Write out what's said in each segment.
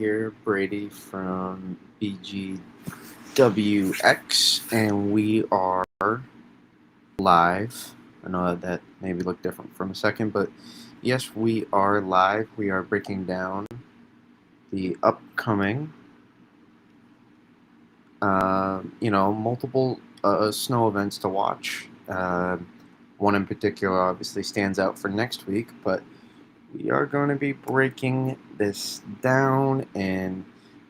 Here, Brady from BGWX, and we are live. I know that maybe looked different from a second, but yes, we are live. We are breaking down the upcoming, multiple snow events to watch. One in particular obviously stands out for next week, but we are going to be breaking this down and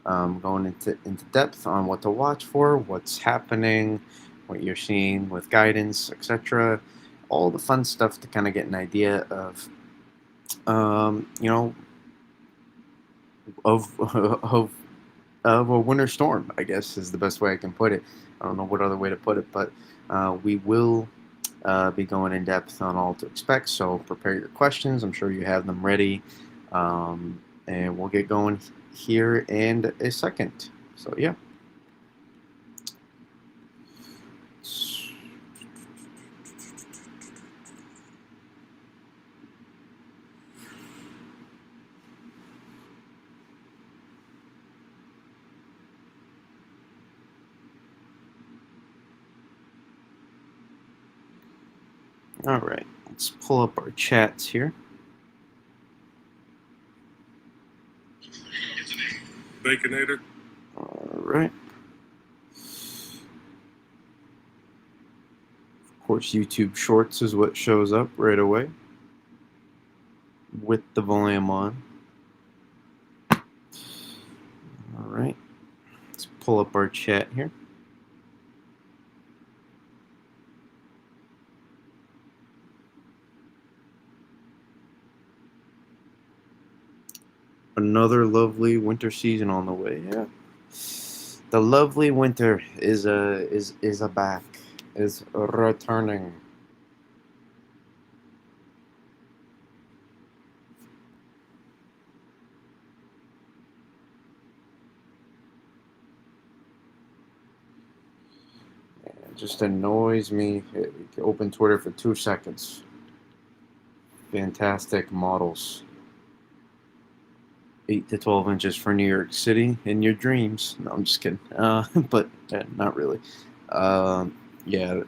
going into depth on what to watch for, what's happening, what you're seeing with guidance, etc. All the fun stuff to kind of get an idea of, um, you know, of of of a winter storm, I guess is the best way I can put it. I don't know what other way to put it, but we will be going in depth on all to expect. So prepare your questions. I'm sure you have them ready. And we'll get going here in a second. So, yeah. All right. Let's pull up our chats here. Baconator. All right. Of course, YouTube Shorts is what shows up right away with the volume on. All right. Let's pull up our chat here. Another lovely winter season on the way. Yeah, the lovely winter is back, is returning. It just annoys me. Open Twitter for 2 seconds. Fantastic models. 8 to 12 inches for New York City in your dreams. No, I'm just kidding. But not really. Yeah,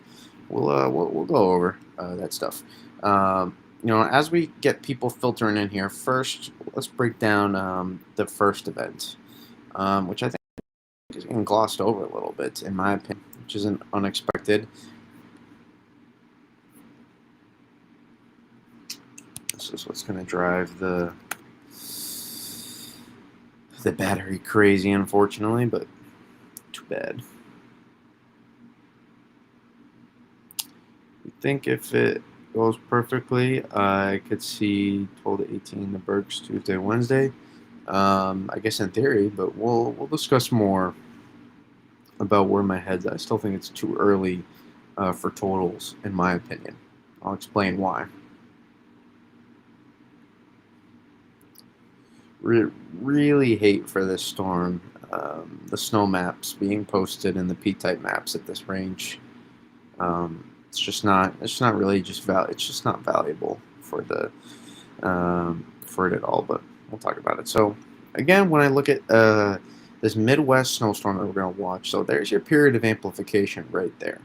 we'll go over that stuff. As we get people filtering in here, first let's break down the first event, which I think is getting glossed over a little bit, in my opinion, which isn't unexpected. This is what's going to drive the battery crazy, unfortunately, but too bad. I think if it goes perfectly, I could see 12 to 18 the Berks Tuesday, Wednesday. I guess in theory, but we'll discuss more about where my head's at. I still think it's too early for totals, in my opinion. I'll explain why. Really hate for this storm. The snow maps being posted in the P-type maps at this range. It's just not really just it's just not valuable for it at all. But we'll talk about it. So again, when I look at this Midwest snowstorm that we're going to watch, so there's your period of amplification right there.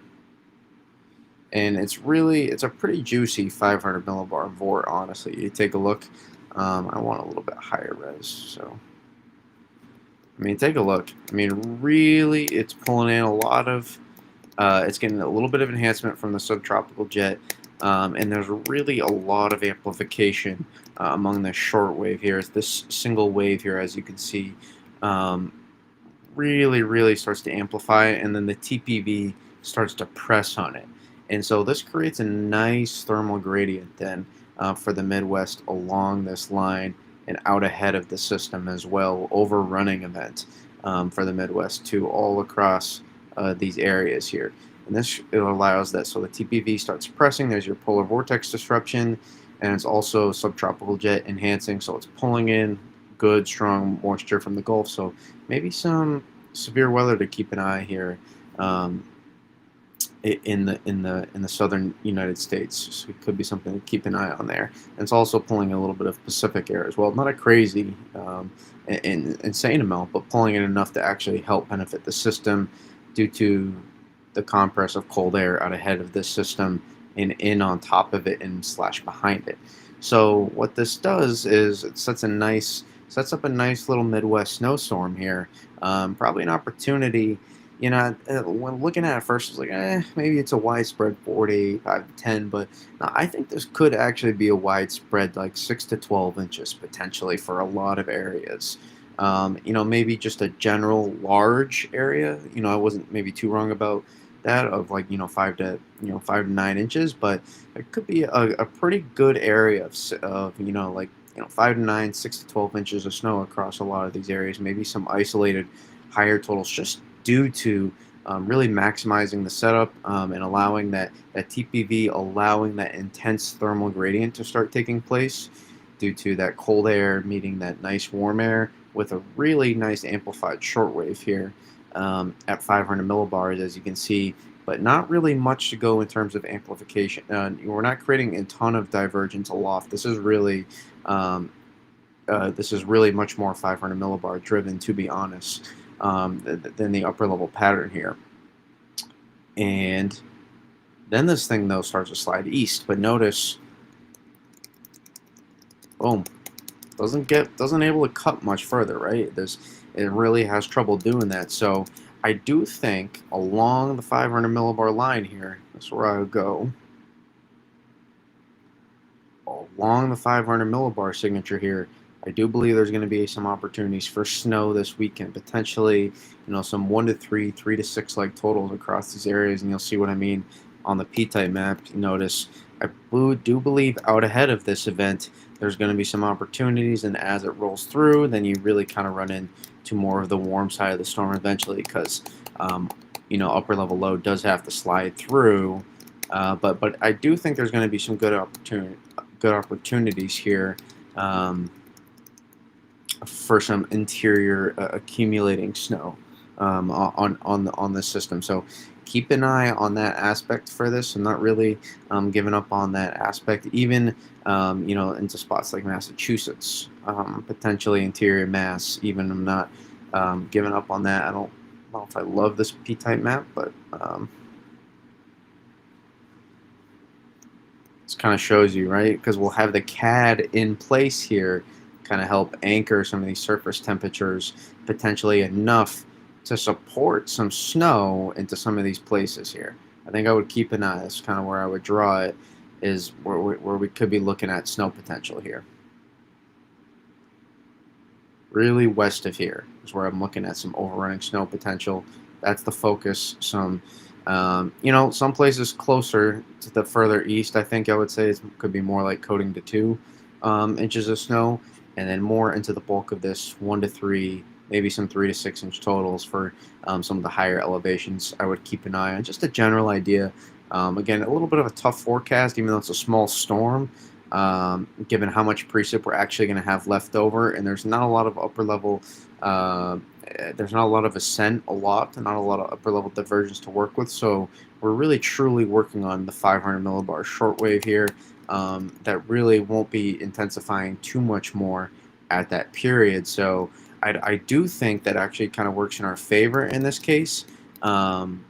And it's a pretty juicy 500 millibar vort, honestly. You take a look. I want a little bit higher res, so I mean, take a look. I mean, really, it's pulling in a lot of. It's getting a little bit of enhancement from the subtropical jet, and there's really a lot of amplification among the short wave here. It's this single wave here, as you can see, really starts to amplify, and then the TPV starts to press on it. And so this creates a nice thermal gradient then for the Midwest along this line and out ahead of the system as well, overrunning event for the Midwest too, all across these areas here. And this it allows that, so the TPV starts pressing, there's your polar vortex disruption, and it's also subtropical jet enhancing, so it's pulling in good, strong moisture from the Gulf, so maybe some severe weather to keep an eye here in the southern United States. So it could be something to keep an eye on there. And it's also pulling a little bit of Pacific air as well. Not a crazy insane amount, but pulling it enough to actually help benefit the system due to the compress of cold air out ahead of this system and in on top of it and slash behind it. So what this does is it sets up a nice little Midwest snowstorm here. Probably an opportunity. When looking at it first, it's like, maybe it's a widespread 4 to 8, 5 to 10, but no, I think this could actually be a widespread, like 6 to 12 inches potentially for a lot of areas. Maybe just a general large area. I wasn't maybe too wrong about that of like 5 to 9 inches, but it could be a pretty good area of 5 to 9, 6 to 12 inches of snow across a lot of these areas. Maybe some isolated higher totals just due to really maximizing the setup and allowing that TPV, allowing that intense thermal gradient to start taking place due to that cold air meeting that nice warm air with a really nice amplified shortwave here at 500 millibars, as you can see, but not really much to go in terms of amplification. We're not creating a ton of divergence aloft. Um, this is really much more 500 millibar driven, to be honest, than the upper level pattern here. And then this thing though starts to slide east, but notice, boom, doesn't able to cut much further, right? It really has trouble doing that. So I do think along the 500 millibar line here, that's where I would go. Along the 500 millibar signature here, I do believe there's going to be some opportunities for snow this weekend, potentially, some 1 to 3, 3 to 6 like totals across these areas, and you'll see what I mean on the P-type map. You notice I do believe out ahead of this event, there's going to be some opportunities, and as it rolls through, then you really kind of run into more of the warm side of the storm eventually, because upper level low does have to slide through. But I do think there's going to be some good opportunities here for some interior accumulating snow on this system. So keep an eye on that aspect for this. I'm not really giving up on that aspect, even into spots like Massachusetts, potentially interior Mass. Even I'm not giving up on that. I don't know if I love this P-type map, but this kind of shows you, right? Because we'll have the CAD in place here, kind of help anchor some of these surface temperatures, potentially enough to support some snow into some of these places here. I think I would keep an eye. That's kind of where I would draw it, is where we could be looking at snow potential here. Really west of here is where I'm looking at some overrunning snow potential. That's the focus. Some places closer to the further east, I think I would say it could be more like coating to 2 inches of snow, and then more into the bulk of this 1 to 3, maybe some 3 to 6 inch totals for some of the higher elevations. I would keep an eye on just a general idea. Again, a little bit of a tough forecast, even though it's a small storm, given how much precip we're actually going to have left over, and there's not a lot of upper level. There's not a lot of ascent and not a lot of upper level divergence to work with, so we're really truly working on the 500 millibar shortwave here that really won't be intensifying too much more at that period. So I do think that actually kind of works in our favor in this case. Again,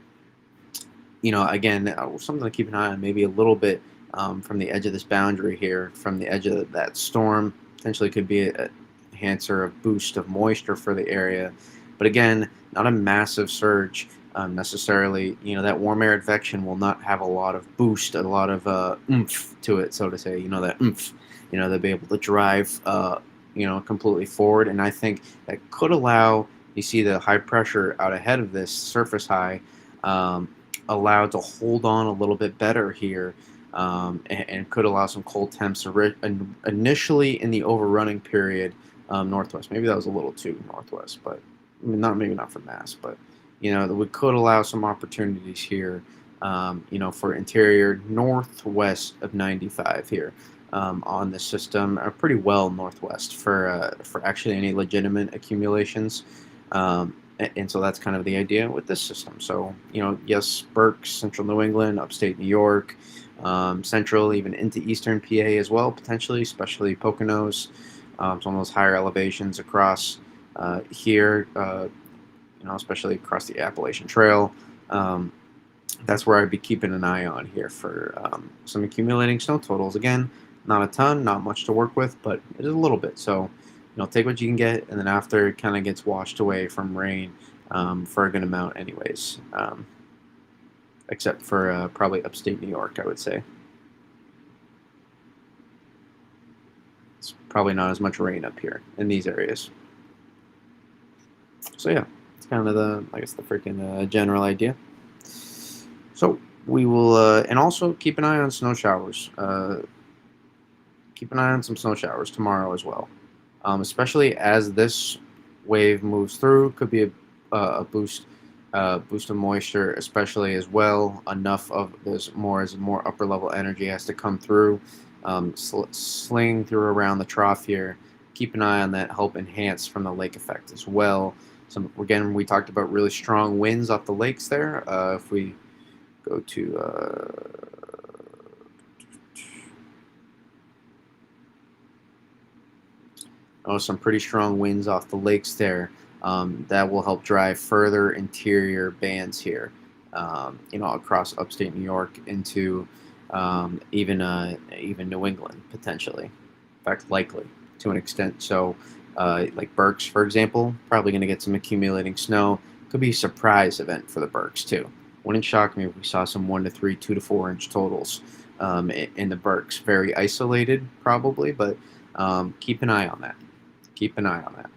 something to keep an eye on, maybe a little bit from the edge of this boundary here, from the edge of that storm, potentially could be a enhancer, a boost of moisture for the area. But again, not a massive surge necessarily. That warm air advection will not have a lot of boost, a lot of oomph to it, so to say. That oomph, they'll be able to drive, completely forward. And I think that could allow, you see the high pressure out ahead of this surface high, allowed to hold on a little bit better here. And could allow some cold temps initially in the overrunning period northwest. Maybe that was a little too northwest, but maybe not for Mass, but we could allow some opportunities here, for interior northwest of 95 here on the system, pretty well northwest for actually any legitimate accumulations. And so that's kind of the idea with this system. So, yes, Berks, central New England, upstate New York, central, even into eastern PA as well, potentially, especially Poconos, some of those higher elevations across here, especially across the Appalachian Trail. Um, that's where I'd be keeping an eye on here for some accumulating snow totals. Again, not a ton, not much to work with, but it is a little bit. So, take what you can get, and then after it kind of gets washed away from rain for a good amount, anyways. Except for probably upstate New York, I would say. It's probably not as much rain up here in these areas. So yeah, it's kind of I guess, the freaking general idea. So we will, and also keep an eye on snow showers. Keep an eye on some snow showers tomorrow as well, especially as this wave moves through. Could be a boost of moisture, especially as well. Enough of this more as more upper level energy has to come through, sling through around the trough here. Keep an eye on that. Help enhance from the lake effect as well. Again, we talked about really strong winds off the lakes there. If we go to some pretty strong winds off the lakes there. That will help drive further interior bands here, across upstate New York into even New England potentially. In fact, likely to an extent. So, like Berks, for example, probably going to get some accumulating snow. Could be a surprise event for the Berks too. Wouldn't shock me if we saw some 1 to 3, 2 to 4 inch totals in the Berks. Very isolated, probably, but keep an eye on that. Keep an eye on that.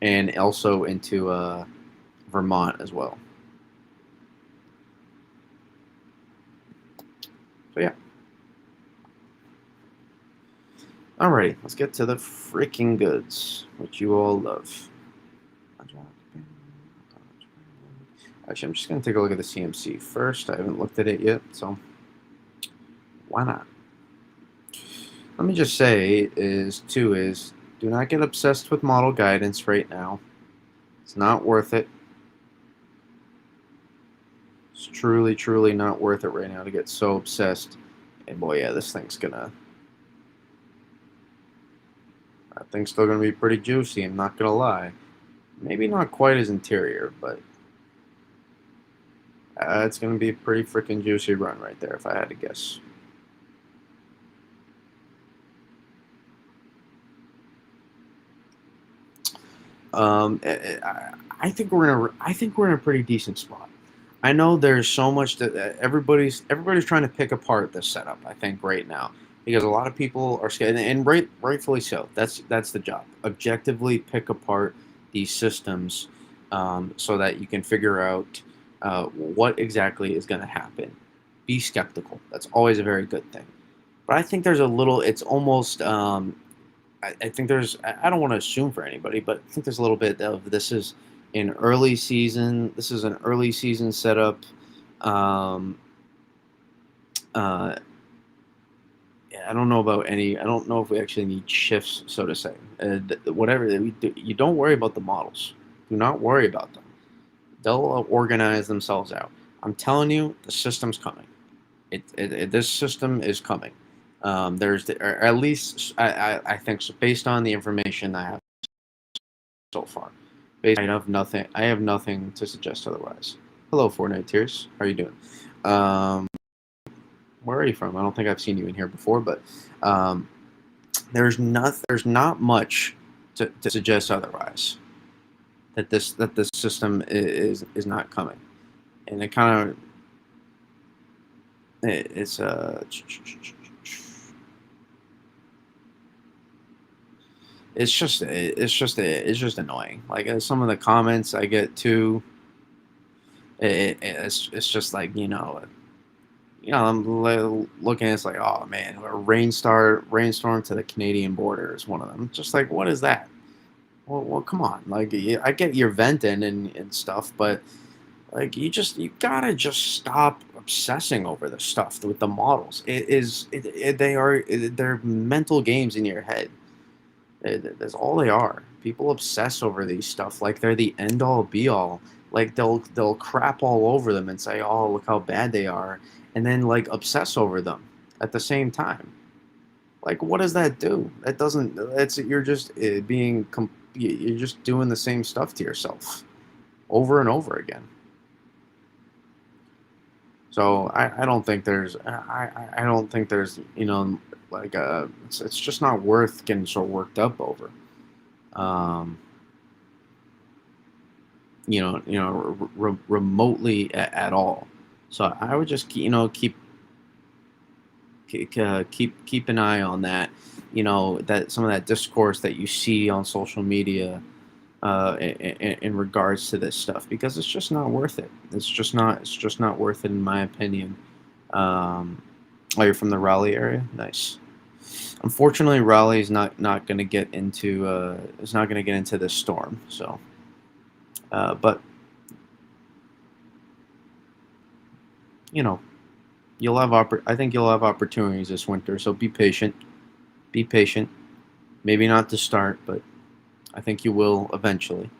And also into Vermont as well. So yeah. Alrighty, let's get to the freaking goods, which you all love. Actually, I'm just going to take a look at the CMC first. I haven't looked at it yet, so why not? Let me just say do not get obsessed with model guidance right now. It's not worth it. It's truly, truly not worth it right now to get so obsessed. And boy, yeah, this thing's gonna. That thing's still gonna be pretty juicy. I'm not gonna lie. Maybe not quite as interior, but it's gonna be a pretty freaking juicy run right there, if I had to guess. I think we're in a pretty decent spot. I know there's so much that everybody's trying to pick apart this setup. I think right now because a lot of people are scared, and rightfully so. That's the job. Objectively pick apart these systems so that you can figure out what exactly is going to happen. Be skeptical. That's always a very good thing. But I think there's a little. It's almost. I think there's. I don't want to assume for anybody, but I think there's a little bit of this is an early season. This is an early season setup. Um, uh, yeah, I don't know about any. I don't know if we actually need shifts, so to say. Whatever you don't worry about the models. Do not worry about them. They'll organize themselves out. I'm telling you, the system's coming. This system is coming. Or at least I think so, based on the information I have so far. I have nothing to suggest otherwise. Hello, Fortnite Tears. How are you doing? Um, where are you from? I don't think I've seen you in here before, but um, there's not much to suggest otherwise. That this system is not coming, and it kind of it's it's just annoying. Like some of the comments I get too, it's just like I'm looking at it's like, oh man, a rainstorm to the Canadian border is one of them. Just like, what is that? Well, come on. Like I get you're venting and stuff, but like you gotta just stop obsessing over the stuff with the models. They're mental games in your head. That's all they are. People obsess over these stuff like they're the end all be all. Like they'll crap all over them and say, "Oh, look how bad they are," and then like obsess over them at the same time. Like, what does that do? That doesn't. It's you're just you're just doing the same stuff to yourself over and over again. So I don't think I don't think there's like it's just not worth getting so worked up over. Um, remotely at all. So I would just keep an eye on that. That some of that discourse that you see on social media in regards to this stuff, because it's just not worth it. It's just not worth it in my opinion. Oh, you're from the Raleigh area? Nice. Unfortunately, Raleigh is not going to get into is not going to get into this storm. So, but you know, I think you'll have opportunities this winter. So be patient. Be patient. Maybe not to start, but I think you will eventually.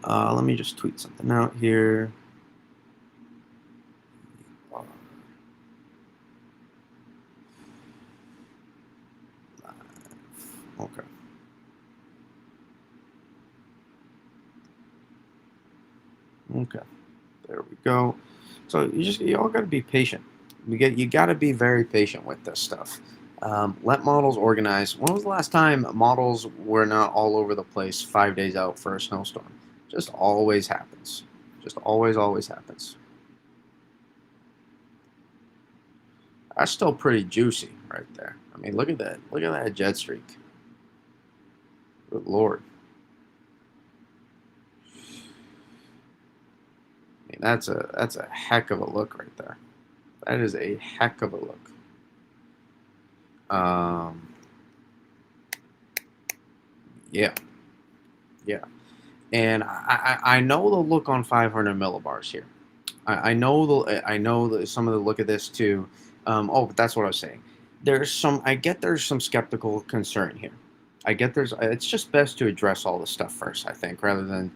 Let me just tweet something out here. Okay. Okay. There we go. So you all got to be patient. You got to be very patient with this stuff. Let models organize. When was the last time models were not all over the place 5 days out for a snowstorm? Just always happens. Just always happens. That's still pretty juicy right there. I mean, look at that. Look at that jet streak. Good lord. I mean, that's a heck of a look right there. That is a heck of a look. Um, yeah, yeah. And I know the look on 500 millibars here. I know that some of the look at this too. But that's what I was saying. I get there's some skeptical concern here. I get it's just best to address all the stuff first, I think, rather than,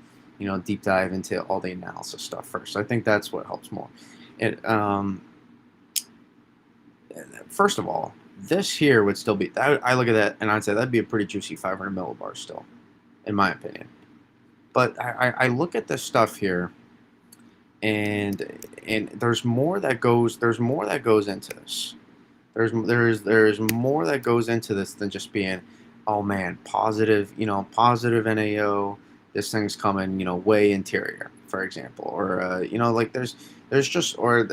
deep dive into all the analysis stuff first. I think that's what helps more. And first of all, this here would still be, I look at that and I'd say that'd be a pretty juicy 500 millibars still, in my opinion. But I look at this stuff here, and there's more that goes into this. There's more that goes into this than just being, oh man, positive NAO. This thing's coming, way interior, for example, or like there's just like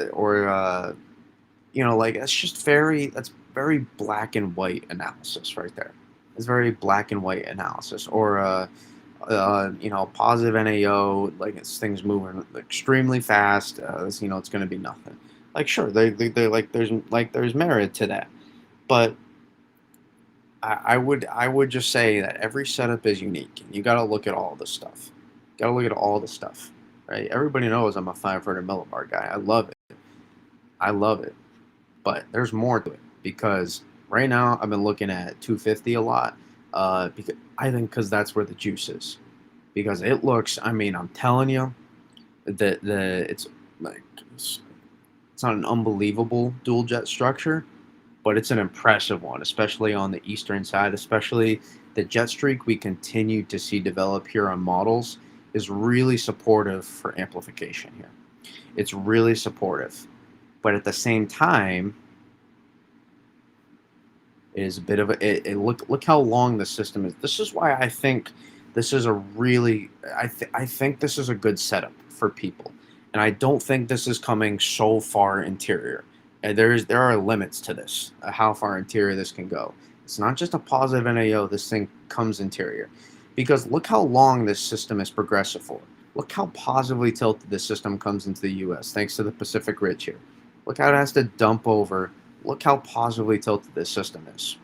that's very black and white analysis right there. It's very black and white analysis, or positive NAO, like it's things moving extremely fast. It's going to be nothing. Like sure, they there's merit to that, but I would just say that every setup is unique, and you got to look at all the stuff. Got to look at all the stuff, right? Everybody knows I'm a 500 millibar guy. I love it. I love it, but there's more to it because right now I've been looking at 250 a lot. Because that's where the juice is. Because it looks, I mean, I'm telling you, it's like it's not an unbelievable dual jet structure, but it's an impressive one, especially on the eastern side. Especially the jet streak we continue to see develop here on models is really supportive for amplification here. It's really supportive, but at the same time, it is a bit of look how long the system is. This is why I think this is a really I think this is a good setup for people, and I don't think this is coming so far interior. And there are limits to this, how far interior this can go. It's not just a positive NAO. This thing comes interior, because look how long this system is progressive for. Look how positively tilted this system comes into the U.S. thanks to the Pacific Ridge here. Look how it has to dump over. Look how positively tilted this system is.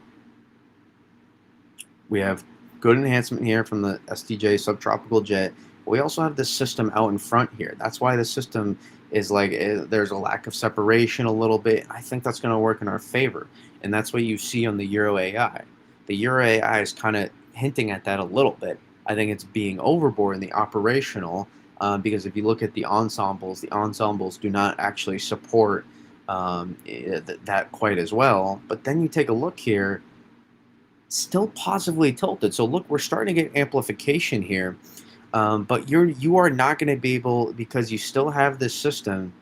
We have good enhancement here from the STJ subtropical jet. We also have this system out in front here. That's why the system is there's a lack of separation a little bit. I think that's going to work in our favor, and that's what you see on the Euro AI. the Euro AI is kind of hinting at that a little bit. I think it's being overboard in the operational, because if you look at the ensembles do not actually support that quite as well. But then you take a look here, still positively tilted. So look, we're starting to get amplification here, but you are not going to be able, because you still have this system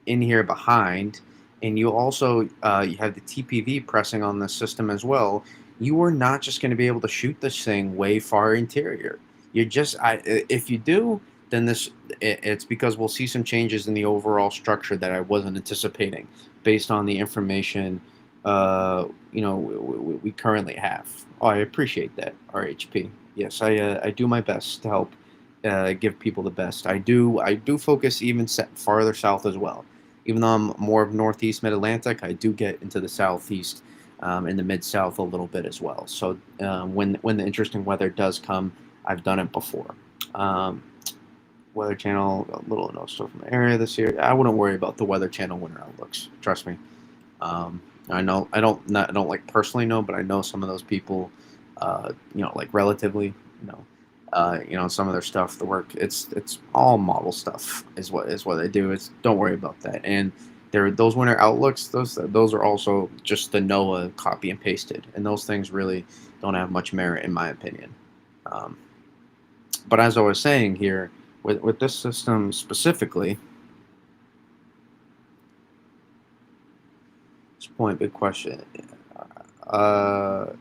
in here behind, and you also you have the TPV pressing on the system as well. You are not just going to be able to shoot this thing way far interior. You're just if you do, then it's because we'll see some changes in the overall structure that I wasn't anticipating based on the information we currently have. Oh, I appreciate that, RHP. Yes, I do my best to help give people the best. I do focus even farther south as well. Even though I'm more of northeast mid Atlantic, I do get into the southeast and the mid south a little bit as well. So when the interesting weather does come, I've done it before. Um, Weather Channel, a little no stuff from the area this year. I wouldn't worry about the Weather Channel winter outlooks. Trust me. I know I don't like personally know, but I know some of those people. Like relatively, some of their stuff, the work. It's all model stuff is what they do. It's don't worry about that. And there those winter outlooks. Those are also just the NOAA copy and pasted, and those things really don't have much merit in my opinion. Um, but as I was saying here, with this system specifically, this point, big question. Uh,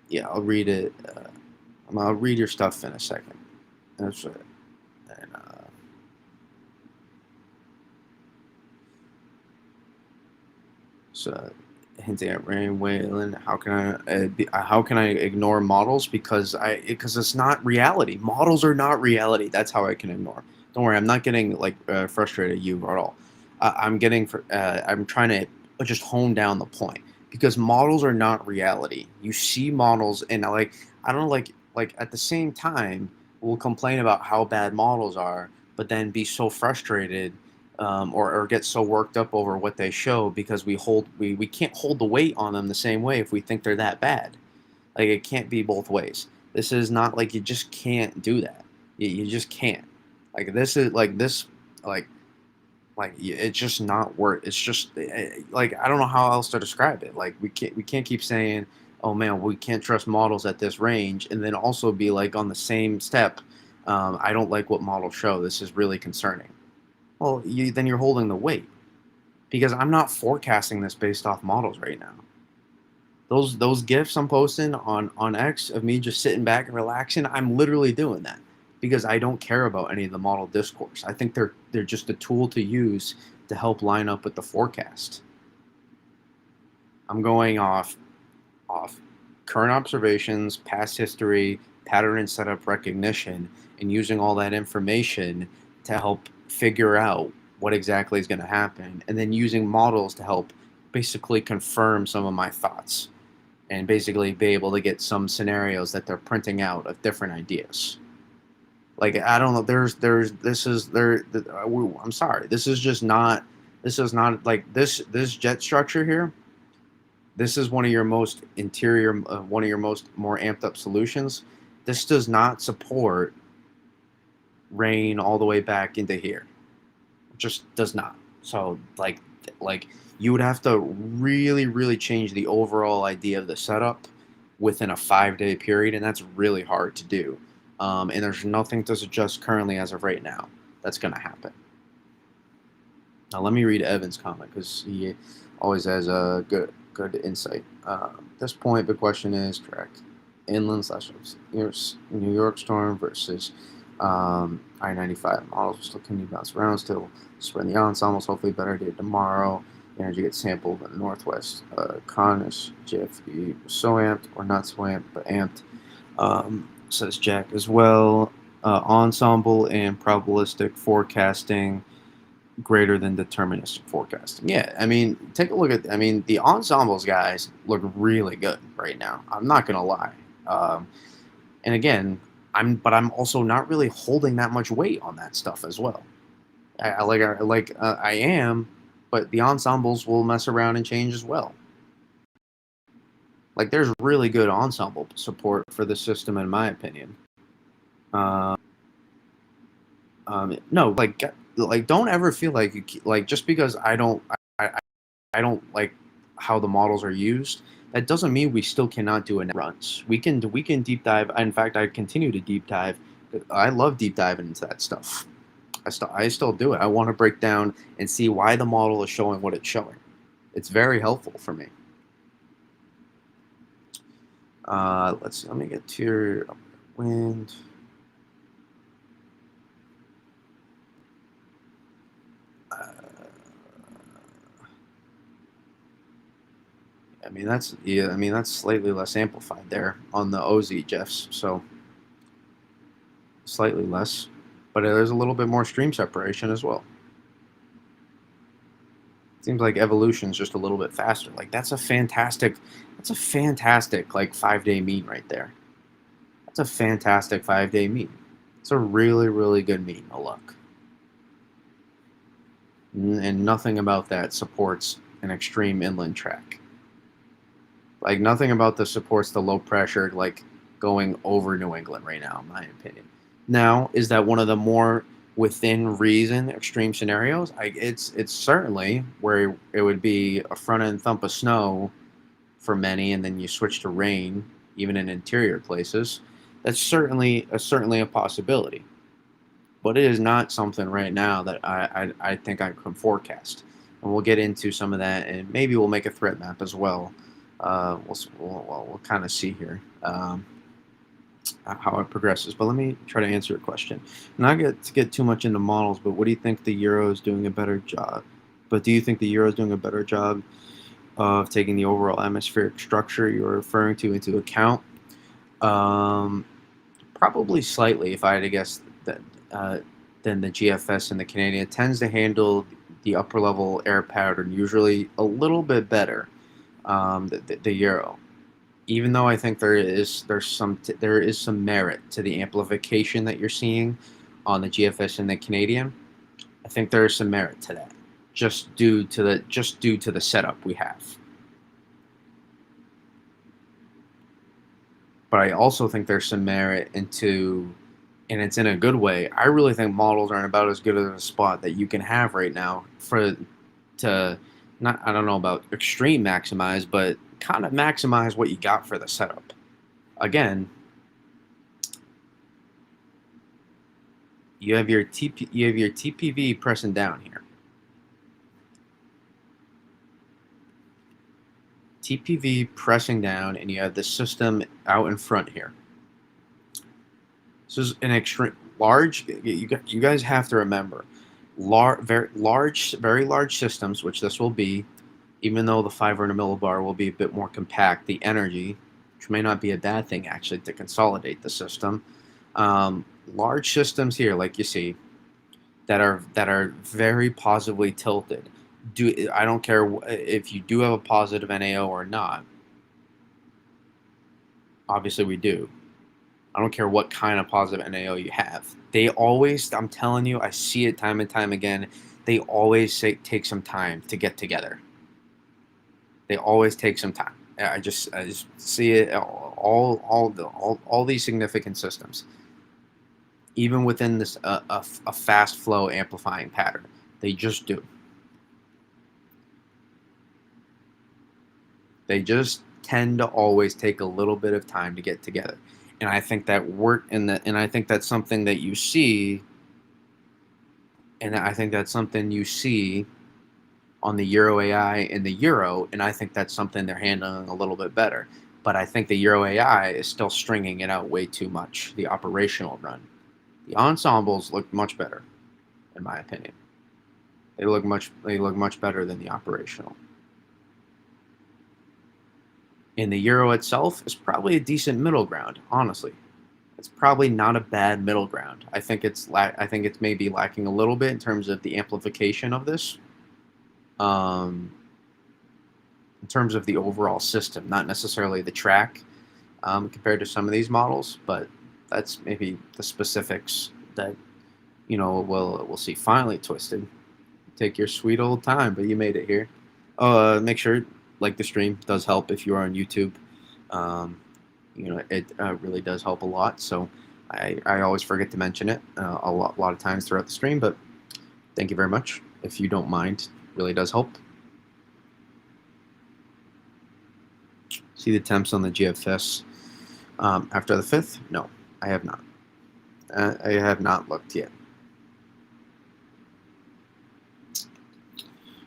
yeah, I'll read it. I'll read your stuff in a second. That's it. And so hinting at rain, Wayland. How can I ignore models because it's not reality. Models are not reality. That's how I can ignore. Don't worry, I'm not getting like frustrated at you at all. I'm trying to just hone down the point because models are not reality. You see models, and I don't like at the same time we'll complain about how bad models are, but then be so frustrated or get so worked up over what they show because we can't hold the weight on them the same way if we think they're that bad. Like it can't be both ways. This is not like you just can't do that. You just can't. Like this is like this like it's just not worth. It's just like I don't know how else to describe it. Like we can't keep saying, oh man, we can't trust models at this range, and then also be like on the same step. I don't like what models show. This is really concerning. Well, then you're holding the weight because I'm not forecasting this based off models right now. Those gifs I'm posting on X of me just sitting back and relaxing, I'm literally doing that because I don't care about any of the model discourse. I think they're just a tool to use to help line up with the forecast. I'm going off current observations, past history, pattern and setup recognition, and using all that information to help figure out what exactly is going to happen, and then using models to help basically confirm some of my thoughts and basically be able to get some scenarios that they're printing out of different ideas. Like I don't know, there's this is there. I'm sorry, this is just not. This is not like this jet structure here. This is one of your most one of your most more amped up solutions. This does not support rain all the way back into here. It just does not. So like you would have to really change the overall idea of the setup within a 5 day period, and that's really hard to do. And there's nothing to suggest currently as of right now that's going to happen. Now let me read Evan's comment because he always has a good insight. This point, the question is correct. Inland slash New York storm versus I-95 models will still continue to bounce around, still spread the ensembles. Hopefully, better day tomorrow. Energy gets sampled in the northwest. Conish JFE was so amped, or not so amped, but amped. Says Jack as well. Ensemble and probabilistic forecasting greater than deterministic forecasting. Yeah, I mean, take a look at. I mean, the ensembles guys look really good right now. I'm not gonna lie. And again, I'm also not really holding that much weight on that stuff as well. I am, but the ensembles will mess around and change as well. Like there's really good ensemble support for the system, in my opinion. Uh, no, like don't ever feel like like just because I, I don't like how the models are used. That doesn't mean we still cannot do runs. We can deep dive. In fact, I continue to deep dive. I love deep diving into that stuff. I still do it. I want to break down and see why the model is showing what it's showing. It's very helpful for me. Let's see. Let me get to your wind. Uh, I mean that's yeah. I mean that's slightly less amplified there on the OZ Jeffs. So slightly less, but there's a little bit more stream separation as well. Seems like evolution's just a little bit faster. Like that's a fantastic like 5 day mean right there. That's a fantastic 5 day mean. It's a really, really good mean, no luck. And nothing about that supports an extreme inland track. Like nothing about this supports the low pressure like going over New England right now, in my opinion. Now, is that one of the more within reason extreme scenarios? It's certainly where it would be a front end thump of snow for many, and then you switch to rain, even in interior places. That's certainly a possibility, but it is not something right now that I think I can forecast. And we'll get into some of that, and maybe we'll make a threat map as well. We'll kind of see here how it progresses. But let me try to answer your question. Not get too much into models, but what do you think the Euro is doing a better job? But do you think the Euro is doing a better job of taking the overall atmospheric structure you're referring to into account? Um, Probably slightly, if I had to guess, that than the GFS and the Canadian. It tends to handle the upper level air pattern usually a little bit better, the Euro. Even though I think there is some merit to the amplification that you're seeing on the GFS and the Canadian. I think there is some merit to that, just due to the setup we have. But I also think there's some merit into, and it's in a good way. I really think models aren't about as good as a spot that you can have right now for to not, I don't know about extreme maximize, but kind of maximize what you got for the setup. Again, you have your TPV pressing down here. TPV pressing down, and you have the system out in front here. This is an extreme large. You guys have to remember, very large systems, which this will be, even though the 500 millibar will be a bit more compact. The energy, which may not be a bad thing actually to consolidate the system. Large systems here, like you see, that are very positively tilted. I don't care if you do have a positive NAO or not. Obviously, we do. I don't care what kind of positive NAO you have. They always, I'm telling you, I see it time and time again. They always take some time to get together. They always take some time. I just see it all these significant systems, even within this a fast flow amplifying pattern. They just do. They just tend to always take a little bit of time to get together. And I think that and I think that's something that you see, and I think that's something you see on the Euro AI and the Euro, and I think that's something they're handling a little bit better. But I think the Euro AI is still stringing it out way too much, the operational run. The ensembles look much better, in my opinion. They look much better than the operational. And the Euro itself is probably a decent middle ground, honestly. It's probably not a bad middle ground. I think it's maybe lacking a little bit in terms of the amplification of this. Um, in terms of the overall system, not necessarily the track, compared to some of these models, but that's maybe the specifics that we'll see. Finally, Twisted, take your sweet old time, but you made it here. Make sure like the stream does help if you are on YouTube. Um, it really does help a lot. So I always forget to mention it a lot of times throughout the stream, but thank you very much. If you don't mind, it really does help. See the temps on the GFS after the 5th? No, I have not. I have not looked yet.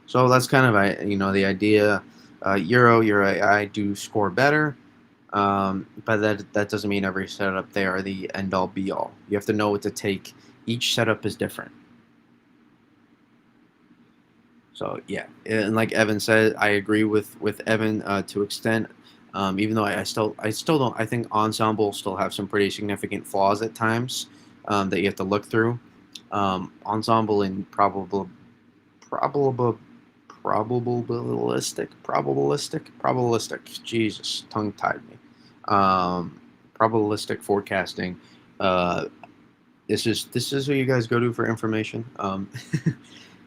So that's kind of the idea. Your AI do score better, but that doesn't mean every setup they are the end all be all. You have to know what to take. Each setup is different. So yeah, and like Evan said, I agree with Evan to extent. Even though I still don't. I think Ensemble still have some pretty significant flaws at times that you have to look through. Ensemble and probable probabilistic. Jesus, tongue tied me. Probabilistic forecasting. Uh, this is who you guys go to for information.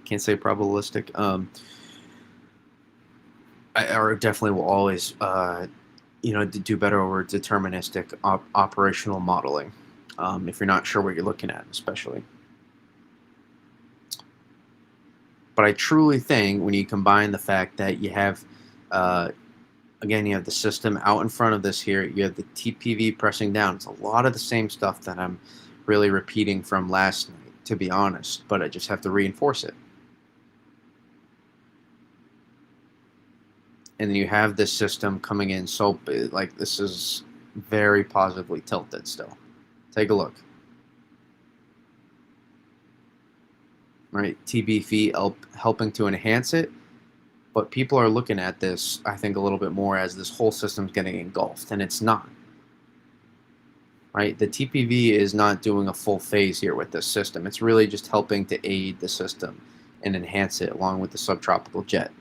Can't say probabilistic. I definitely will always do better over deterministic operational modeling. If you're not sure what you're looking at, especially. But I truly think when you combine the fact that you have, again, you have the system out in front of this here, you have the TPV pressing down. It's a lot of the same stuff that I'm really repeating from last night, to be honest, but I just have to reinforce it. And then you have this system coming in, so like this is very positively tilted still. Take a look. Right, TBV helping to enhance it, but people are looking at this, I think, a little bit more as this whole system's getting engulfed, and it's not. Right, the TPV is not doing a full phase here with this system. It's really just helping to aid the system and enhance it along with the subtropical jet.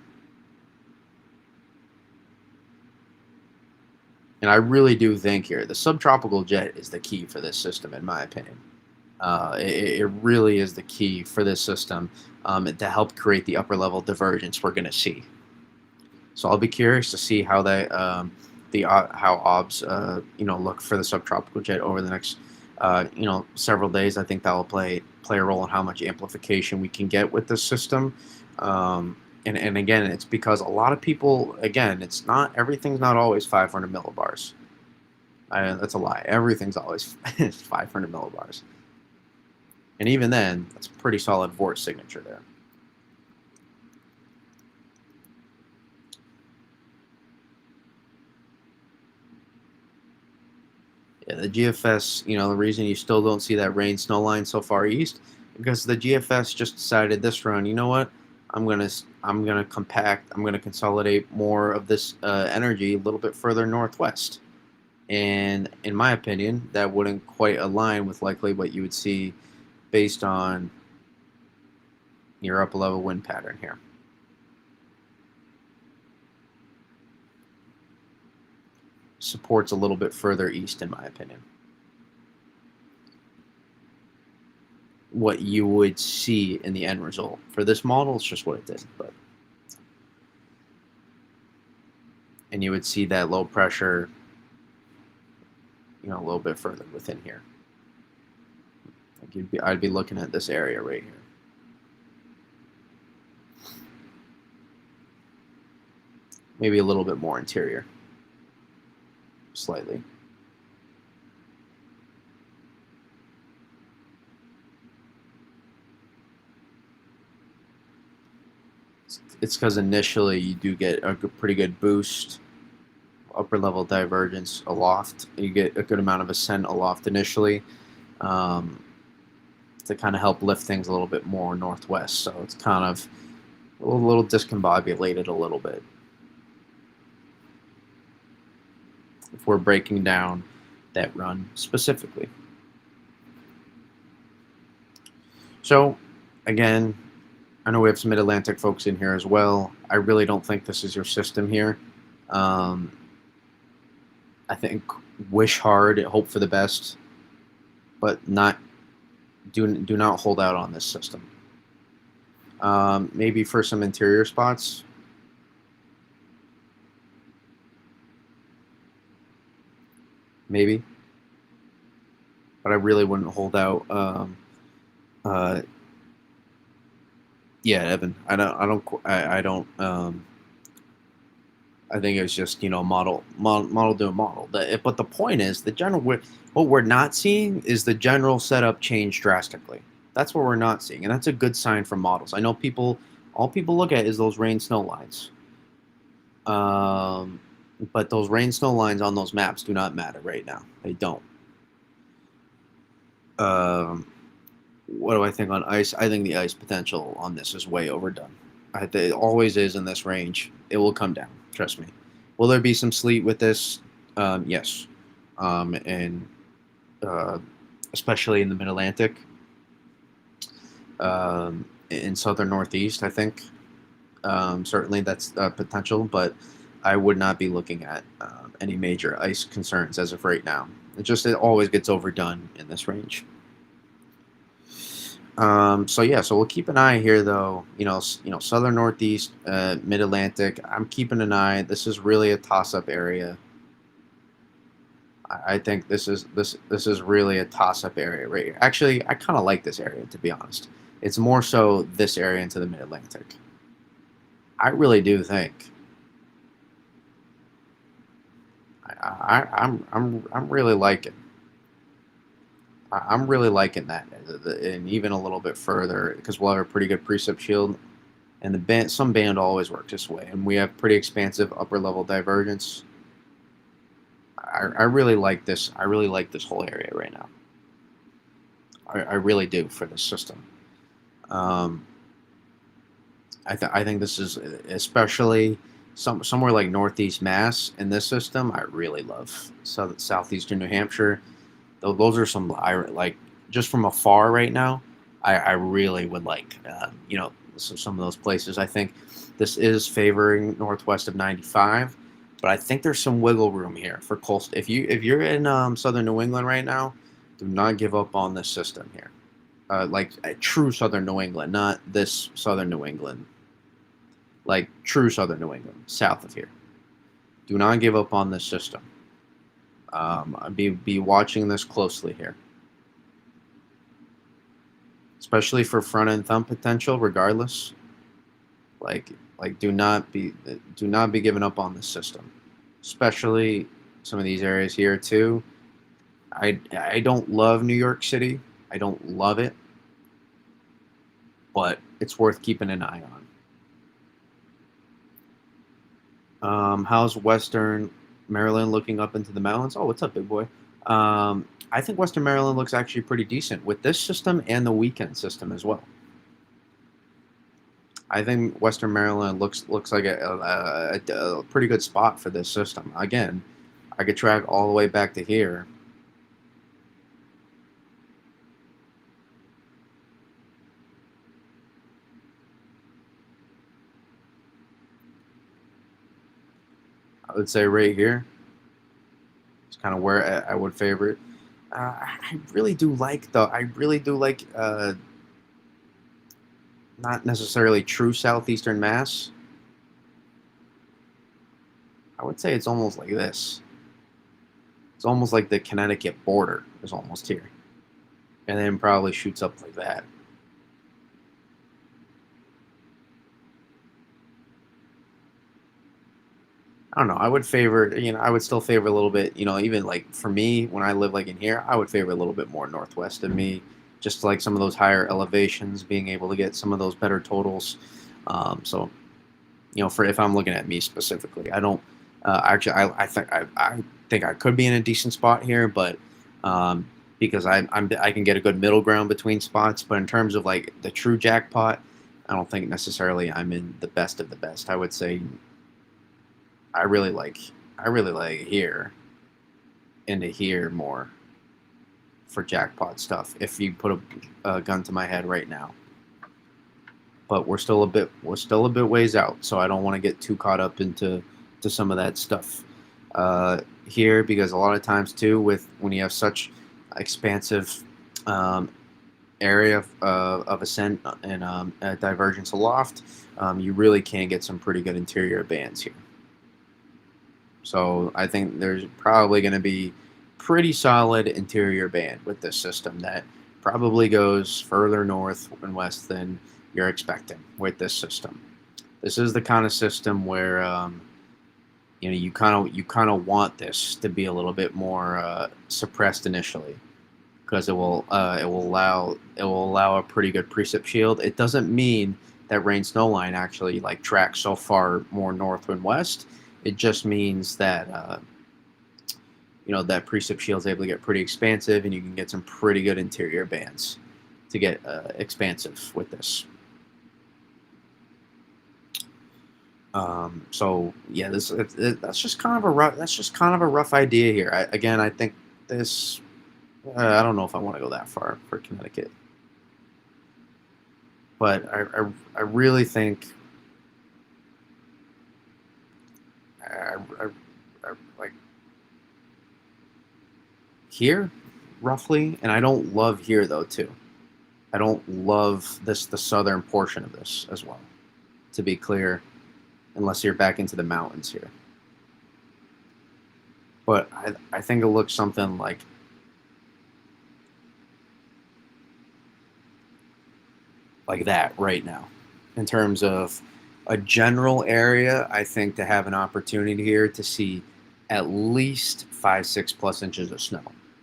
And I really do think here the subtropical jet is the key for this system, in my opinion. It really is the key for this system to help create the upper level divergence we're going to see. So I'll be curious to see how how OBS look for the subtropical jet over the next several days. I think that will play a role in how much amplification we can get with this system. And again, it's because a lot of people, again, everything's not always 500 millibars. That's a lie. Everything's always 500 millibars. And even then, that's a pretty solid Vort signature there. Yeah, the GFS, the reason you still don't see that rain snow line so far east, because the GFS just decided this run, you know what? I'm gonna compact, I'm gonna consolidate more of this energy a little bit further northwest. And in my opinion, that wouldn't quite align with likely what you would see based on your upper level wind pattern here. Supports a little bit further east, in my opinion. What you would see in the end result for this model, it's just what it did. And you would see that low pressure, a little bit further within here. Like I'd be looking at this area right here. Maybe a little bit more interior. Slightly. It's because initially you do get a pretty good boost, upper level divergence aloft. You get a good amount of ascent aloft initially to kind of help lift things a little bit more northwest. So it's kind of a little discombobulated a little bit. If we're breaking down that run specifically. So, again, I know we have some Mid-Atlantic folks in here as well. I really don't think this is your system here. I think wish hard, hope for the best, but do not hold out on this system. Maybe for some interior spots. maybe, but I really wouldn't hold out. Uh, yeah, Evan. I don't. I think it's just model to model. But the point is the general. What we're not seeing is the general setup change drastically. That's what we're not seeing, and that's a good sign for models. I know all people look at is those rain snow lines. Um, but those rain snow lines on those maps do not matter right now. They don't. Um, what do I think on ice? I think the ice potential on this is way overdone. It always is in this range. It will come down. Trust me. Will there be some sleet with this? Yes. And uh, especially in the Mid Atlantic, in southern Northeast, I think. Certainly that's potential, but I would not be looking at any major ice concerns as of right now. It always gets overdone in this range. So yeah, so we'll keep an eye here, though. Southern Northeast, Mid Atlantic. I'm keeping an eye. This is really a toss-up area. I think this is really a toss-up area right here. Actually, I kind of like this area, to be honest. It's more so this area into the Mid Atlantic. I really do think. I'm really liking. I'm really liking that, and even a little bit further because we'll have a pretty good precip shield, and the band some band always works this way, and we have pretty expansive upper level divergence. I really like this. I really like this whole area right now. I really do for this system. Um, I think this is especially somewhere like Northeast Mass in this system. I really love southeastern New Hampshire. Those are some I like just from afar right now. I really would like some of those places. I think this is favoring northwest of 95, but I think there's some wiggle room here for coastal. If you're in southern New England right now, do not give up on this system here. Like true southern New England, not this southern New England. Like true southern New England, south of here. Do not give up on this system. Be watching this closely here, especially for front end thumb potential. Regardless, like do not be giving up on this system, especially some of these areas here too. I don't love New York City. I don't love it, but it's worth keeping an eye on. How's Western Maryland looking up into the mountains? Oh, what's up, big boy? I think Western Maryland looks actually pretty decent with this system and the weekend system as well. I think Western Maryland looks like a pretty good spot for this system. Again, I could track all the way back to here. I would say right here. It's kind of where I would favor it. I really do like though. I really do like not necessarily true southeastern Mass. I would say it's almost like this. It's almost like the Connecticut border is almost here, and then probably shoots up like that. I don't know. I would favor, I would still favor a little bit, even like for me, when I live like in here, I would favor a little bit more northwest of me, just like some of those higher elevations, being able to get some of those better totals. So, for if I'm looking at me specifically, I don't actually, I think I could be in a decent spot here, but because I can get a good middle ground between spots. But in terms of like the true jackpot, I don't think necessarily I'm in the best of the best. I would say I really like I really like here into here more for jackpot stuff. If you put a gun to my head right now, but we're still a bit ways out, so I don't want to get too caught up into some of that stuff here because a lot of times too with when you have such expansive um, area of ascent and divergence aloft, you really can get some pretty good interior bands here. So I think there's probably going to be pretty solid interior band with this system that probably goes further north and west than you're expecting with this system. This is the kind of system where you kind of want this to be a little bit more suppressed initially because it will allow a pretty good precip shield. It doesn't mean that rain snow line actually like tracks so far more north and west. It just means that that precip shield is able to get pretty expansive, and you can get some pretty good interior bands to get expansive with this. So yeah, that's just kind of a rough idea here. Again, I think this. I don't know if I want to go that far for Connecticut, but I really think I like here roughly, and I don't love here though too. I don't love the southern portion of this as well. To be clear, unless you're back into the mountains here. But I think it looks something like that right now. In terms of a general area, I think to have an opportunity here to see at least 5, 6 plus inches of snow.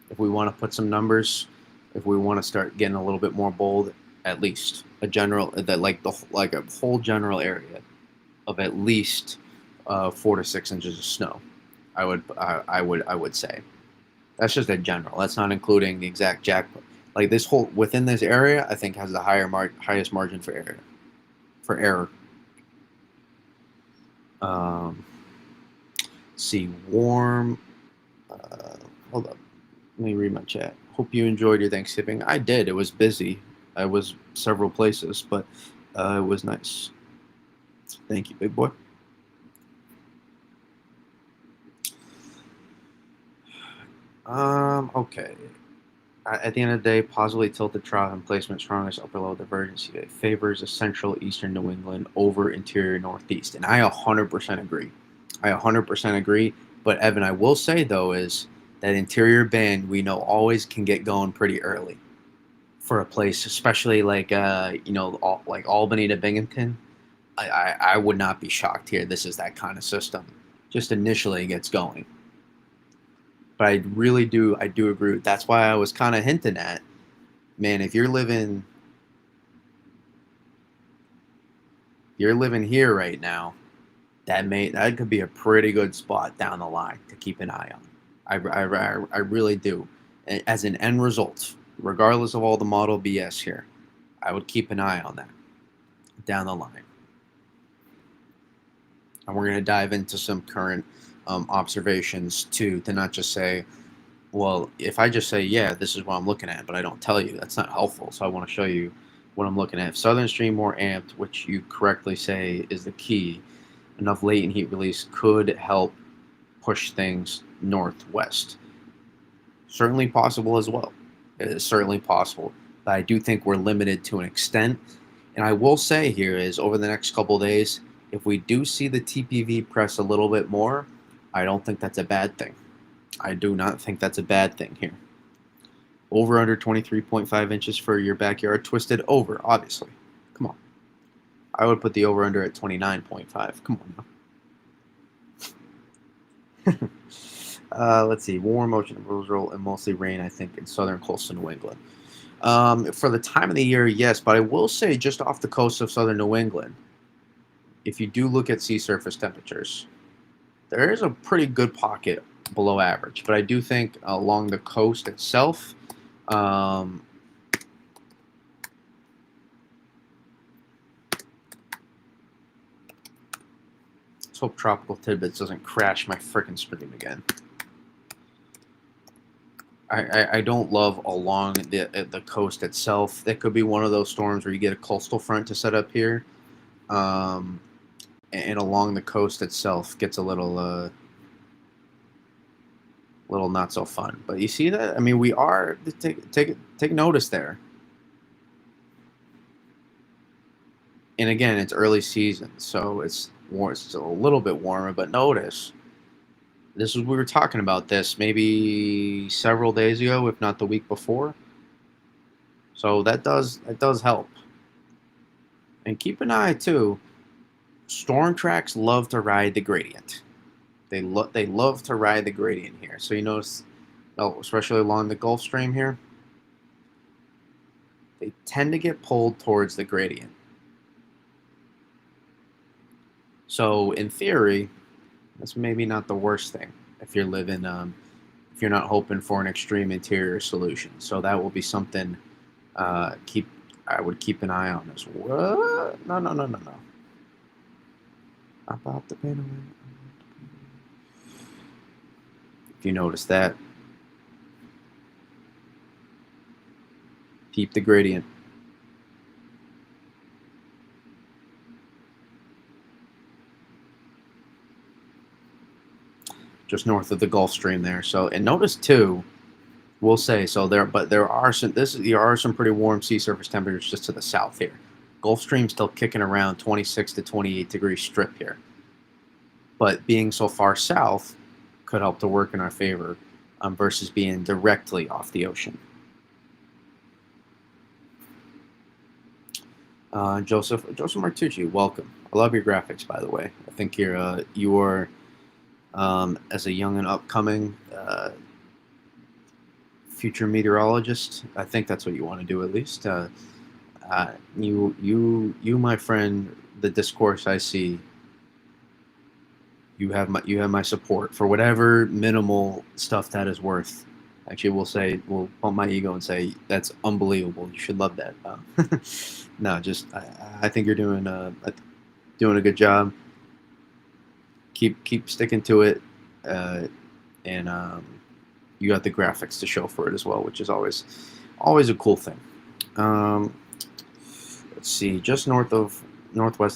If we want to put some numbers, if we want to start getting a little bit more bold, at least a general that like a whole general area of at least 4 to 6 inches of snow. I would say that's just a general. That's not including the exact jackpot. Like this whole within this area, I think has the highest margin for error. Um, see, warm. Hold up. Let me read my chat. Hope you enjoyed your Thanksgiving. I did. It was busy. I was several places, but it was nice. Thank you, big boy. Okay. At the end of the day, positively tilted trough and placement strongest upper low divergence favors a central eastern New England over interior northeast. And I 100% agree. I 100% agree. But Evan, I will say though is that interior band we know always can get going pretty early for a place, especially like like Albany to Binghamton. I would not be shocked here. This is that kind of system. Just initially it gets going. But I do agree. That's why I was kind of hinting at, man, if you're living here right now, that could be a pretty good spot down the line to keep an eye on. I really do. As an end result, regardless of all the model BS here, I would keep an eye on that down the line. And we're going to dive into some current observations too, to not just say, well, if I just say, yeah, this is what I'm looking at, but I don't tell you, that's not helpful. So I want to show you what I'm looking at. If southern stream more amped, which you correctly say is the key, enough latent heat release could help push things northwest. Certainly possible as well. It is certainly possible. But I do think we're limited to an extent. And I will say here is over the next couple of days, if we do see the TPV press a little bit more, I don't think that's a bad thing. I do not think that's a bad thing here. Over under 23.5 inches for your backyard. Twisted over, obviously. Come on. I would put the over under at 29.5. Come on now. Let's see. Warm ocean roll and mostly rain, I think, in southern coastal New England. For the time of the year, yes, but I will say just off the coast of southern New England, if you do look at sea surface temperatures, there is a pretty good pocket below average. But I do think along the coast itself, let's hope Tropical Tidbits doesn't crash my freaking stream again. I don't love along the coast itself. That could be one of those storms where you get a coastal front to set up here. And along the coast itself gets a little not so fun. But you see that? I mean, we are take notice there. And again, it's early season, so it's a little bit warmer. But notice This is we were talking about this maybe several days ago, if not the week before. So that does help. And keep an eye too. Storm tracks love to ride the gradient. They love to ride the gradient here. So you notice, oh, especially along the Gulf Stream here, they tend to get pulled towards the gradient. So in theory, that's maybe not the worst thing if you're living, if you're not hoping for an extreme interior solution. So that will be something keep I would keep an eye on. As what? No, no, no, no, no. About the pain. If you notice that, keep the gradient. Just north of the Gulf Stream there. So, and notice too, we'll say so there, but there are some pretty warm sea surface temperatures just to the south here. Gulf Stream still kicking around 26 to 28 degree strip here, but being so far south could help to work in our favor versus being directly off the ocean. Joseph Martucci, welcome. I love your graphics, by the way. I think you are as a young and upcoming future meteorologist. I think that's what you want to do at least. You, my friend, the discourse I see. You have my support for whatever minimal stuff that is worth. Actually, we'll pump my ego and say that's unbelievable. You should love that. No, just I think you're doing a good job. Keep sticking to it, and you got the graphics to show for it as well, which is always a cool thing. Um, let's see, just northwest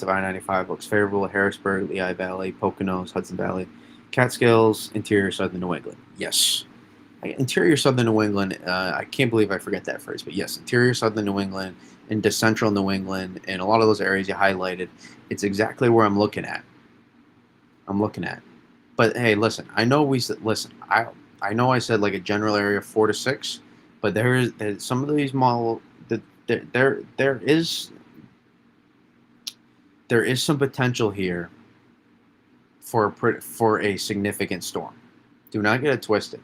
of I-95 looks favorable. Harrisburg, Lehigh Valley, Poconos, Hudson Valley, Catskills, interior southern New England. Yes, interior southern New England. I can't believe I forget that phrase, but yes, interior southern New England, into central New England, and a lot of those areas you highlighted. It's exactly where I'm looking at. But hey, listen. I know we said listen. I know I said like a general area of 4 to 6, but there's some of these model that there is some potential here for a significant storm. Do not get it twisted.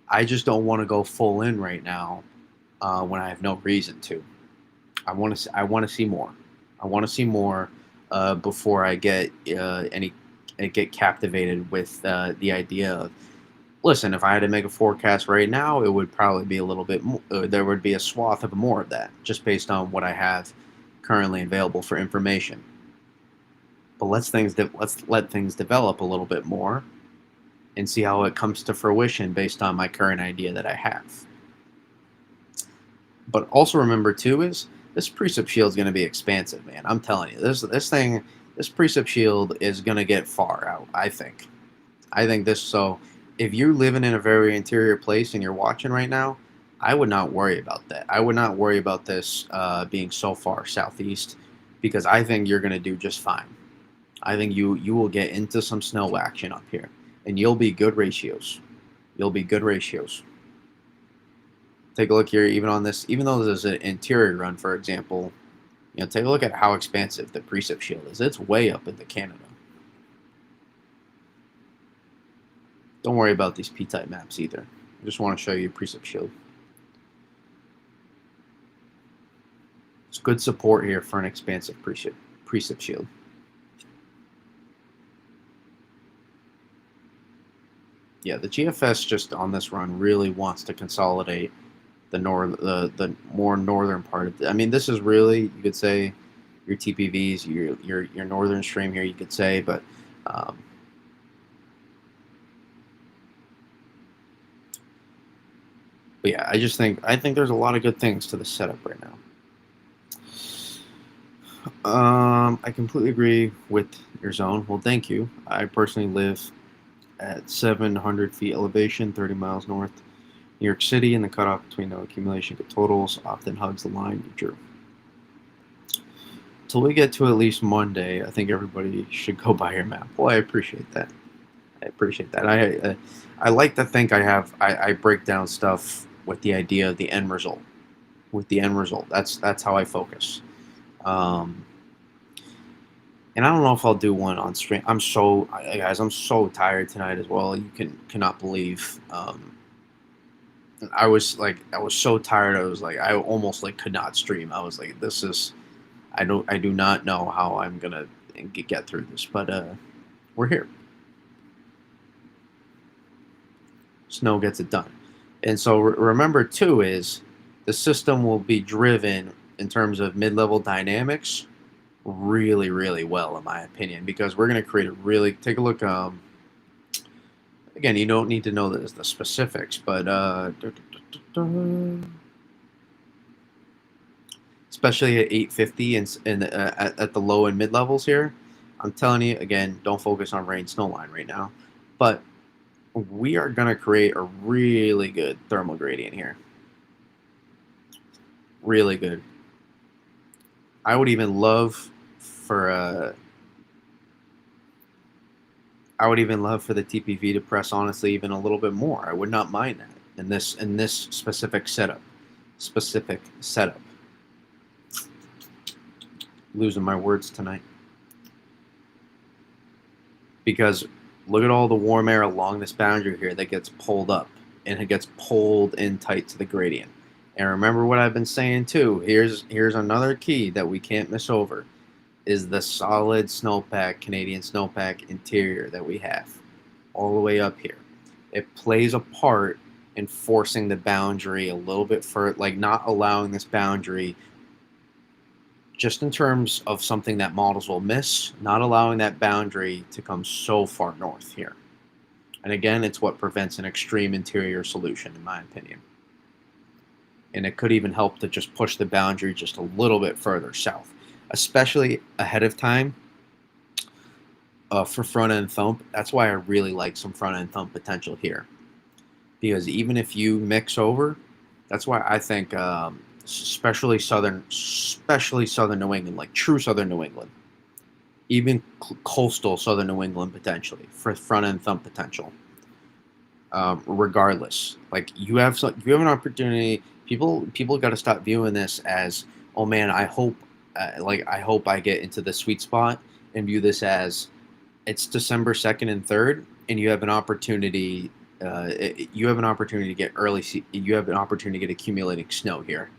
I just don't want to go full in right now when I have no reason to. I want to see more. I want to see more before I get captivated with the idea of. Listen, if I had to make a forecast right now, it would probably be a little bit more. There would be a swath of more of that, just based on what I have currently available for information. But let's let things develop a little bit more and see how it comes to fruition based on my current idea that I have. But also remember too is this precip shield is going to be expansive, man. I'm telling you, this precip shield is going to get far out. I think. This. So if you're living in a very interior place and you're watching right now, I would not worry about that. I would not worry about this being so far southeast because I think you're going to do just fine. I think you will get into some snow action up here, and you'll be good ratios. You'll be good ratios. Take a look here, even on this, even though there's an interior run, for example, take a look at how expansive the precip shield is. It's way up into Canada. Don't worry about these P-type maps either. I just want to show you precip shield. It's good support here for an expansive precip shield. Yeah, the GFS just on this run really wants to consolidate the more northern part of I mean, this is really, you could say, your TPVs, your northern stream here, you could say, but yeah, I think there's a lot of good things to the setup right now. I completely agree with your zone. Well, thank you. I personally live at 700 feet elevation, 30 miles north, New York City, and the cutoff between no accumulation to totals often hugs the line. True. Till we get to at least Monday, I think everybody should go by your map. Well, I appreciate that. I appreciate that. I like to think I break down stuff with the idea of the end result. With the end result, that's how I focus. Um, and I don't know if I'll do one on stream. Guys, I'm so tired tonight as well. You cannot believe. I was so tired. I was like I almost like could not stream. I was like, this is I do not know how I'm gonna get through this, but we're here. Snow gets it done. And so remember too is the system will be driven in terms of mid-level dynamics really, really well, in my opinion, because we're going to create a really take a look. Again, you don't need to know the specifics, but especially at 850 at the low and mid levels here, I'm telling you again, don't focus on rain snow line right now, but we are going to create a really good thermal gradient here. Really good. I would even love for the TPV to press honestly even a little bit more. I would not mind that in this specific setup. Losing my words tonight. Because look at all the warm air along this boundary here that gets pulled up and it gets pulled in tight to the gradient. And remember what I've been saying too. Here's another key that we can't miss over is the solid snowpack, Canadian snowpack interior that we have all the way up here. It plays a part in forcing the boundary a little bit further, like not allowing this boundary just in terms of something that models will miss, not allowing that boundary to come so far north here. And again, it's what prevents an extreme interior solution, in my opinion. And it could even help to just push the boundary just a little bit further south, especially ahead of time for front end thump. That's why I really like some front end thump potential here. Because even if you mix over, that's why I think especially southern New England, like true southern New England, even coastal southern New England potentially for front end thump potential. Regardless, like you have an opportunity. People got to stop viewing this as, oh man, I hope I get into the sweet spot, and view this as it's December 2nd and 3rd, and you have an opportunity. You have an opportunity to get you have an opportunity to get accumulating snow here.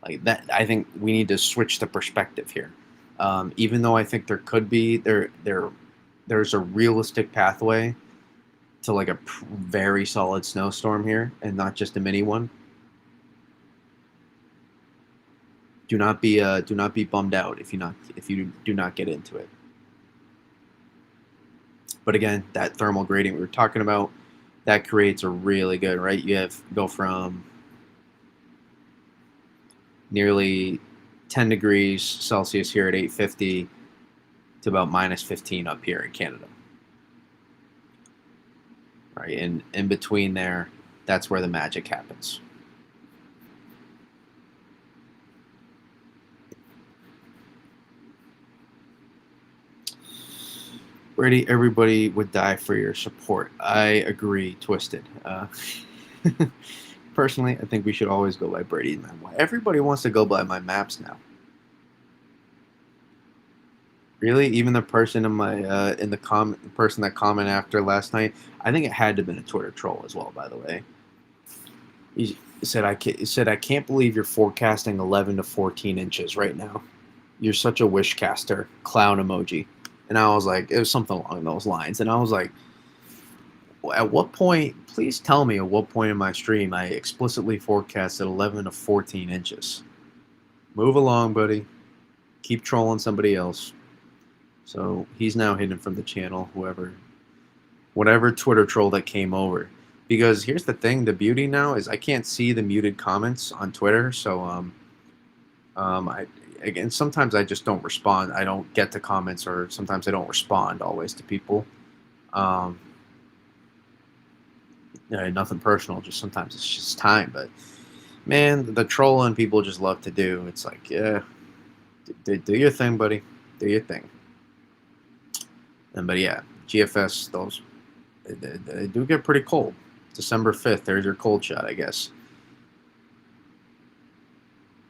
Like that, I think we need to switch the perspective here. Even though I think there could be there's a realistic pathway to like a very solid snowstorm here, and not just a mini one. Do not be bummed out if you do not get into it. But again, that thermal gradient we were talking about, that creates a really good, right? You go from nearly 10 degrees Celsius here at 850 to about minus 15 up here in Canada. Right, and in between there, that's where the magic happens. Brady, everybody would die for your support. I agree, Twisted. Personally, I think we should always go by Brady and Manuel. Everybody wants to go by my maps now. Really, even the person in my person that commented after last night, I think it had to have been a Twitter troll as well. By the way, he said I can't believe you're forecasting 11 to 14 inches right now. You're such a wish caster. Clown emoji. And I was like, it was something along those lines. And I was like, at what point, please tell me at what point in my stream I explicitly forecasted 11 to 14 inches. Move along, buddy. Keep trolling somebody else. So he's now hidden from the channel, whatever Twitter troll that came over. Because here's the thing, the beauty now is I can't see the muted comments on Twitter. So sometimes I just don't respond. I don't get to comments, or sometimes I don't respond always to people. Nothing personal, just sometimes it's just time. But man, the trolling people just love to do. It's like, yeah, do your thing, buddy. Do your thing. But yeah, GFS, those they do get pretty cold. December 5th, there's your cold shot, I guess.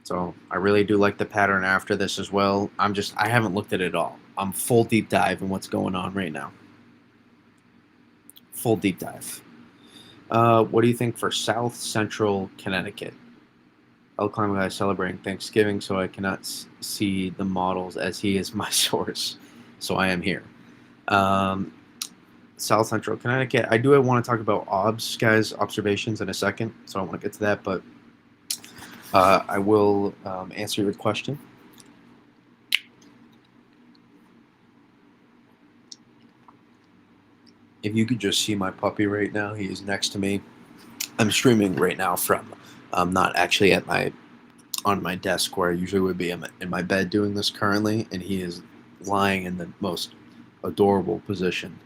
So I really do like the pattern after this as well. I haven't looked at it all. I'm full deep dive in what's going on right now. Full deep dive. What do you think for South Central Connecticut? El Climate Guy celebrating Thanksgiving, so I cannot see the models as he is my source. So I am here. Um, South Central Connecticut. I do want to talk about observations in a second, so I want to get to that, but I will answer your question. If you could just see my puppy right now, he is next to me. I'm streaming right now from not actually at on my desk where I usually would be in my bed doing this currently, and he is lying in the most adorable position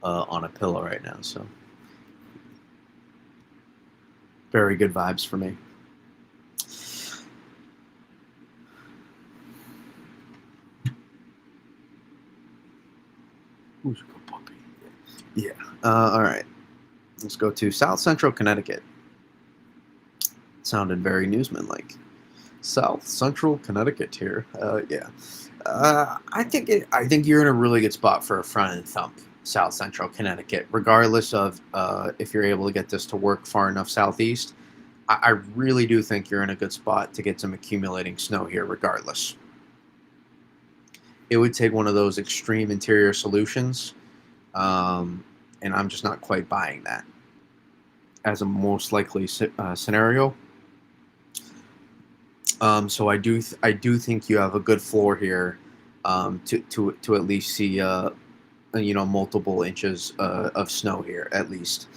on a pillow right now. So very good vibes for me. Who's a good puppy? Yeah. All right. Let's go to South Central Connecticut. Sounded very newsman-like. South Central Connecticut here. Yeah. I think you're in a really good spot for a front end thump. South Central Connecticut, regardless of if you're able to get this to work far enough southeast. I really do think you're in a good spot to get some accumulating snow here, regardless. It would take one of those extreme interior solutions, and I'm just not quite buying that as a most likely scenario. So I do think you have a good floor here to at least see multiple inches of snow here at least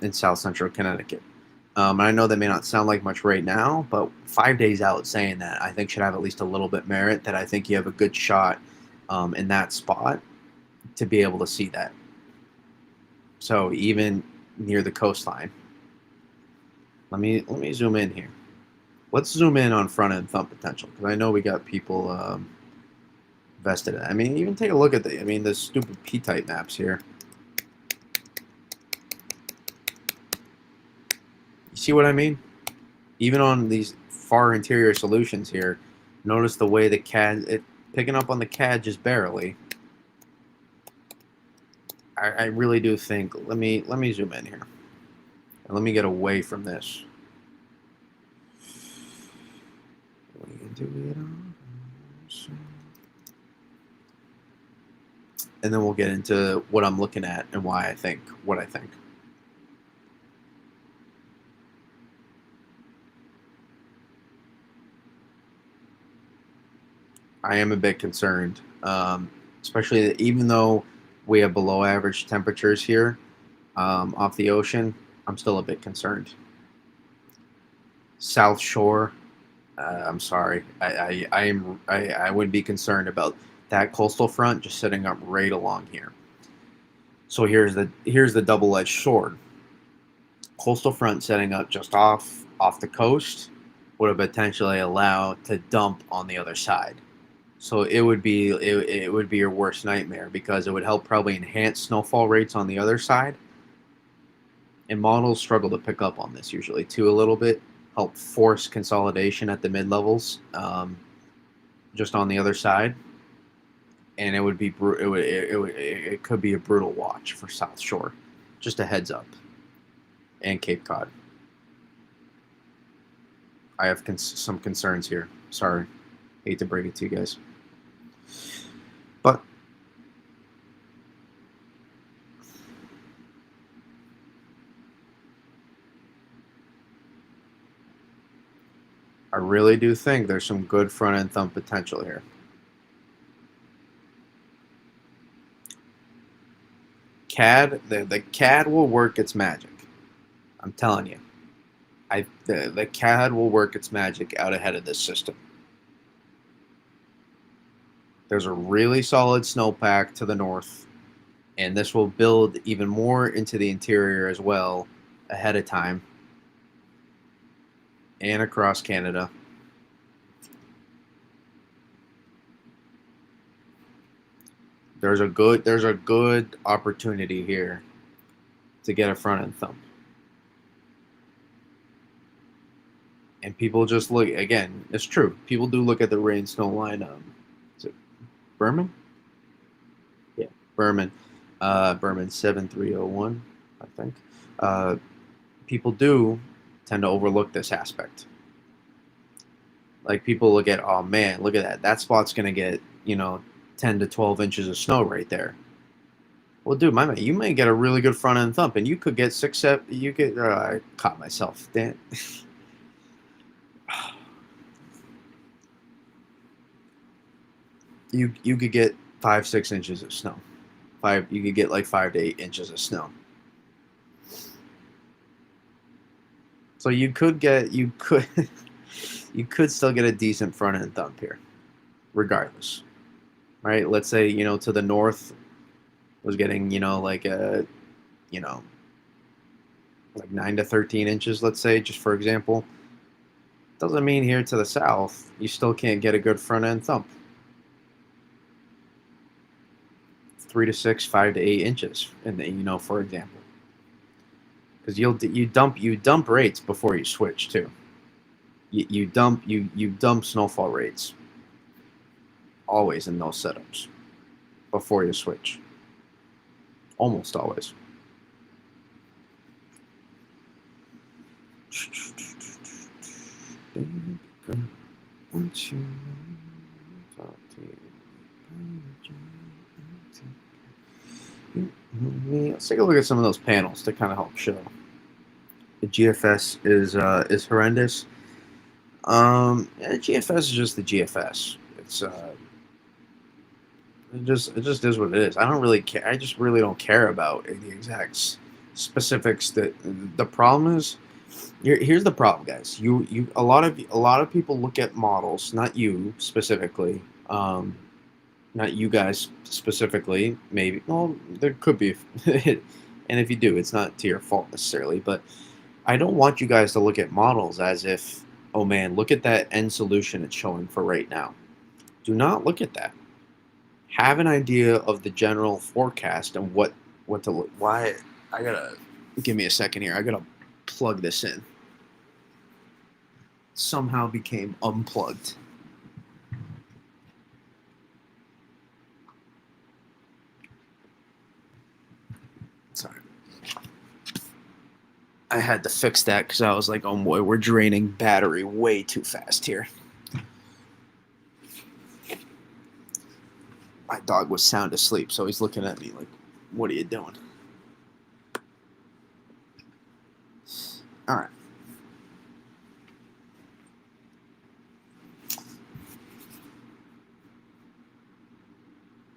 in South Central Connecticut. And I know that may not sound like much right now, but 5 days out saying that I think should have at least a little bit merit that I think you have a good shot in that spot to be able to see that. So even near the coastline. Let me zoom in here. Let's zoom in on front end thump potential because I know we got people vested in it. I mean, even take a look at the stupid P-type maps here. You see what I mean? Even on these far interior solutions here, notice the way the CAD picking up on the CAD just barely. I really do think. Let me zoom in here, and let me get away from this. And then we'll get into what I'm looking at and why I think what I think. I am a bit concerned, especially even though we have below average temperatures here off the ocean. I'm still a bit concerned. South Shore. I'm sorry. I would be concerned about that coastal front just sitting up right along here. So here's the double-edged sword. Coastal front setting up just off the coast would have potentially allowed to dump on the other side. So it would be your worst nightmare because it would help probably enhance snowfall rates on the other side. And models struggle to pick up on this usually too a little bit. Help force consolidation at the mid levels, just on the other side, and it would be it could be a brutal watch for South Shore. Just a heads up, and Cape Cod. I have some concerns here. Sorry, hate to break it to you guys, but I really do think there's some good front end thump potential here. CAD, the CAD will work its magic. I'm telling you. The CAD will work its magic out ahead of this system. There's a really solid snowpack to the north, and this will build even more into the interior as well ahead of time and across Canada. There's a good opportunity here to get a front end thump. And people just look, again, it's true. People do look at the rain snow line. Is it Berman? Yeah, Berman. Berman 7301, I think. People do tend to overlook this aspect. Like people look at, oh man, look at that. That spot's going to get, 10 to 12 inches of snow right there. Well, dude, my man, you may get a really good front end thump, and you could get 6, 7. You could. I caught myself. Damn. You could get 5, 6 inches of snow. You could get like 5 to 8 inches of snow. So you could you could still get a decent front end thump here, regardless, right? Let's say to the north was getting like like 9 to 13 inches. Let's say, just for example, doesn't mean here to the south you still can't get a good front end thump. 3 to 6, 5 to 8 inches, and for example, because you dump rates before you switch too. You dump snowfall rates always in those setups before you switch. Almost always. Let's take a look at some of those panels to kind of help show. The GFS is horrendous. GFS is just the GFS. It just is what it is. I don't really care. I just really don't care about the exact specifics. That the problem is. Here's the problem, guys. A lot of people look at models, not you specifically, not you guys specifically. Maybe, well, there could be, and if you do, it's not to your fault necessarily. But I don't want you guys to look at models as if, oh man, look at that end solution it's showing for right now. Do not look at that. Have an idea of the general forecast and what to look. Why I gotta give me a second here. I gotta plug this in. Somehow became unplugged. Sorry. I had to fix that because I was like, oh boy, we're draining battery way too fast here. My dog was sound asleep, so he's looking at me like, what are you doing? All right.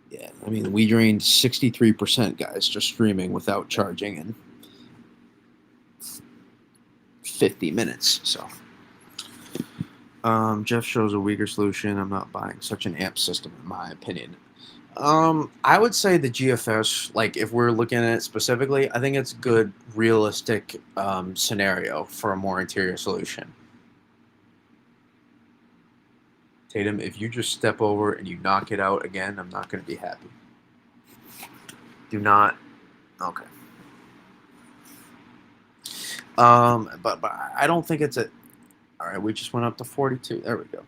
Yeah, I mean, we drained 63%, guys, just streaming without charging in 50 minutes. So, Jeff shows a weaker solution. I'm not buying such an amp system, in my opinion. I would say the GFS, like if we're looking at it specifically, I think it's a good, realistic scenario for a more interior solution. Tatum, if you just step over and you knock it out again, I'm not going to be happy. Do not. Okay. But I don't think it's a. All right, we just went up to 42. There we go.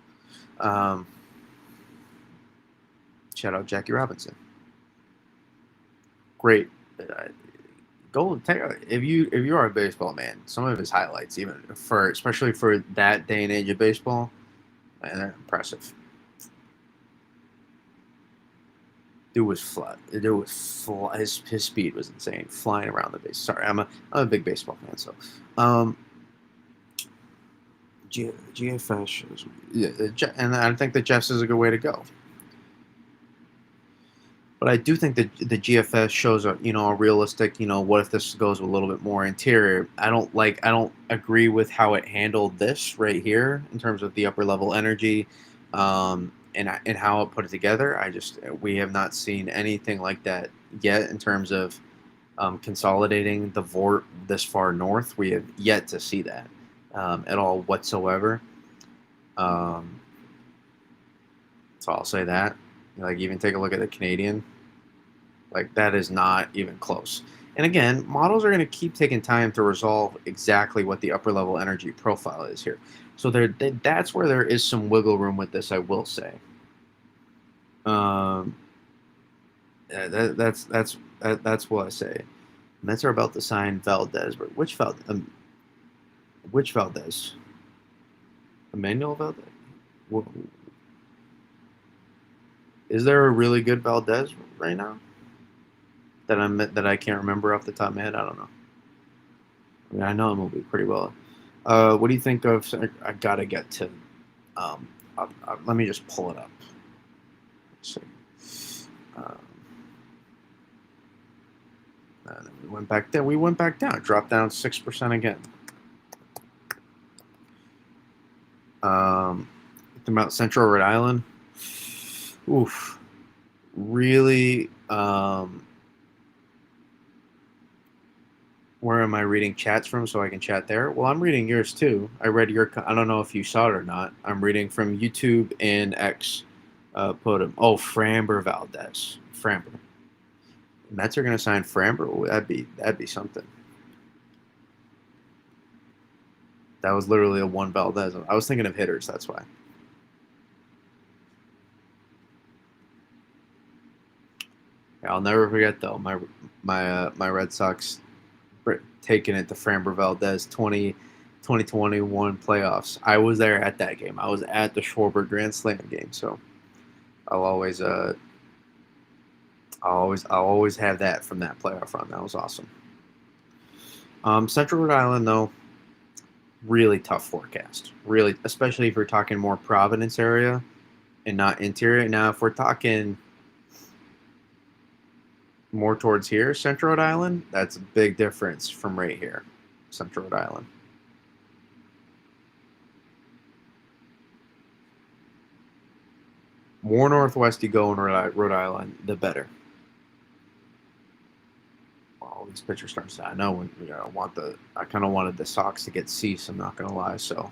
Shout out Jackie Robinson. Great. Go take if you are a baseball man. Some of his highlights, especially for that day and age of baseball, man, they're impressive. Dude was flat. His speed was insane, flying around the base. Sorry, I'm a big baseball fan, so. GFS, yeah, and I think that Jeff's is a good way to go. But I do think that the GFS shows a realistic, what if this goes a little bit more interior. I don't agree with how it handled this right here in terms of the upper level energy, and how it put it together. We have not seen anything like that yet in terms of consolidating the Vort this far north. We have yet to see that at all whatsoever. So I'll say that. Like, even take a look at the Canadian. Like, that is not even close. And again, models are going to keep taking time to resolve exactly what the upper level energy profile is here. So that's where there is some wiggle room with this, I will say. Um, that's what I say. Mets are about to sign Valdez, but which Valdez? Emmanuel Valdez? Is there a really good Valdez right now that I can't remember off the top of my head? I don't know. I mean, I know him pretty well. What do you think of? I gotta get to. Um, Let me just pull it up. Let's see. Um, and then we went back down. We went back down. Dropped down 6% again. About Central Rhode Island. Oof. Really. Where am I reading chats from so I can chat there? Well, I'm reading yours too. I read your. I don't know if you saw it or not. I'm reading from YouTube and X. Put him. Oh, Framber Valdez. Framber. Mets are going to sign Framber. Ooh, that'd be something. That was literally a one Valdez. I was thinking of hitters. That's why. Yeah, I'll never forget though. My Red Sox taking it to Framber Valdez 2021 playoffs. I was there at that game. I was at the Schwarber Grand Slam game. So I'll always I'll always have that from that playoff run. That was awesome. Central Rhode Island though, really tough forecast. Really, especially if we're talking more Providence area and not interior. Now, if we're talking more towards here, Central Rhode Island, that's a big difference from right here, Central Rhode Island. More northwest you go in Rhode Island, the better. All these pitchers start to. I know I kind of wanted the Sox to get Cease. I'm not gonna lie. So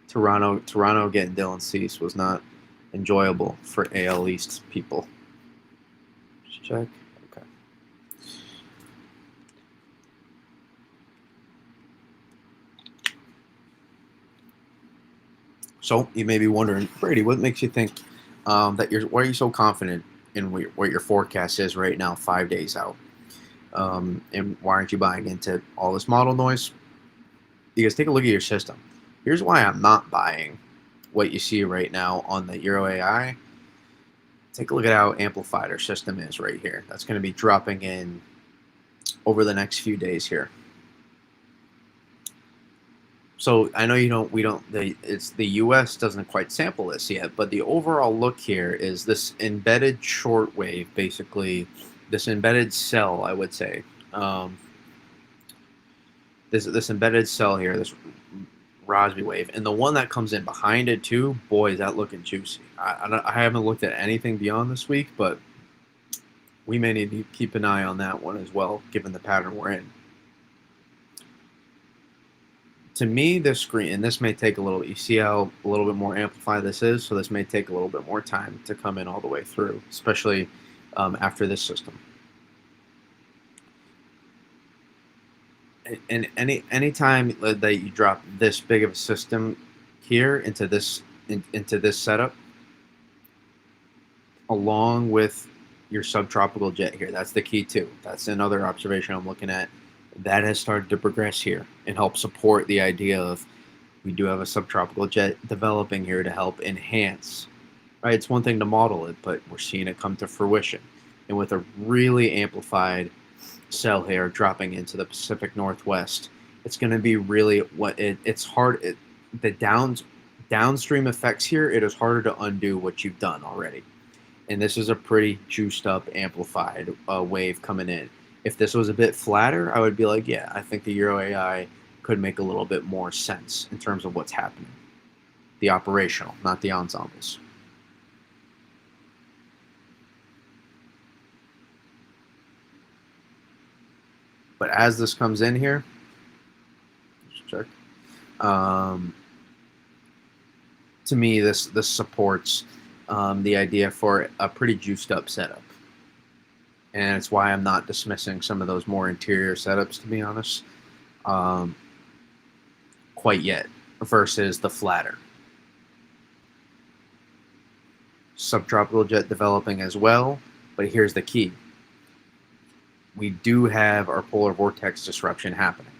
Toronto getting Dylan Cease was not enjoyable for AL East people. Just check. Okay. So you may be wondering, Brady, what makes you think why are you so confident in what your forecast is right now, 5 days out? And why aren't you buying into all this model noise? Because take a look at your system. Here's why I'm not buying what you see right now on the Euro AI. Take a look at how amplified our system is right here. That's going to be dropping in over the next few days here. So I know it's the US doesn't quite sample this yet, but the overall look here is this embedded shortwave, basically this embedded cell, I would say. This embedded cell here, this Rossby wave, and the one that comes in behind it too. Boy, is that looking juicy. I haven't looked at anything beyond this week, but we may need to keep an eye on that one as well, given the pattern we're in. To me, this screen, and this may take a little, you see how a little bit more amplified this is, so this may take a little bit more time to come in all the way through, especially after this system. And any time that you drop this big of a system here into this setup, along with your subtropical jet here, that's the key too. That's another observation I'm looking at. That has started to progress here and help support the idea of we do have a subtropical jet developing here to help enhance. Right, it's one thing to model it, but we're seeing it come to fruition, and with a really amplified cell here dropping into the Pacific Northwest, it's going to be really it's hard. The downstream effects here, it is harder to undo what you've done already, and this is a pretty juiced up, amplified wave coming in. If this was a bit flatter, I would be like, yeah, I think the Euro AI could make a little bit more sense in terms of what's happening. The operational, not the ensembles. But as this comes in here, let's check. To me, this supports the idea for a pretty juiced up setup. and it's why I'm not dismissing some of those more interior setups, to be honest, um, quite yet, versus the flatter. Subtropical jet developing as well, but here's the key. We do have our polar vortex disruption happening.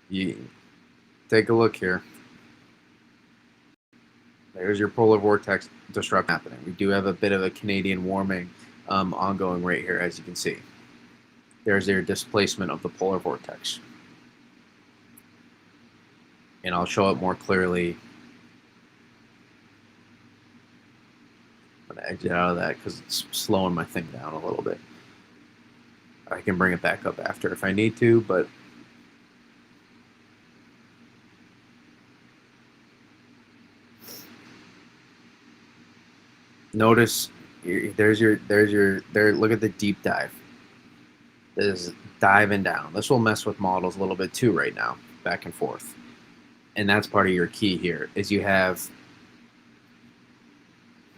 You take a look here. There's your polar vortex disruption happening. We do have a bit of a Canadian warming ongoing right here, as you can see. There's your displacement of the polar vortex. And I'll show it more clearly. I'm going to exit out of that because it's slowing my thing down a little bit. I can bring it back up after if I need to, but notice there. Look at the deep dive. This is diving down. This will mess with models a little bit too right now, back and forth. And that's part of your key here is you have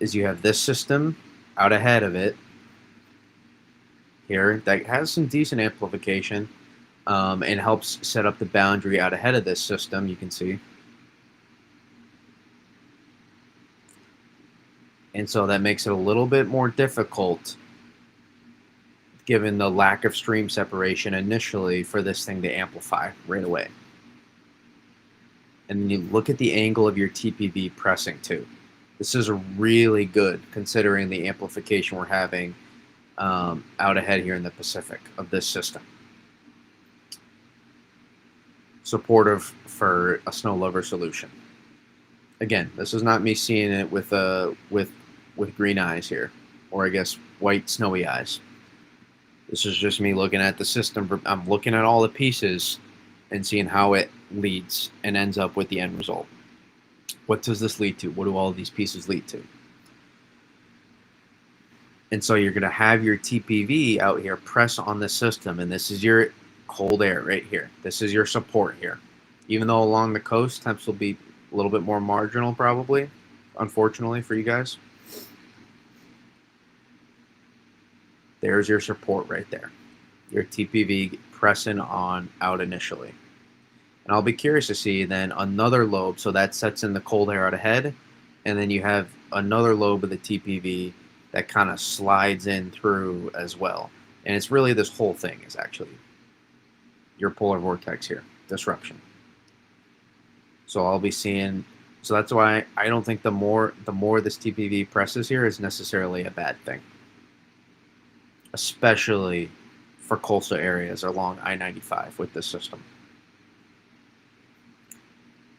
this system out ahead of it here that has some decent amplification and helps set up the boundary out ahead of this system, you can see. And so that makes it a little bit more difficult given the lack of stream separation initially for this thing to amplify right away. And then you look at the angle of your TPV pressing too. This is really good considering the amplification we're having out ahead here in the Pacific of this system. Supportive for a snow lover solution. Again, this is not me seeing it with green eyes here, or I guess white snowy eyes. This is just me looking at the system. I'm looking at all the pieces and seeing how it leads and ends up with the end result. What does this lead to? What do all of these pieces lead to? And so you're going to have your TPV out here press on the system, and this is your cold air right here. This is your support here. Even though along the coast, temps will be a little bit more marginal probably, unfortunately for you guys. There's your support right there. Your TPV pressing on out initially. And I'll be curious to see then another lobe, so that sets in the cold air out ahead, and then you have another lobe of the TPV that kind of slides in through as well. And it's really this whole thing is actually your polar vortex here, disruption. So I'll be seeing, so that's why I don't think the more this TPV presses here is necessarily a bad thing, especially for coastal areas along I-95 with this system.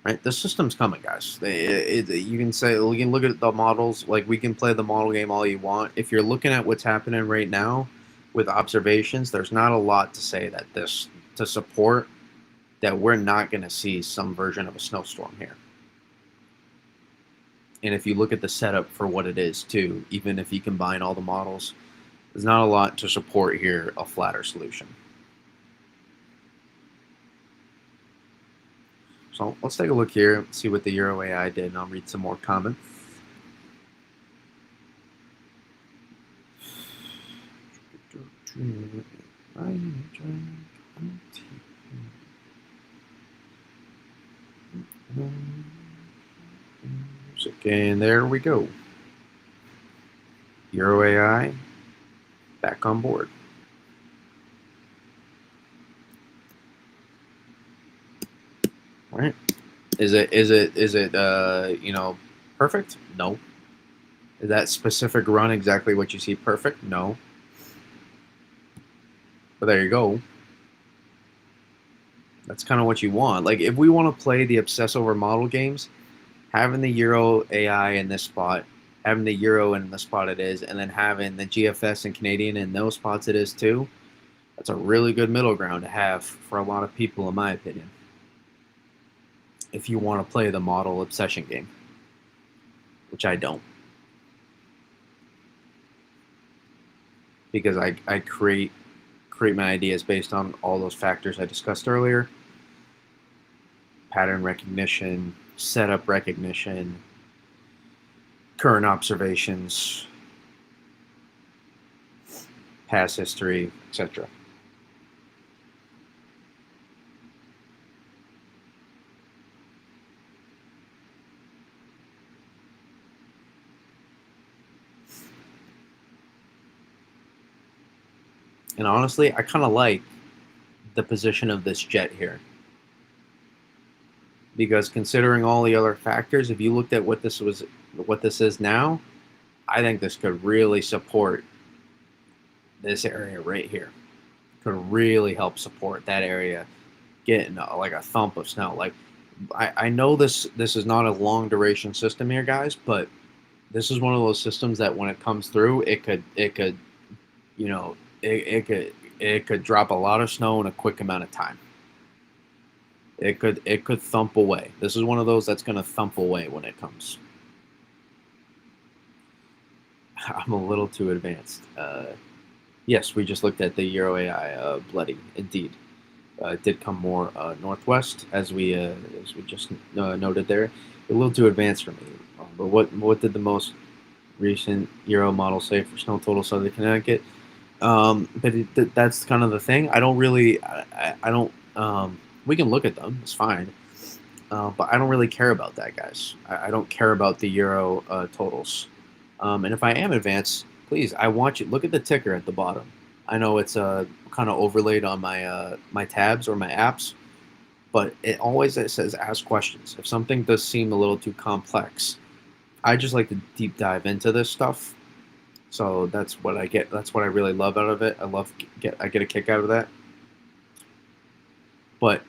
Right, the system's coming, guys. You can say, we can look at the models, like we can play the model game all you want. If you're looking at what's happening right now with observations, there's not a lot to say that this to support that we're not going to see some version of a snowstorm here. And if you look at the setup for what it is too, even if you combine all the models, there's not a lot to support here a flatter solution. So let's take a look here, see what the Euro AI did, and I'll read some more comments. Okay, and there we go. Euro AI back on board. Right? Is it you know, perfect? No. Is that specific run exactly what you see perfect? No. But there you go. That's kind of what you want. Like if we want to play the obsess over model games, having the Euro AI in this spot, having the Euro in the spot it is, and then having the GFS and Canadian in those spots it is too, that's a really good middle ground to have for a lot of people, in my opinion, if you want to play the model obsession game, which I don't. Because I create my ideas based on all those factors I discussed earlier. Pattern recognition, setup recognition, current observations, past history, etc. And honestly, I kind of like the position of this jet here, because considering all the other factors, if you looked at what this is now, I think this could really support this area right here. Could really help support that area getting like a thump of snow. Like I know this is not a long duration system here, guys, but this is one of those systems that when it comes through, it could you know it could drop a lot of snow in a quick amount of time. It could thump away. This is one of those that's going to thump away when it comes. I'm a little too advanced. Yes, we just looked at the Euro AI. Bloody, indeed. It did come more northwest, as we just noted there. A little too advanced for me. But what did the most recent Euro model say for snow total Southern Connecticut? That's kind of the thing. I don't really. I don't. We can look at them. It's fine. But I don't really care about that, guys. I don't care about the Euro totals. And if I am advanced, please, I want you look at the ticker at the bottom. I know it's kind of overlaid on my tabs or my apps, but it says ask questions. If something does seem a little too complex, I just like to deep dive into this stuff. So that's what I get. That's what I really love out of it. I get a kick out of that. But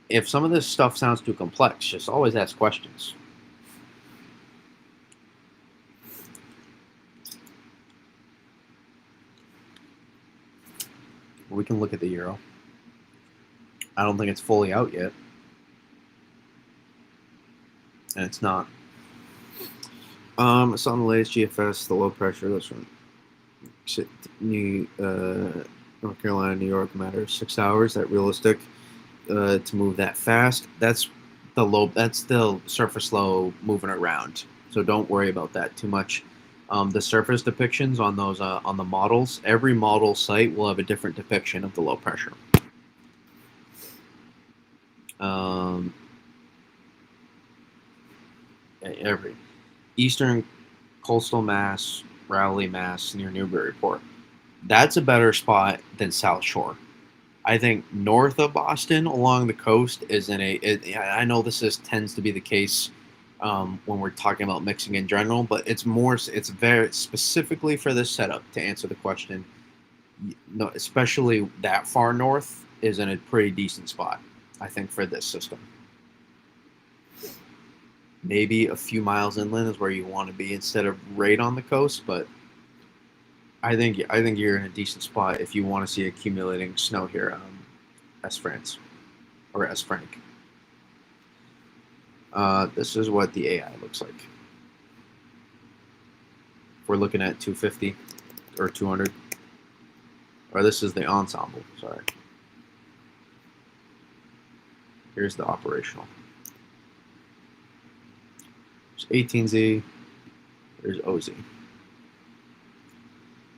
if some of this stuff sounds too complex, just always ask questions. We can look at the euro. I don't think it's fully out yet. And it's not. It's on the latest GFS, the low pressure. That's from North Carolina, New York, matter of 6 hours. That realistic to move that fast. That's the surface low moving around. So don't worry about that too much. The surface depictions on those on the models. Every model site will have a different depiction of the low pressure. Every Eastern coastal Mass, Rowley, Mass, near Newburyport. That's a better spot than South Shore. I think north of Boston, along the coast, is in I know this tends to be the case when we're talking about mixing in general, but it's very specifically for this setup to answer the question. No, especially that far north is in a pretty decent spot, I think, for this system. Maybe a few miles inland is where you want to be instead of right on the coast, but I think you're in a decent spot if you want to see accumulating snow here, S France or S Frank. This is what the AI looks like. We're looking at 250 or 200, or this is the ensemble. Sorry. Here's the operational. There's 18Z. There's OZ.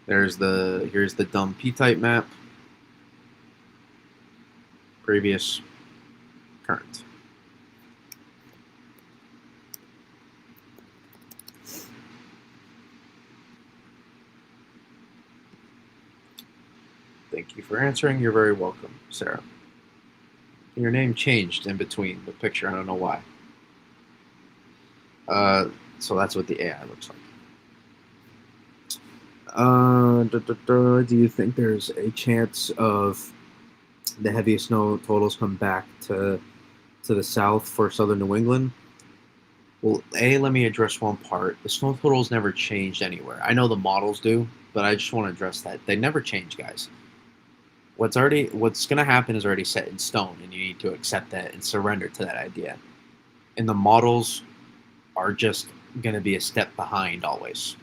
Here's the dumb P-type map. Previous, current. Thank you for answering. You're very welcome, Sarah. Your name changed in between the picture. I don't know why. So that's what the AI looks like. Do you think there's a chance of the heaviest snow totals come back to the south for southern New England? Well, let me address one part. The snow totals never changed anywhere. I know the models do, but I just want to address that. They never change, guys. What's going to happen is already set in stone, and you need to accept that and surrender to that idea. And the models are just going to be a step behind always.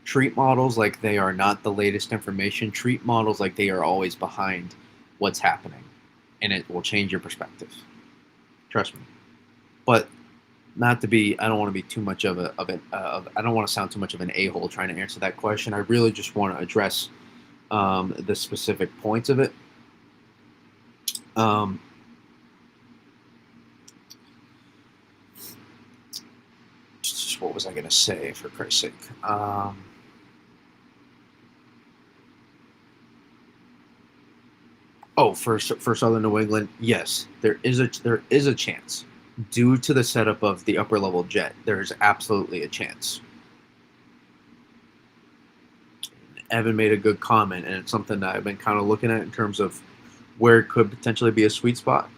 Treat models like they are not the latest information. Treat models like they are always behind what's happening, and it will change your perspective. Trust me. But not to be, I don't want to be too much I don't want to sound too much of an a-hole trying to answer that question. I really just want to address the specific points of it. Um, what was I going to say, for Christ's sake? For Southern New England, yes, there is a chance. Due to the setup of the upper level jet, there's absolutely a chance. Evan made a good comment, and it's something that I've been kind of looking at in terms of where it could potentially be a sweet spot.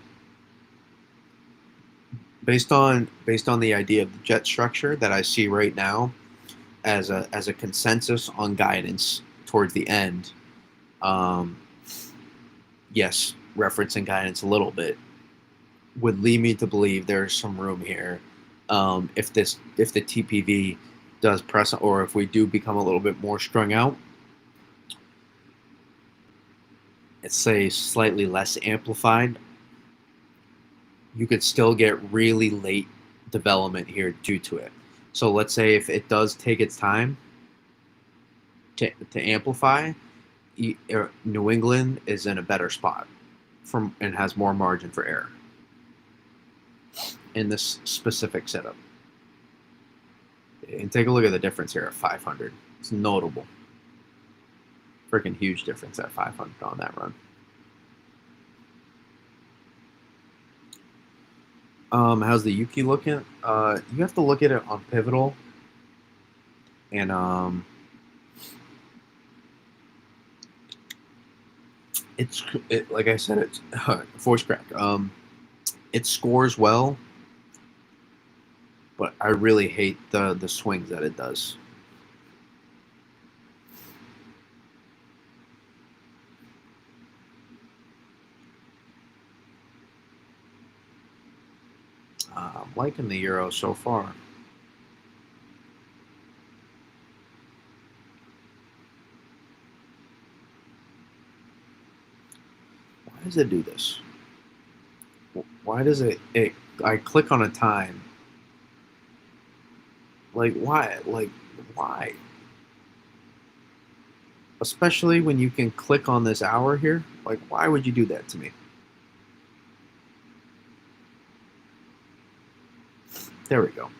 Based on the idea of the jet structure that I see right now as a consensus on guidance towards the end. Um, yes, referencing guidance a little bit would lead me to believe there's some room here. If the TPV does press, or if we do become a little bit more strung out, it's say slightly less amplified, you could still get really late development here due to it. So let's say if it does take its time to amplify, New England is in a better spot and has more margin for error in this specific setup. And take a look at the difference here at 500. It's notable. Freaking huge difference at 500 on that run. How's the Yuki looking? You have to look at it on Pivotal, and like I said, it's voice crack. It scores well, but I really hate the swings that it does. I'm liking the Euro so far. Why does it do this? Why does it I click on a time. Like why? Like why? Especially when you can click on this hour here. Like why would you do that to me? There we go.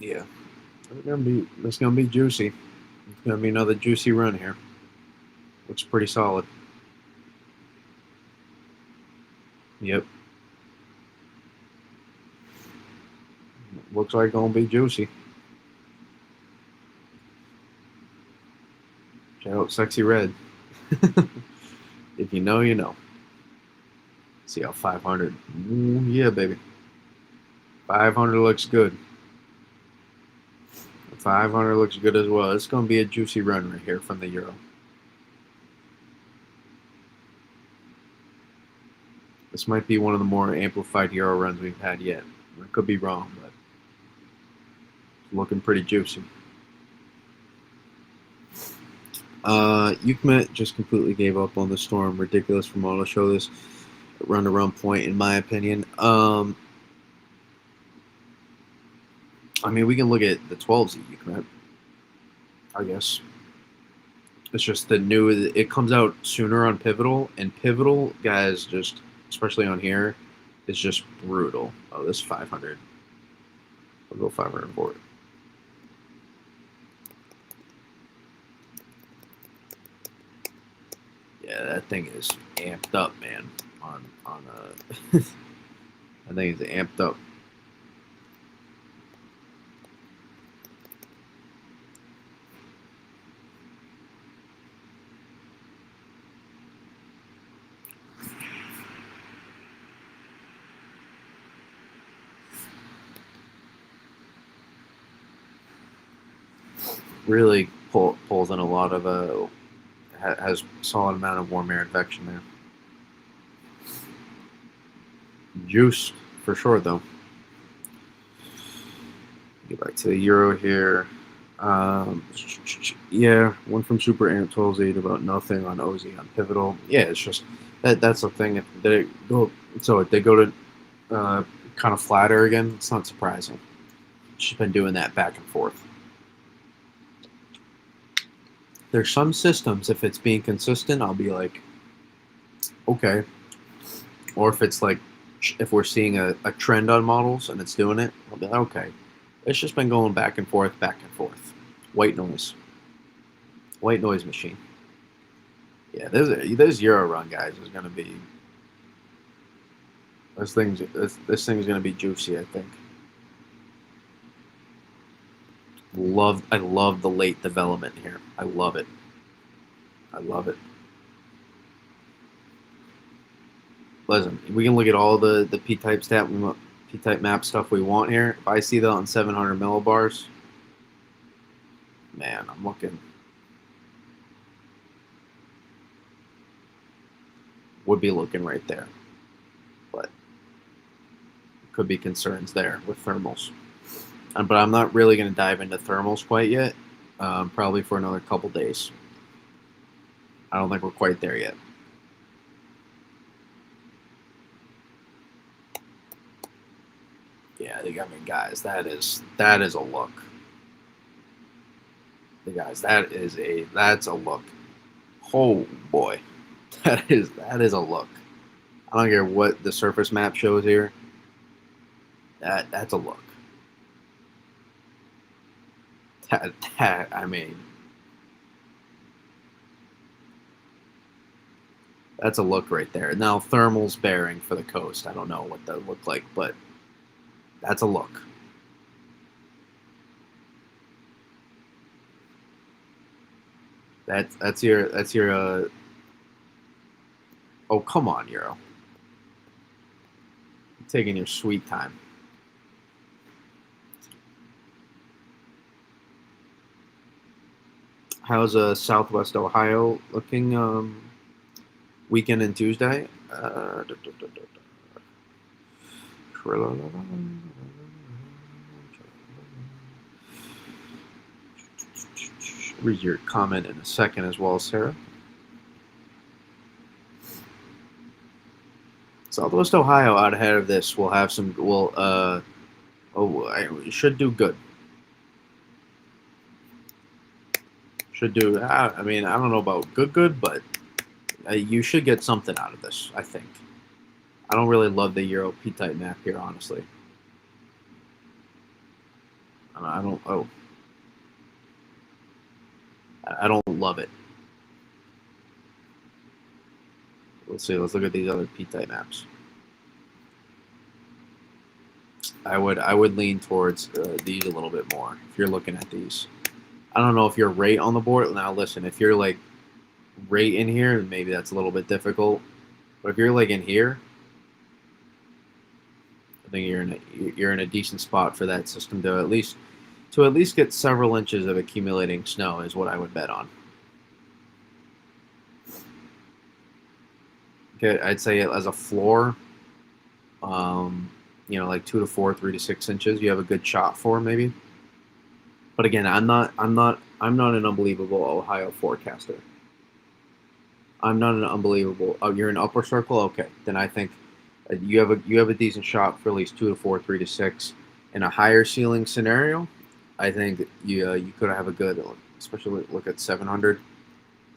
Yeah, it's gonna be juicy. It's gonna be another juicy run here. Looks pretty solid. Yep. Looks like gonna be juicy. Shout out Sexy Red. If you know, you know. See how 500. Ooh, yeah, baby. 500 looks good. 500 looks good as well. It's going to be a juicy run right here from the Euro. This might be one of the more amplified Euro runs we've had yet. I could be wrong, but it's looking pretty juicy. Yukmet just completely gave up on the Storm. Ridiculous for Mo to show this run-to-run point, in my opinion. I mean, we can look at the 12s at Yukmet, I guess. It's just it comes out sooner on Pivotal, and Pivotal, guys, just, especially on here, is just brutal. Oh, this 500. I'll go 500 for it. Yeah, that thing is amped up, man. I think it's amped up. really pulls in a lot of has solid amount of warm air advection there. Juice for sure though. Get back to the Euro here. Yeah, one from Super Amp 12's about nothing on OZ on Pivotal. Yeah, it's just that's the thing. If they go, so if they go to kind of flatter again, it's not surprising. She's been doing that back and forth. There's some systems, if it's being consistent, I'll be like, okay. Or if it's like, if we're seeing a trend on models and it's doing it, I'll be like, okay. It's just been going back and forth, back and forth. White noise. White noise machine. Yeah, this Euro run, guys, is going to be... This thing's going to be juicy, I think. I love the late development here. I love it. I love it. Listen, we can look at all the P-type map stuff we want here. If I see that on 700 millibars, man, I'm looking. Would be looking right there, but could be concerns there with thermals. But I'm not really going to dive into thermals quite yet. Probably for another couple days. I don't think we're quite there yet. Yeah, I mean, guys, that is a look. Guys, that's a look. Oh boy, that is a look. I don't care what the surface map shows here. That's a look. I mean, that's a look right there. Now thermals bearing for the coast. I don't know what that look like, but that's a look. That's your oh, come on, Euro. You're taking your sweet time. How's Southwest Ohio looking weekend and Tuesday? Read your comment in a second as well, Sarah. Southwest Ohio out ahead of this will have some. We should do good. Should do. I mean, I don't know about good, but you should get something out of this. I think. I don't really love the Euro P-type map here, honestly. I don't. Oh. I don't love it. Let's see. Let's look at these other P-type maps. I would lean towards these a little bit more if you're looking at these. I don't know if you're right on the board. Now listen, if you're like right in here, maybe that's a little bit difficult. But if you're like in here, I think you're in a decent spot for that system to at least get several inches of accumulating snow is what I would bet on. Okay, I'd say as a floor, like 2 to 4, 3 to 6 inches. You have a good shot for maybe. But again, I'm not an unbelievable Ohio forecaster. I'm not an unbelievable. Oh, you're an upper circle, okay? Then I think you have a decent shot for at least 2 to 4, 3 to 6. In a higher ceiling scenario, I think you could have a good, especially look at 700.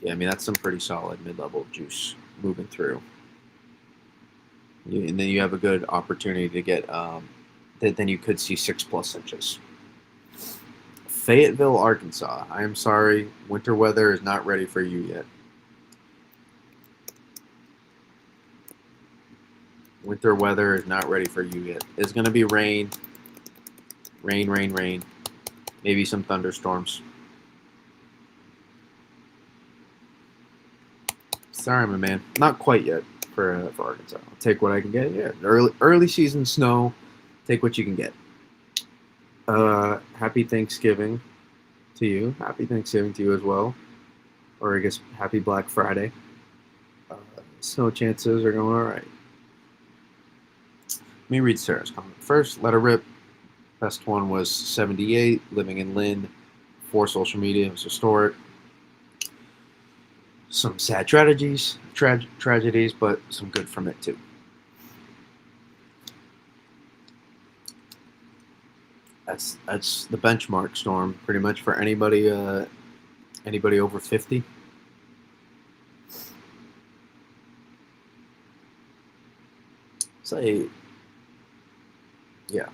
Yeah, I mean that's some pretty solid mid-level juice moving through. And then you have a good opportunity to get. Then you could see 6+ inches. Fayetteville, Arkansas. I am sorry, winter weather is not ready for you yet. Winter weather is not ready for you yet. It's going to be rain. Rain. Maybe some thunderstorms. Sorry, my man. Not quite yet for Arkansas. I'll take what I can get. Yeah, early season snow. Take what you can get. Happy Thanksgiving to to you. Happy Thanksgiving to you as well. Or I guess happy Black Friday. Uh, Snow chances are going all right. Let me read Sarah's comment first. Let her rip. Best one was 78, living in Lynn. For social media, it was historic. Some sad tragedies, but some good from it too. That's the benchmark storm, pretty much for anybody over 50. Say, yeah,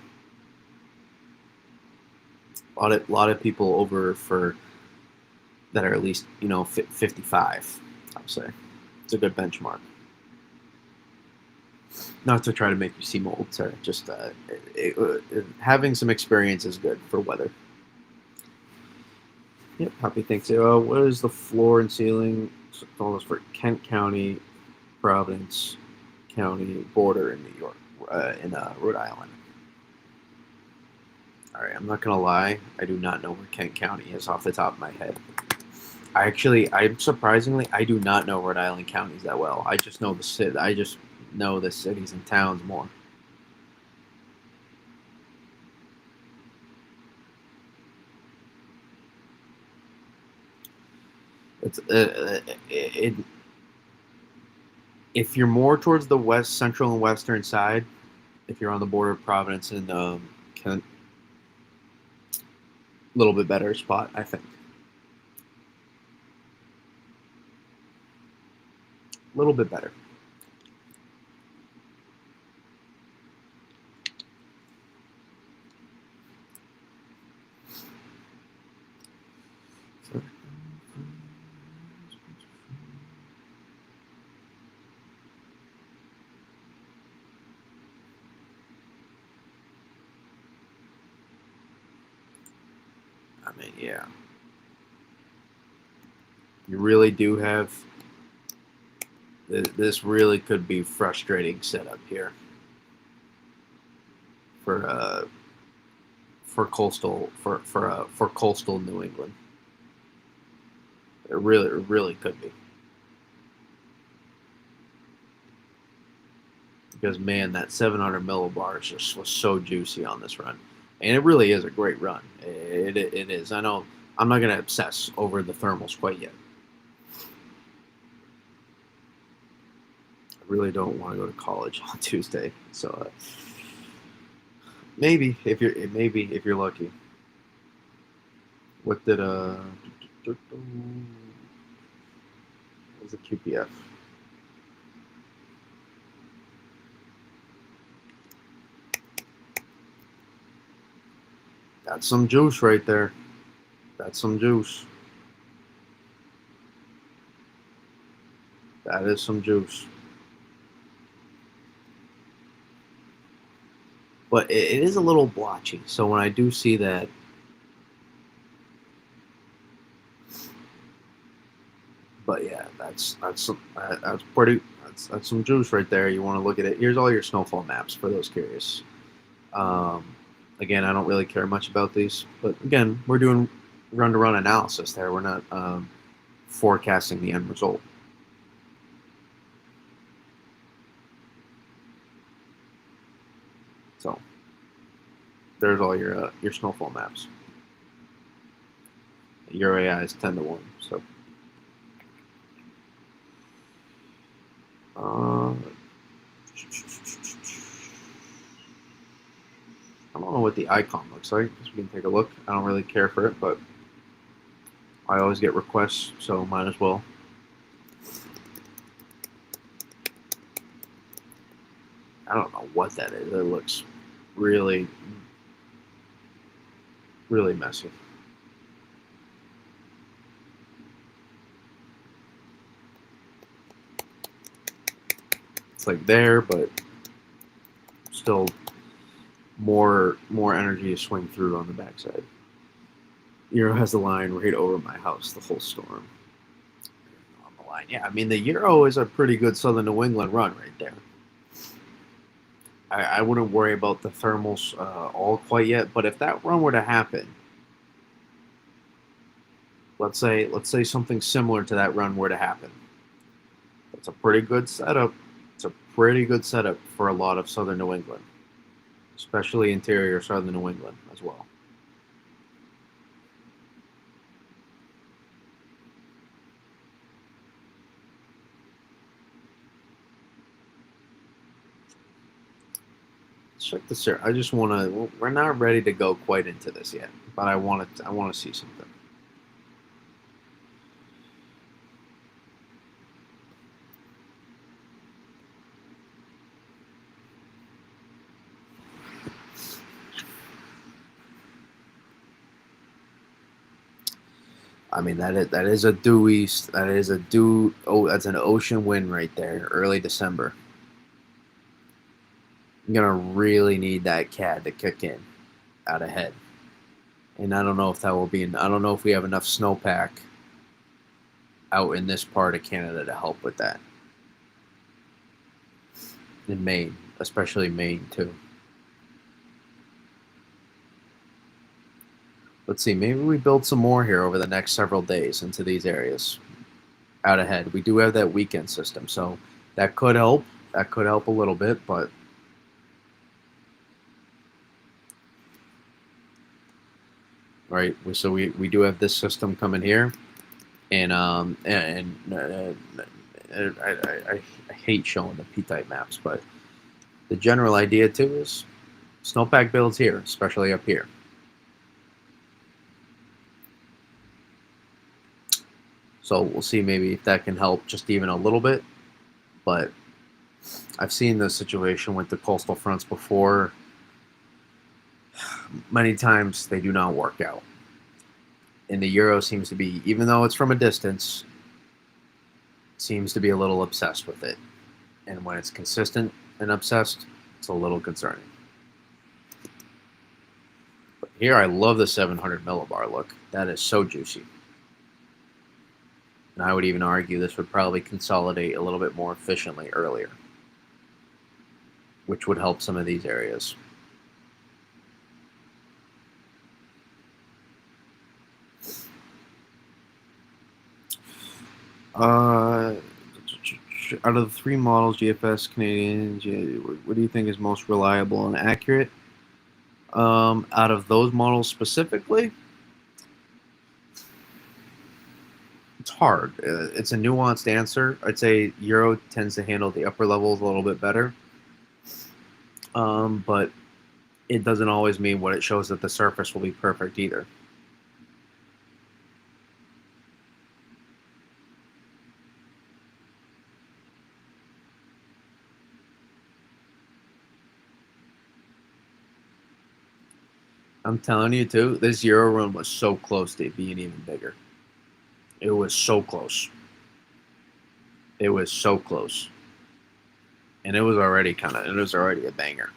a lot of people over for that are at least 55. I'd say it's a good benchmark. Not to try to make you seem old, sir. Just having some experience is good for weather. Yep, happy Thanksgiving. What is the floor and ceiling? Almost for Kent County, Providence County border in New York, in Rhode Island. All right, I'm not gonna lie. I do not know where Kent County is off the top of my head. I'm surprisingly, I do not know Rhode Island counties that well. I just know the city. I just know the cities and towns more. It's if you're more towards the west, central, and western side, if you're on the border of Providence and Kent, a little bit better spot, I think. A little bit better. I mean, yeah. You really do have. This really could be frustrating setup here for coastal New England. It really could be. Because man, that 700 millibars just was so juicy on this run, and it really is a great run. It is. I know I'm not gonna obsess over the thermals quite yet. I really don't want to go to college on Tuesday, so maybe if you're lucky. What did what was the QPF? That's some juice right there. That's some juice. That is some juice. But it is a little blotchy. So when I do see that, but yeah, that's pretty. That's some juice right there. You want to look at it. Here's all your snowfall maps for those curious. Again, I don't really care much about these, but again, we're doing run-to-run analysis there. We're not forecasting the end result. So there's all your snowfall maps. Your AI is 10-1, so. I don't know what the icon looks like. We can take a look. I don't really care for it, but I always get requests, so might as well. I don't know what that is. It looks really, really messy. It's like there, but still more energy to swing through on the backside. Euro has the line right over my house the whole storm. On the line, yeah. I mean, the Euro is a pretty good Southern New England run right there. I wouldn't worry about the thermals all quite yet, but if that run were to happen, let's say something similar to that run were to happen. It's a pretty good setup. It's a pretty good setup for a lot of southern New England, especially interior southern New England as well. Check this here. I just want to. We're not ready to go quite into this yet, but I want to. I want to see something. I mean that is a due east. That is a due. Oh, that's an ocean wind right there. Early December. I'm gonna really need that CAD to kick in out ahead, and I don't know if that will be. I don't know if we have enough snowpack out in this part of Canada to help with that. In Maine, especially Maine too. Let's see, maybe we build some more here over the next several days into these areas out ahead. We do have that weekend system, so that could help. That could help a little bit, but right. So we do have this system coming here, and I hate showing the P-type maps, but the general idea too is snowpack builds here, especially up here. So we'll see maybe if that can help just even a little bit. But I've seen this situation with the coastal fronts before. Many times they do not work out. And the Euro seems to be, even though it's from a distance, seems to be a little obsessed with it. And when it's consistent and obsessed, it's a little concerning. But here I love the 700 millibar look. That is so juicy. And I would even argue this would probably consolidate a little bit more efficiently earlier, which would help some of these areas. Out of the three models, GFS, Canadian, what do you think is most reliable and accurate? Out of those models specifically, it's hard. It's a nuanced answer. I'd say Euro tends to handle the upper levels a little bit better, but it doesn't always mean what it shows that the surface will be perfect either. I'm telling you too, this Euro run was so close to being even bigger. It was so close. It was so close. And it was already a banger.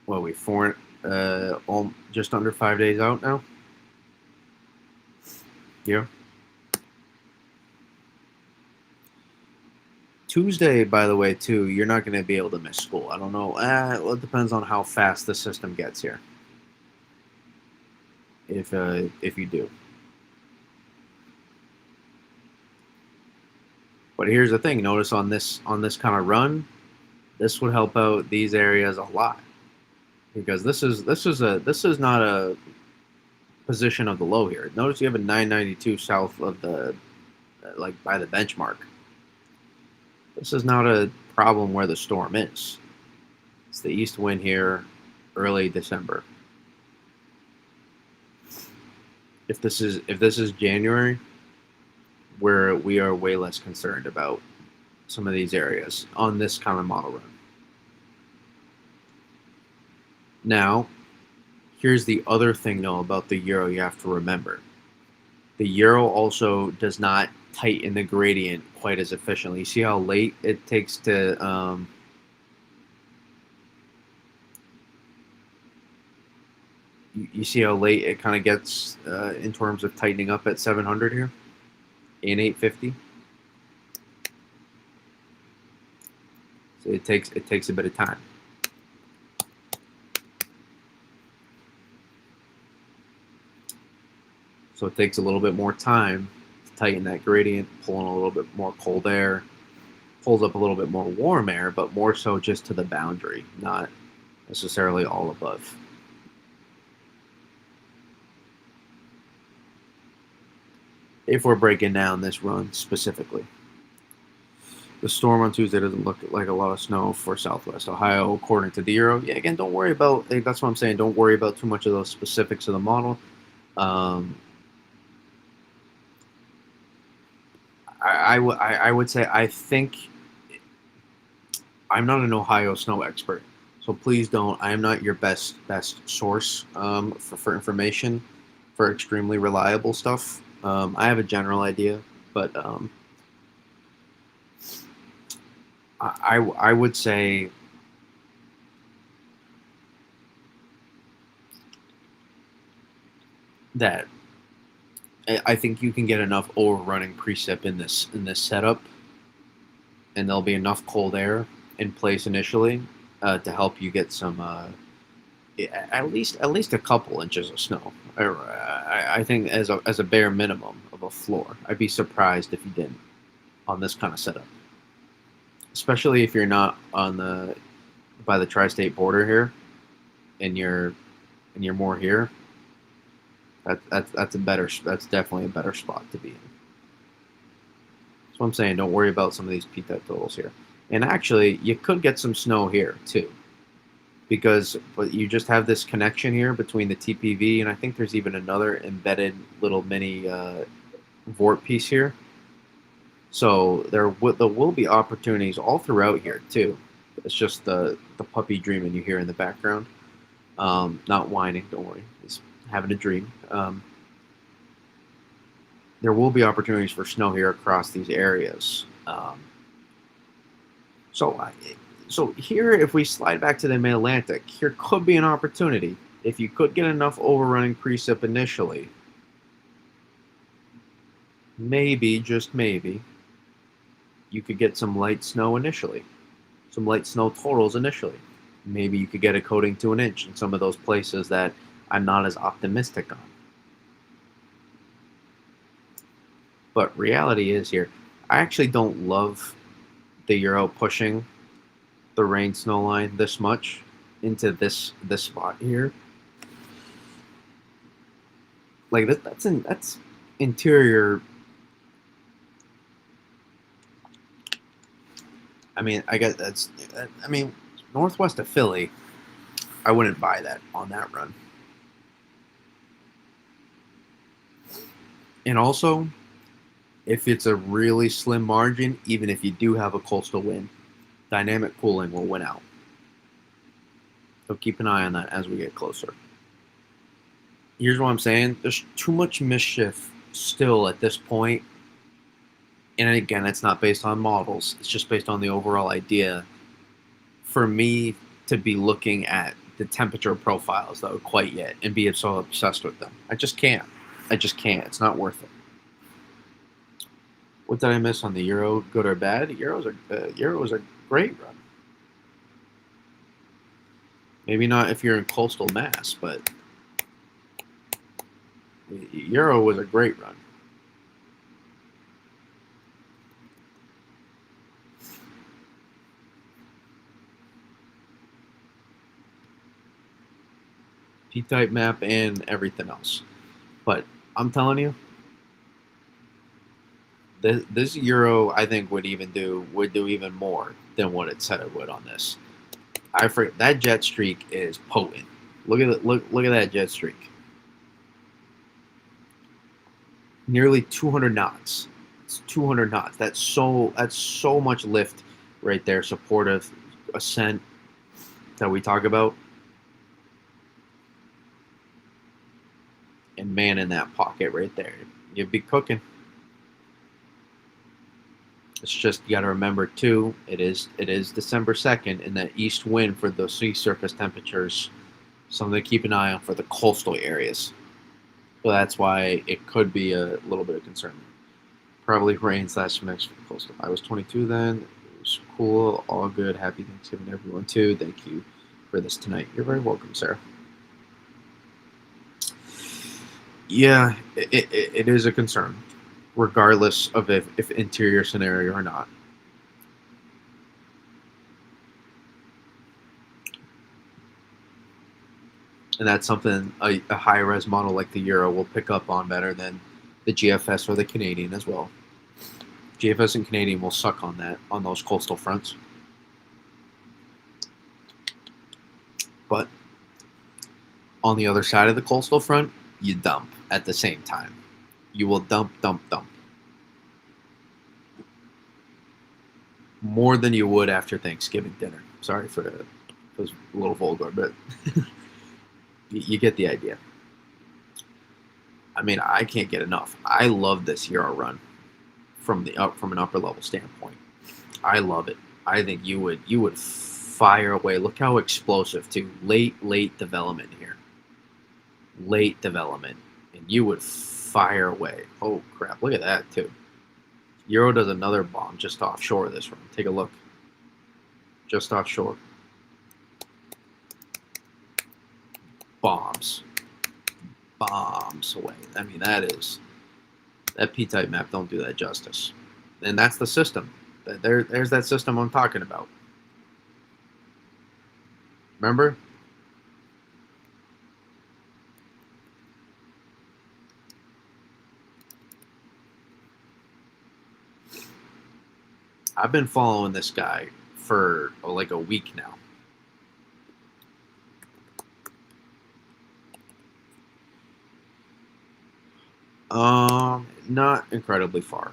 Well, we just under 5 days out now. Yeah. Tuesday, by the way, too, you're not going to be able to miss school. I don't know. Well, it depends on how fast the system gets here. If you do. But here's the thing. Notice on this kind of run, this would help out these areas a lot, because this is not a position of the low here. Notice you have a 992 south of the like by the benchmark. This is not a problem where the storm is. It's the east wind here, early December. If this is January, where we are way less concerned about some of these areas on this kind of model run. Now, here's the other thing though about the Euro you have to remember. The Euro also does not tighten the gradient quite as efficiently. You see how late it takes to you see how late it kind of gets in terms of tightening up at 700 here in 850. So it takes a bit of time. So it takes a little bit more time to tighten that gradient, pulling a little bit more cold air, pulls up a little bit more warm air, but more so just to the boundary, not necessarily all above. If we're breaking down this run specifically. The storm on Tuesday doesn't look like a lot of snow for Southwest Ohio, according to the Euro. Yeah, again, don't worry about. That's what I'm saying. Don't worry about too much of those specifics of the model. Um, I would say I think I'm not an Ohio snow expert, so please don't. I am not your best source for information for extremely reliable stuff. I have a general idea, but I would say that I think you can get enough overrunning precip in this setup, and there'll be enough cold air in place initially to help you get some at least a couple inches of snow. I think as a bare minimum of a floor. I'd be surprised if you didn't on this kind of setup, especially if you're not on the by the tri-state border here, and you're more here. That's definitely a better spot to be in. That's what I'm saying. Don't worry about some of these P-type totals here. And actually, you could get some snow here too, because but you just have this connection here between the TPV, and I think there's even another embedded little mini vort piece here. So there will be opportunities all throughout here too. It's just the puppy dreaming you hear in the background. Not whining, don't worry. He's having a dream. There will be opportunities for snow here across these areas. So here, if we slide back to the Mid-Atlantic, here could be an opportunity. If you could get enough overrunning precip initially, maybe, just maybe, you could get some light snow initially. Some light snow totals initially. Maybe you could get a coating to an inch in some of those places that I'm not as optimistic on. But reality is here, I actually don't love the Euro pushing the rain snow line this much into this spot here. Like that's interior. I mean, I guess that's. I mean, northwest of Philly. I wouldn't buy that on that run. And also, if it's a really slim margin, even if you do have a coastal wind, dynamic cooling will win out. So keep an eye on that as we get closer. Here's what I'm saying. There's too much mischief still at this point. And again, it's not based on models. It's just based on the overall idea for me to be looking at the temperature profiles though quite yet and be so obsessed with them. I just can't. I just can't. It's not worth it. What did I miss on the Euro? Good or bad? Euro was a great run. Maybe not if you're in coastal Mass, but Euro was a great run. P-type map and everything else. But I'm telling you, this Euro I think would do even more than what it said it would on this. I forget that jet streak is potent. Look at it, look at that jet streak. Nearly 200 knots. It's 200 knots. That's so much lift right there. Supportive ascent that we talk about. And man in that pocket right there. You'd be cooking. It's just you got to remember too. It is December 2nd, and that east wind for the sea surface temperatures. Something to keep an eye on for the coastal areas. So that's why it could be a little bit of concern. Probably rain / mix for the coastal. I was 22 then. It was cool. All good. Happy Thanksgiving to everyone too. Thank you for this tonight. You're very welcome, Sarah. Yeah, it is a concern, regardless of if interior scenario or not. And that's something a high res model like the Euro will pick up on better than the GFS or the Canadian as well. GFS and Canadian will suck on that on those coastal fronts, but on the other side of the coastal front, you dump at the same time. You will dump, dump, dump more than you would after Thanksgiving dinner. Sorry for it was a little vulgar, but you get the idea. I mean, I can't get enough. I love this Euro run from an upper level standpoint. I love it. I think you would fire away. Look how explosive too. Late development here. Late development, and you would fire away. Oh crap! Look at that too. Euro does another bomb just offshore this run. Take a look. Just offshore. Bombs. Bombs away. I mean, that P-type map don't do that justice. And that's the system. There's that system I'm talking about. Remember? I've been following this guy for like a week now. Not incredibly far.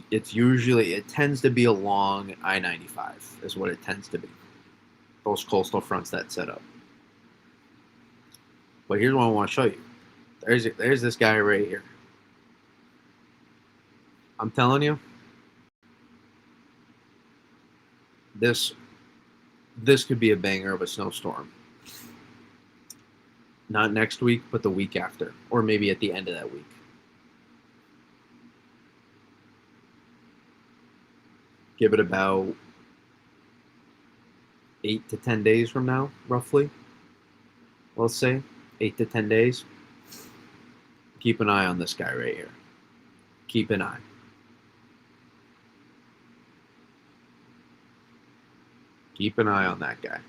It tends to be along I-95 is what it tends to be. Those coastal fronts that set up. But here's what I want to show you. There's this guy right here. I'm telling you, this could be a banger of a snowstorm. Not next week, but the week after, or maybe at the end of that week. Give it about 8 to 10 days from now, roughly. Let's say 8 to 10 days. Keep an eye on this guy right here. Keep an eye. Keep an eye on that guy.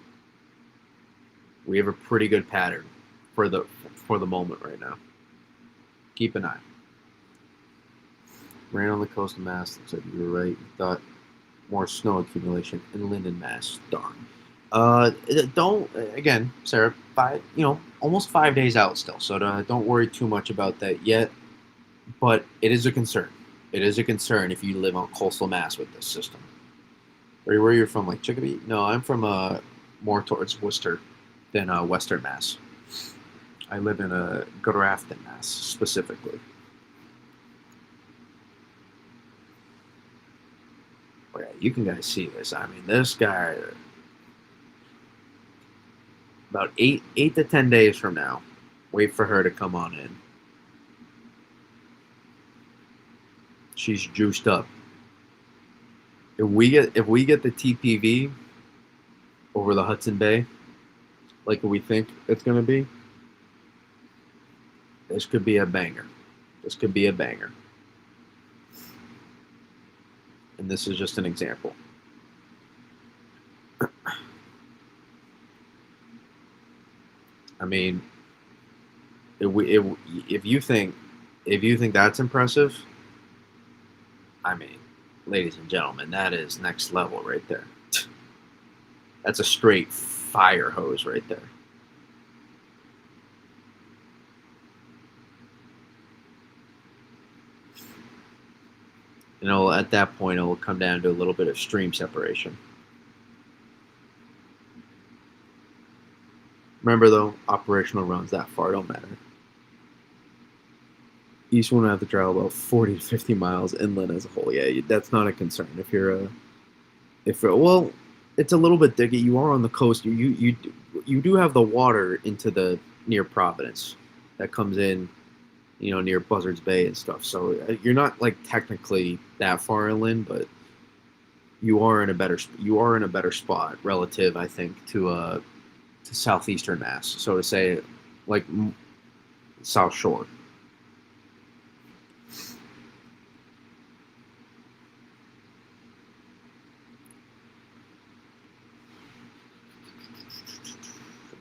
We have a pretty good pattern for the moment right now. Keep an eye. Rain on the coast of Mass. Looks like you were right. You thought more snow accumulation in Linden, Mass. Darn. Don't again, Sarah. Almost 5 days out still. So don't worry too much about that yet. But it is a concern. It is a concern if you live on coastal Mass with this system. Where you're from, like Chicopee? No, I'm from more towards Worcester than Western Mass. I live in Grafton, Mass, specifically. Oh, yeah, you can guys see this. I mean, this guy. About 8 to 10 days from now, wait for her to come on in. She's juiced up. If we get the TPV over the Hudson Bay, like we think it's gonna be, this could be a banger. This could be a banger. And this is just an example. I mean, if you think that's impressive, I mean, ladies and gentlemen, that is next level right there. That's a straight fire hose right there. At that point, it will come down to a little bit of stream separation. Remember, though, operational runs that far don't matter. Each one will have to travel about 40 to 50 miles inland as a whole. Yeah, that's not a concern. It's a little bit diggy. You are on the coast. You do have the water into the near Providence that comes in, near Buzzards Bay and stuff. So you're not like technically that far inland, but you are in a better spot relative, I think, to southeastern Mass. So to say, like South Shore.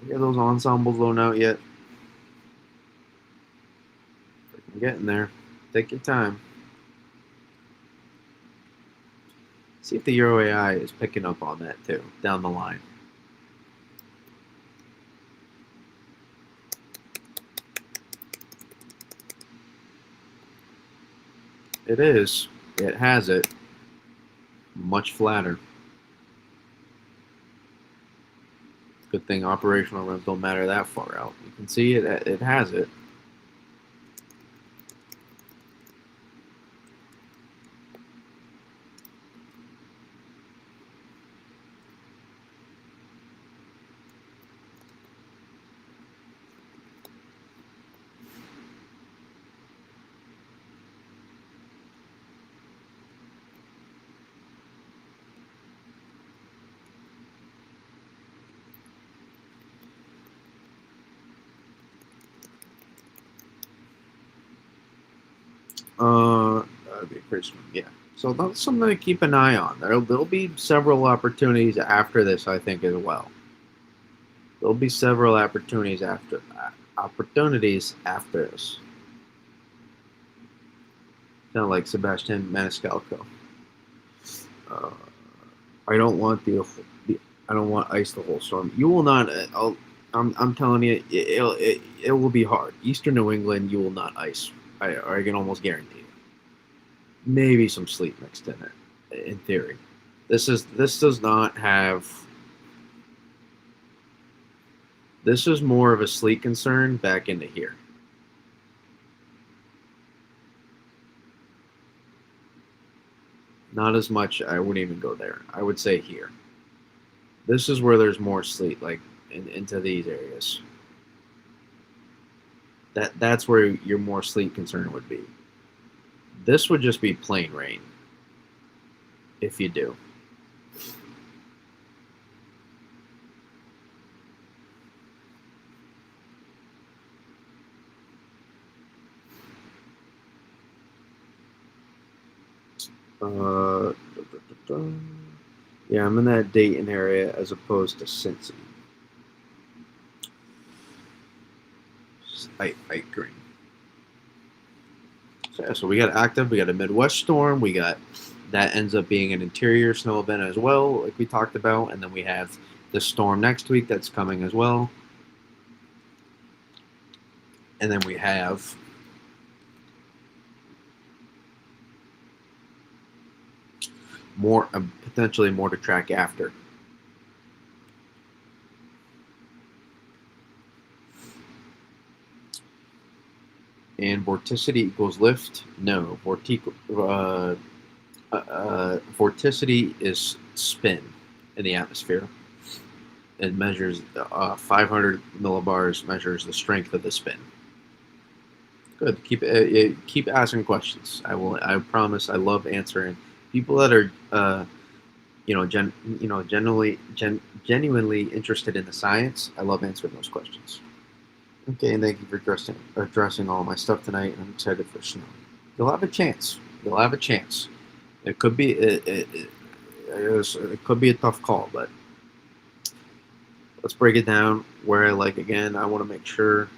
Get those ensembles blown out yet? I'm getting there. Take your time. See if the Euro AI is picking up on that too, down the line. It is. It has it. Much flatter. Good thing operational runs don't matter that far out. You can see it. It has it. That'd be a pretty smart. Yeah. So that's something to keep an eye on. There'll be several opportunities after this, I think, as well. There'll be several opportunities after this. Kind of like Sebastian Maniscalco. Uh, I don't want I don't want ice the whole storm. You will not. I'm telling you, it will be hard. Eastern New England, you will not ice. I can almost guarantee it. Maybe some sleet mixed in it, in theory. This does not have. This is more of a sleet concern back into here. Not as much. I wouldn't even go there. I would say here. This is where there's more sleet, like into these areas. That's where your more sleet concern would be. This would just be plain rain. If you do. Uh, yeah, I'm in that Dayton area as opposed to Cincy. I agree. So we got active, we got a Midwest storm, we got that ends up being an interior snow event as well, like we talked about, and then we have the storm next week that's coming as well, and then we have more potentially more to track after. And vorticity equals lift? No, vorticity is spin in the atmosphere. It measures 500 millibars. Measures the strength of the spin. Good. Keep asking questions. I promise. I love answering. People that are genuinely interested in the science. I love answering those questions. Okay, and thank you for addressing all my stuff tonight. I'm excited for snow. You'll have a chance. You'll have a chance. It could be it could be a tough call, but let's break it down where I like again. I want to make sure.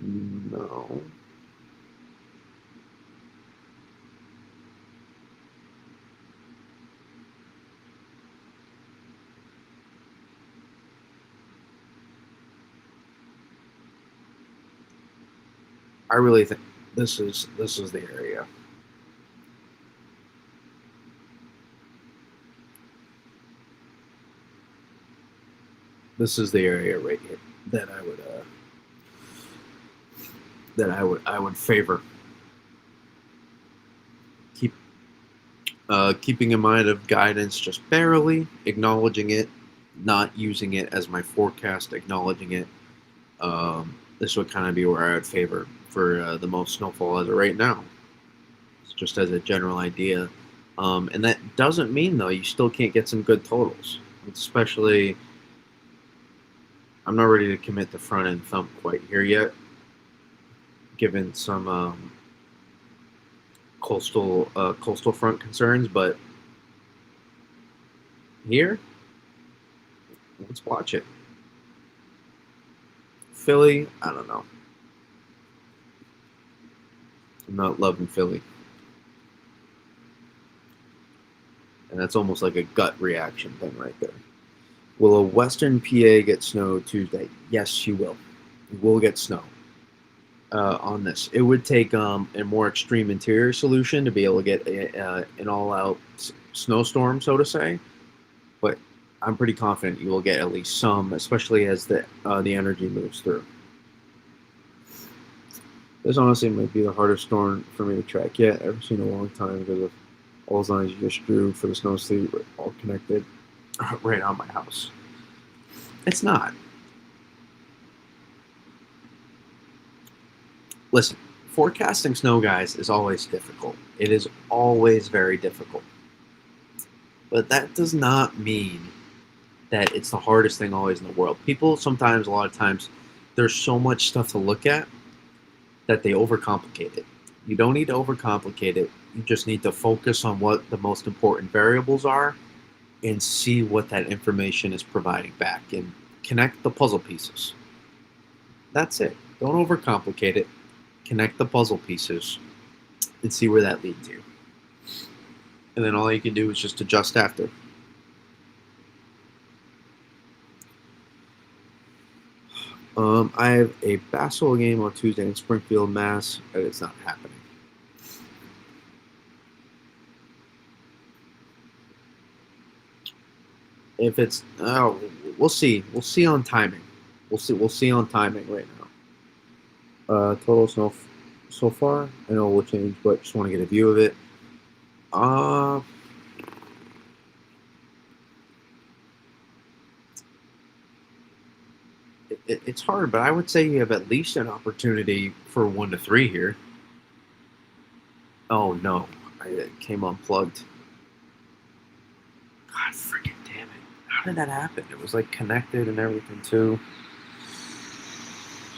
No. I really think this is the area. This is the area right here that I would favor. Keeping in mind of guidance just barely, acknowledging it, not using it as my forecast, acknowledging it. This would kind of be where I would favor for the most snowfall as of right now. It's just as a general idea. And that doesn't mean, though, you still can't get some good totals. Especially, I'm not ready to commit the front end thump quite here yet, given some coastal front concerns. But here, let's watch it. Philly, I don't know. I'm not loving Philly. And that's almost like a gut reaction thing right there. Will a Western PA get snow Tuesday? Yes, you will. You will get snow on this. It would take a more extreme interior solution to be able to get an all-out snowstorm, so to say. But I'm pretty confident you will get at least some, especially as the energy moves through. This honestly might be the hardest storm for me to track yet. I've seen in a long time because of all those lines you just drew for the snow sleep, all connected right on my house. It's not. Listen, forecasting snow, guys, is always difficult. It is always very difficult. But that does not mean that it's the hardest thing always in the world. People sometimes, a lot of times, there's so much stuff to look at that they overcomplicate it. You don't need to overcomplicate it. You just need to focus on what the most important variables are and see what that information is providing back and connect the puzzle pieces. That's it. Don't overcomplicate it. Connect the puzzle pieces and see where that leads you. And then all you can do is just adjust after. I have a basketball game on Tuesday in Springfield, Mass. And it's not happening. If it's, we'll see. We'll see on timing. We'll see. We'll see on timing right now. Total snow so far. I know it will change, but just want to get a view of it. It's hard, but I would say you have at least an opportunity for 1 to 3 here. Oh no, it came unplugged. God freaking damn it! How did that happen? It was like connected and everything too.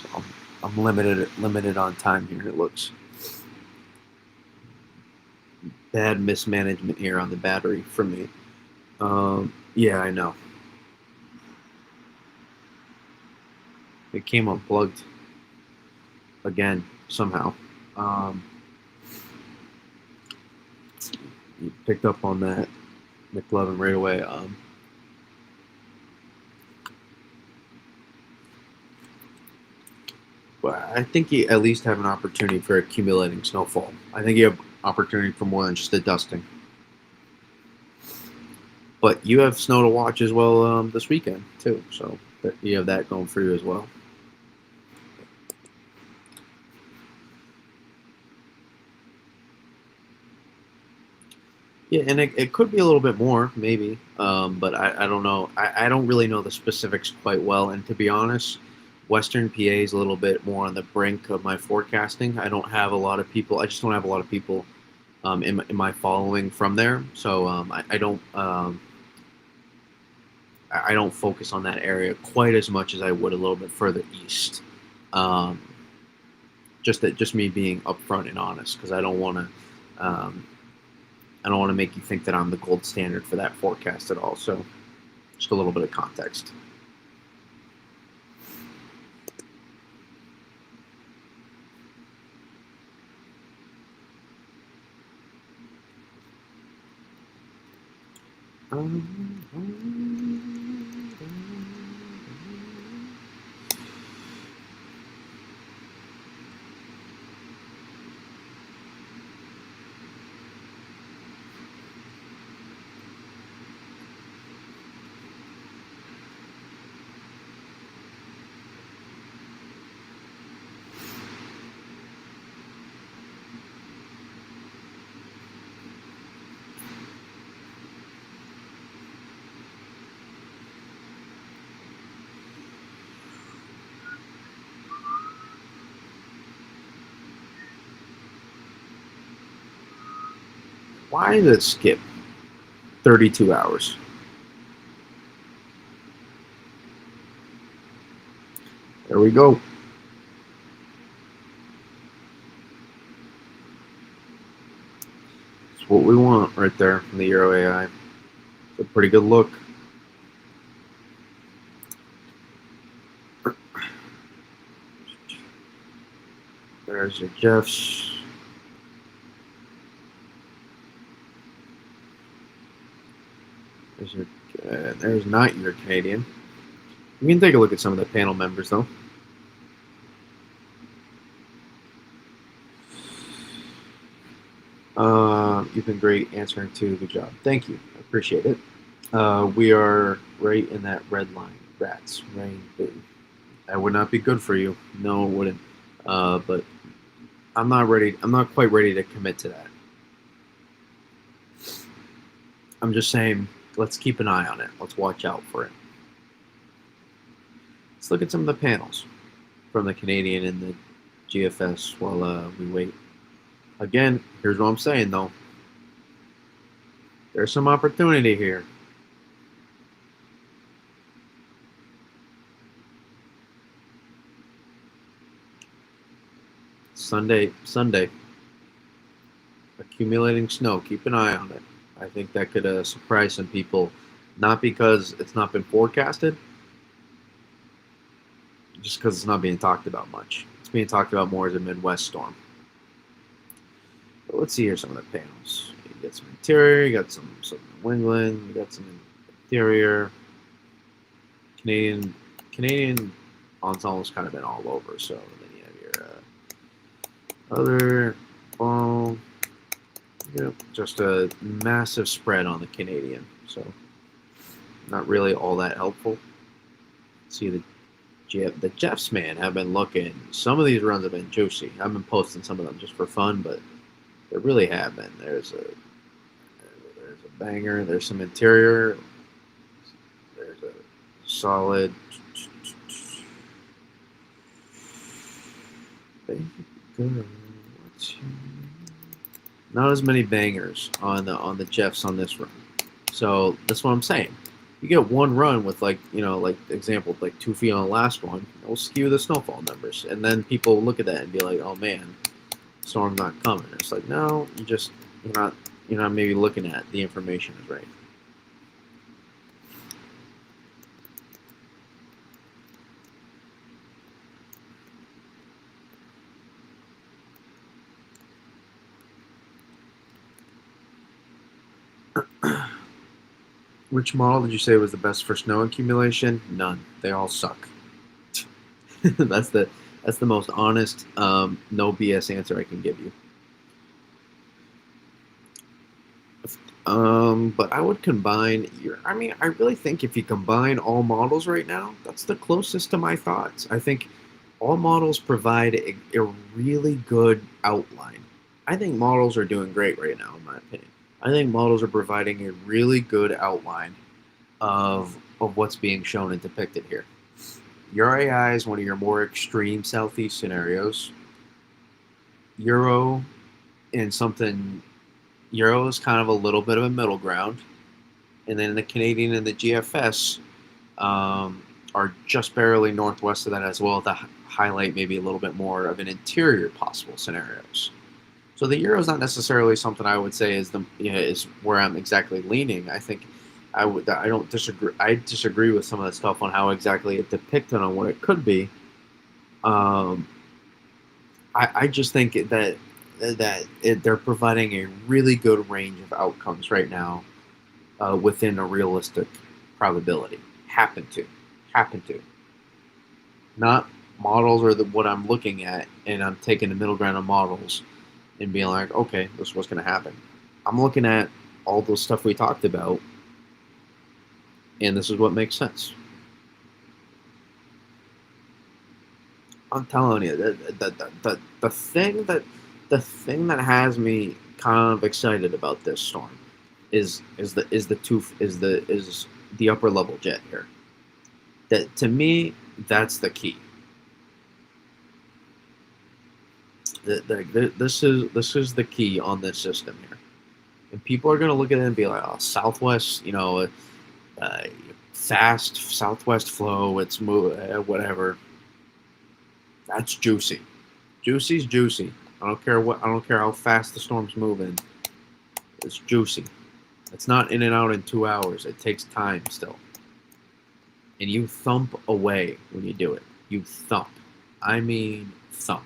So I'm limited on time here. It looks bad mismanagement here on the battery from me. Yeah, I know. It came unplugged again somehow. You picked up on that, McLovin, right away. But I think you at least have an opportunity for accumulating snowfall. I think you have opportunity for more than just a dusting. But you have snow to watch as well this weekend too, so you have that going for you as well. Yeah, and it could be a little bit more, maybe, but I don't know. I don't really know the specifics quite well, and to be honest, Western PA is a little bit more on the brink of my forecasting. I don't have a lot of people. I just don't have a lot of people in my following from there, so I don't focus on that area quite as much as I would a little bit further east. Um, just me being upfront and honest, because I don't want to. I don't want to make you think that I'm the gold standard for that forecast at all. So, just a little bit of context. Why did it skip 32 hours? There we go. That's what we want right there from the Euro AI. It's a pretty good look. There's your Jeffs. There's not your Canadian. You can take a look at some of the panel members, though. You've been great answering too. Good job. Thank you. I appreciate it. We are right in that red line. Rats, rain, boo. That would not be good for you. No, it wouldn't. But I'm not ready. I'm not quite ready to commit to that. I'm just saying, let's keep an eye on it. Let's watch out for it. Let's look at some of the panels from the Canadian and the GFS while we wait. Again, here's what I'm saying though. There's some opportunity here. Sunday, accumulating snow. Keep an eye on it. I think that could surprise some people, not because it's not been forecasted, just because it's not being talked about much. It's being talked about more as a Midwest storm. But let's see here some of the panels. You get some interior, you got some New England, you got some interior. Canadian ensembles kind of been all over. So then you have your other boom. Yep, just a massive spread on the Canadian. So not really all that helpful. See the Jeffs, man, have been looking. Some of these runs have been juicy. I've been posting some of them just for fun, but they really have been. There's a banger. There's some interior. There's a solid. Not as many bangers on the Jeffs on this run. So that's what I'm saying. You get one run with like example like 2 feet on the last one, it'll skew the snowfall numbers, and then people look at that and be like, oh man, storm's not coming. It's like no, you're not maybe looking at the information is right. Which model did you say was the best for snow accumulation? None. They all suck. that's the most honest, no BS answer I can give you. But I would combine I really think if you combine all models right now, that's the closest to my thoughts. I think all models provide a really good outline. I think models are doing great right now, in my opinion. I think models are providing a really good outline of what's being shown and depicted here. Your AI is one of your more extreme southeast scenarios. Euro and something Euro is kind of a little bit of a middle ground, and then the Canadian and the GFS are just barely northwest of that as well to highlight maybe a little bit more of an interior possible scenarios. So the Euro is not necessarily something I would say is is where I'm exactly leaning. I think I don't disagree. I disagree with some of the stuff on how exactly it depicted on what it could be. I just think that they're providing a really good range of outcomes right now within a realistic probability. Happen to. Not models are what I'm looking at, and I'm taking the middle ground of models and being like, okay, this is what's going to happen. I'm looking at all the stuff we talked about, and this is what makes sense. I'm telling you, the thing that has me kind of excited about this storm is the upper level jet here. That to me, that's the key. This is the key on this system here, and people are going to look at it and be like, oh, southwest, uh, fast southwest flow, it's whatever. That's juicy. Juicy's juicy. I don't care how fast the storm's moving. It's juicy. It's not in and out in 2 hours. It takes time still. And you thump away when you do it. You thump. I mean thump.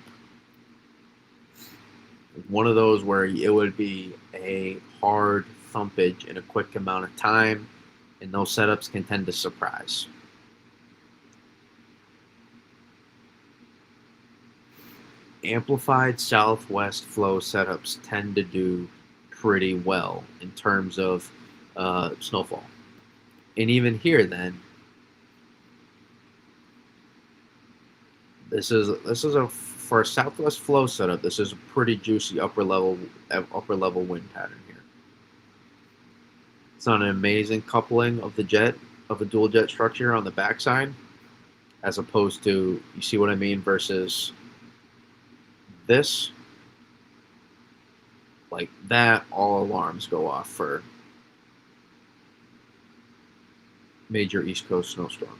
One of those where it would be a hard thumpage in a quick amount of time, and those setups can tend to surprise. Amplified southwest flow setups tend to do pretty well in terms of snowfall. And even here, then, this is a for a southwest flow setup. This is a pretty juicy upper level wind pattern here. It's not an amazing coupling of a dual jet structure on the backside, as opposed to, you see what I mean, versus this. Like that, all alarms go off for major East Coast snowstorm.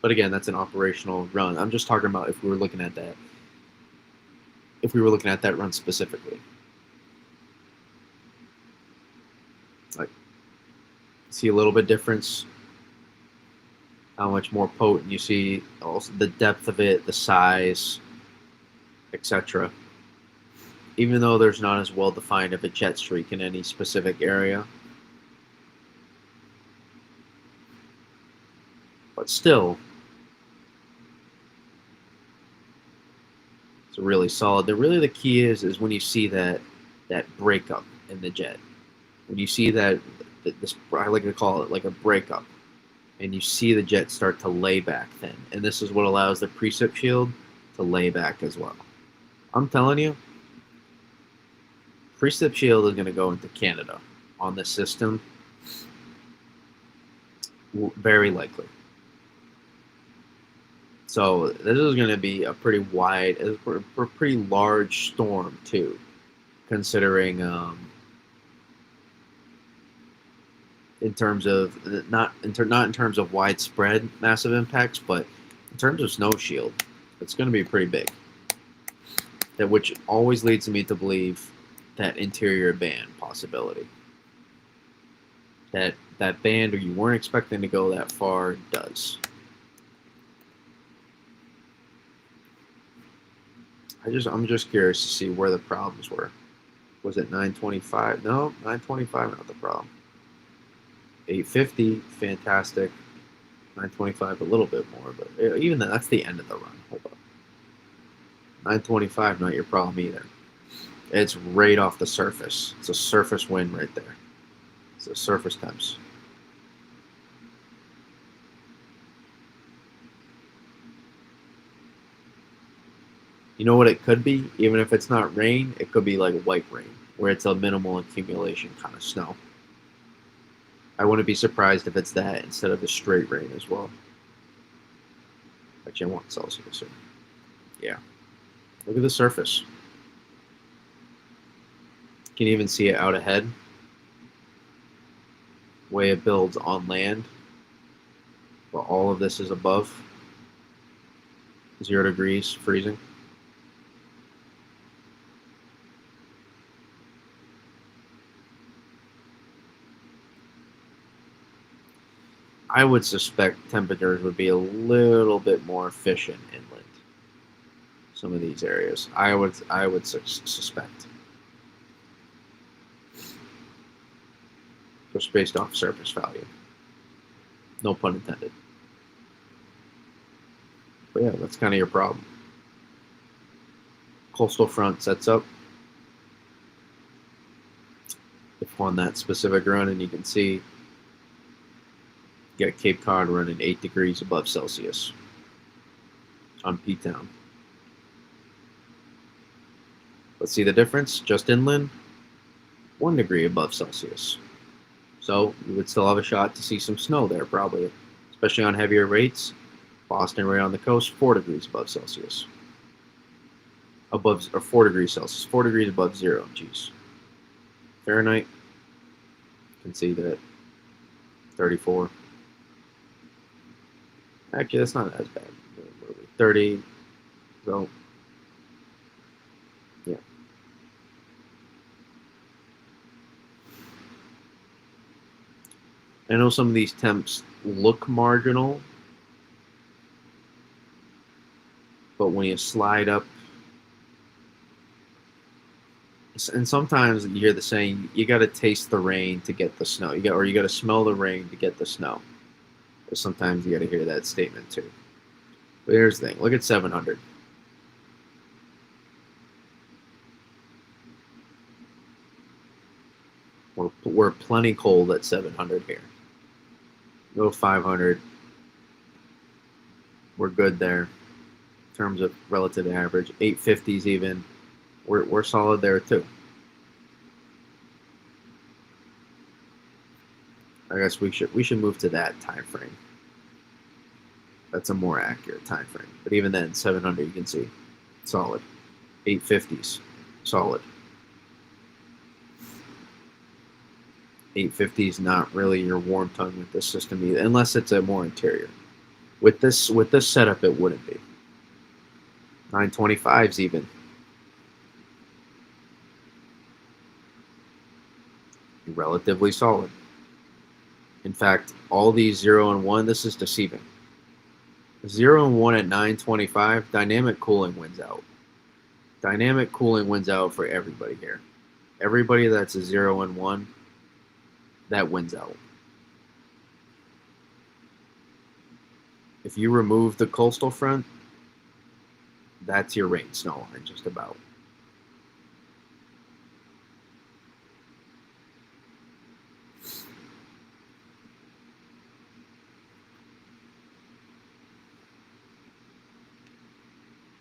But again, that's an operational run. I'm just talking about if we were looking at that. If we were looking at that run specifically. Like, see a little bit difference. How much more potent you see, also the depth of it, the size, etc. Even though there's not as well defined of a jet streak in any specific area. But still, it's really solid. The key is when you see that breakup in the jet. When you see that, this, I like to call it like a breakup, and you see the jet start to lay back then. And this is what allows the precip shield to lay back as well. I'm telling you, precip shield is going to go into Canada on this system. Very likely. So this is going to be a pretty pretty large storm too, considering in terms of not in terms of widespread massive impacts, but in terms of snow shield, it's going to be pretty big. That which always leads me to believe that interior band possibility. That band, or you weren't expecting to go that far, does. I'm just curious to see where the problems were. Was it 925? No, 925 not the problem. 850, fantastic. 925 a little bit more, but even that's the end of the run. Hold up. 925 not your problem either. It's right off the surface. It's a surface wind right there. It's a surface temps. You know what it could be? Even if it's not rain, it could be like white rain, where it's a minimal accumulation kind of snow. I wouldn't be surprised if it's that instead of the straight rain as well. Actually, I want Celsius. So yeah. Look at the surface. You can even see it out ahead. Way it builds on land. But all of this is above 0 degrees, freezing. I would suspect temperatures would be a little bit more efficient inland. Some of these areas, I would suspect, just based off surface value. No pun intended. But yeah, that's kind of your problem. Coastal front sets up. If on that specific run, and you can see. You got Cape Cod running 8 degrees above Celsius on P-Town. Let's see the difference. Just inland, 1 degree above Celsius. So you would still have a shot to see some snow there, probably, especially on heavier rates. Boston, right on the coast, 4 degrees above Celsius. Above, or 4 degrees Celsius, 4 degrees above 0. Geez. Fahrenheit. can see that 34. Actually, that's not as bad. 30. So, yeah. I know some of these temps look marginal, but when you slide up, and sometimes you hear the saying, you got to taste the rain to get the snow. You got to smell the rain to get the snow. But sometimes you got to hear that statement too. But here's the thing. Look at 700. We're plenty cold at 700 here. Go 500. We're good there in terms of relative average. 850s even. We're solid there too. I guess we should move to that time frame. That's a more accurate time frame. But even then, 700 you can see solid. 850s solid. 850s not really your warm tongue with this system either, unless it's a more interior. With this setup, it wouldn't be. 925s even. Relatively solid. In fact, all these 0 and 1, this is deceiving. 0 and 1 at 925, dynamic cooling wins out. Dynamic cooling wins out for everybody here. Everybody that's a 0 and 1, that wins out. If you remove the coastal front, that's your rain snow line, just about.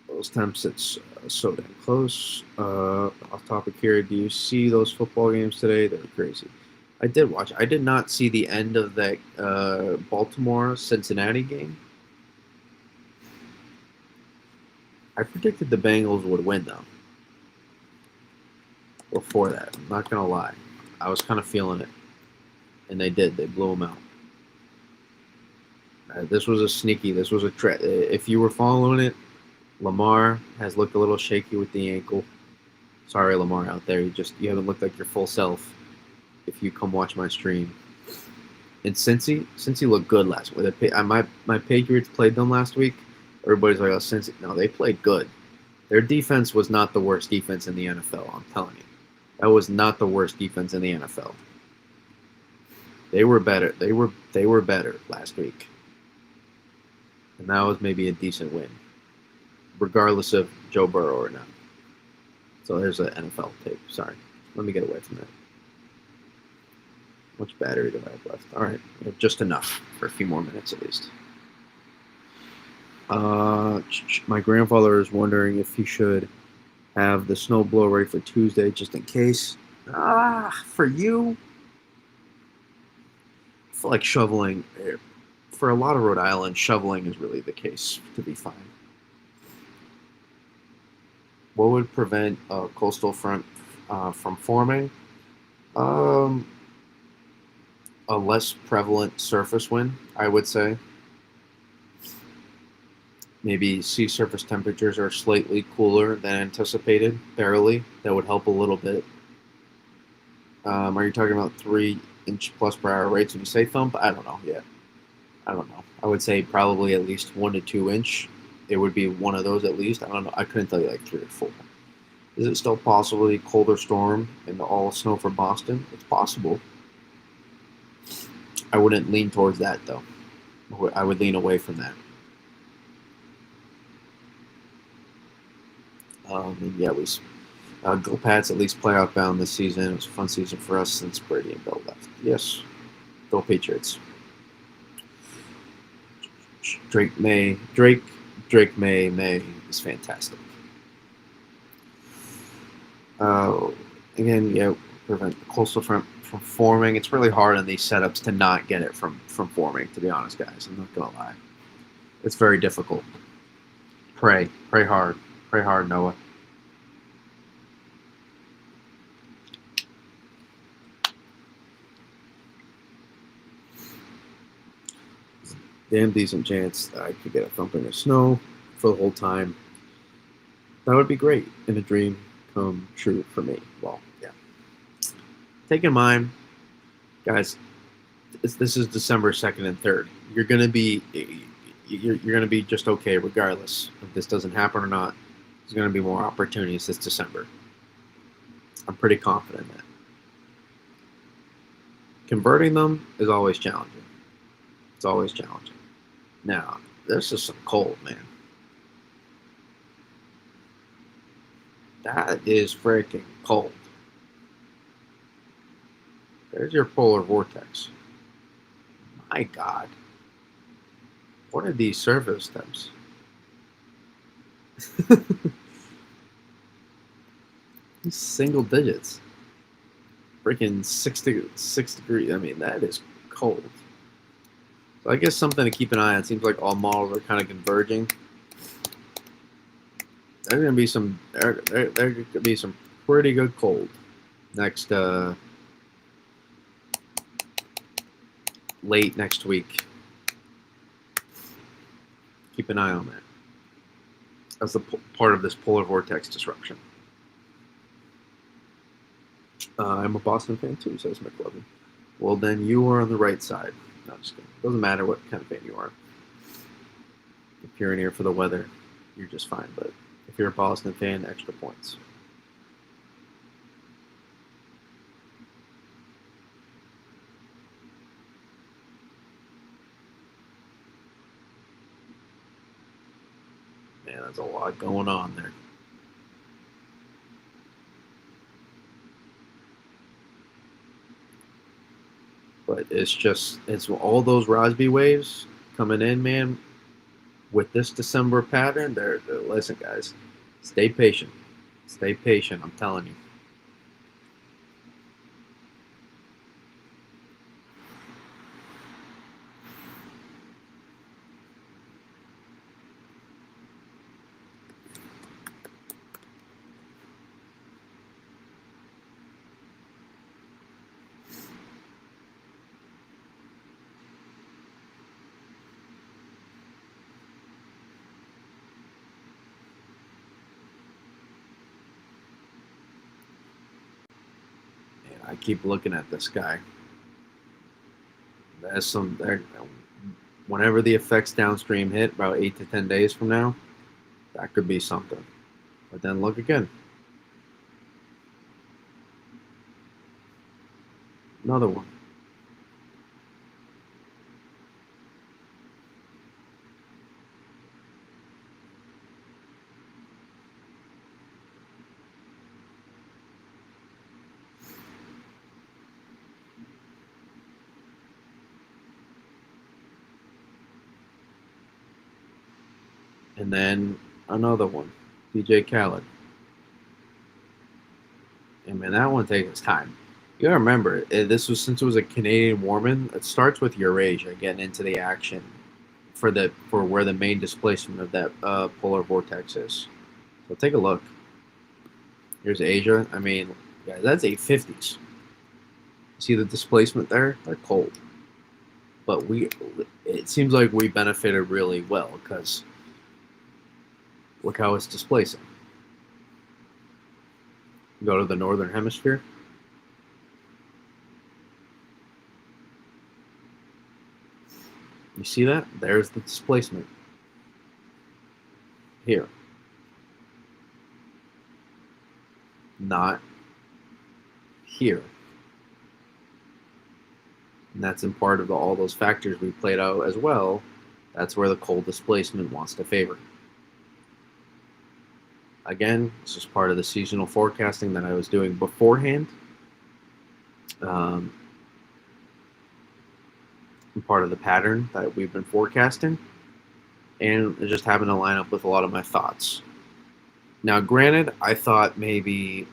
Those temps, it's so damn close. Off topic here, do you see those football games today? They're crazy. I did watch. I did not see the end of that Baltimore-Cincinnati game. I predicted the Bengals would win, though. Before that, I'm not going to lie. I was kind of feeling it. And they did. They blew them out. This was a sneaky. This was a threat. If you were following it, Lamar has looked a little shaky with the ankle. Sorry, Lamar, out there. You haven't looked like your full self if you come watch my stream. And Cincy looked good last week. My Patriots played them last week. Everybody's like, oh, Cincy. No, they played good. Their defense was not the worst defense in the NFL, I'm telling you. That was not the worst defense in the NFL. They were better. They were better last week. And that was maybe a decent win, regardless of Joe Burrow or not. So there's an NFL tape. Sorry. Let me get away from that. How much battery do I have left? All right. Just enough for a few more minutes at least. My grandfather is wondering if he should have the snow blow ready for Tuesday just in case. For you, I feel like shoveling, for a lot of Rhode Island, shoveling is really the case to be fine. What would prevent a coastal front from forming? A less prevalent surface wind, I would say. Maybe sea surface temperatures are slightly cooler than anticipated, barely. That would help a little bit. Are you talking about 3-inch plus per hour rates when you say thump? I don't know yet. I don't know. I would say probably at least 1 to 2 inch. It would be one of those at least. I don't know. I couldn't tell you like 3 or 4. Is it still possibly colder storm and all snow for Boston? It's possible. I wouldn't lean towards that though. I would lean away from that. And yeah, go Pats, at least playoff bound this season. It was a fun season for us since Brady and Bill left. Yes, go Patriots. Drake May is fantastic. Again, yeah, prevent the coastal front from forming. It's really hard on these setups to not get it from forming, to be honest, guys. I'm not gonna lie. It's very difficult. Pray hard, Noah. damn decent chance that I could get a thumping of snow for the whole time. That would be great and a dream come true for me. Well, yeah. Take in mind, guys, this is December 2nd and 3rd. You're gonna be just okay regardless if this doesn't happen or not. There's gonna be more opportunities this December. I'm pretty confident in that. Converting them is always challenging. It's always challenging. Now, this is some cold, man. That is freaking cold. There's your polar vortex. My God. What are these surface temps? These single digits. Freaking 6 degrees. I mean, that is cold. So I guess something to keep an eye on. It seems like all models are kind of converging. There's gonna be some. There could be some pretty good cold next late next week. Keep an eye on that. That's the part of this polar vortex disruption. I'm a Boston fan too, says McLovin. Well, then you are on the right side. No, just kidding. Doesn't matter what kind of fan you are. If you're in here for the weather, you're just fine. But if you're a Boston fan, extra points. Man, there's a lot going on there. But it's all those Rosby waves coming in, man. With this December pattern, listen, guys, stay patient. Stay patient, I'm telling you. I keep looking at this guy. There's some there. Whenever the effects downstream hit, about 8 to 10 days from now, that could be something. But then look again. Another one. And then another one, DJ Khaled. And man, that one takes its time. You gotta remember, since it was a Canadian warming. It starts with Eurasia getting into the action for where the main displacement of that polar vortex is. So take a look. Here's Asia. I mean, guys, that's 850s. See the displacement there? They're cold, but it seems like we benefited really well because look how it's displacing. Go to the northern hemisphere. You see that? There's the displacement. Here. Not here. And that's in part of all those factors we played out as well. That's where the cold displacement wants to favor. Again, this is part of the seasonal forecasting that I was doing beforehand. Part of the pattern that we've been forecasting. And it just happened to line up with a lot of my thoughts. Now, granted, I thought maybe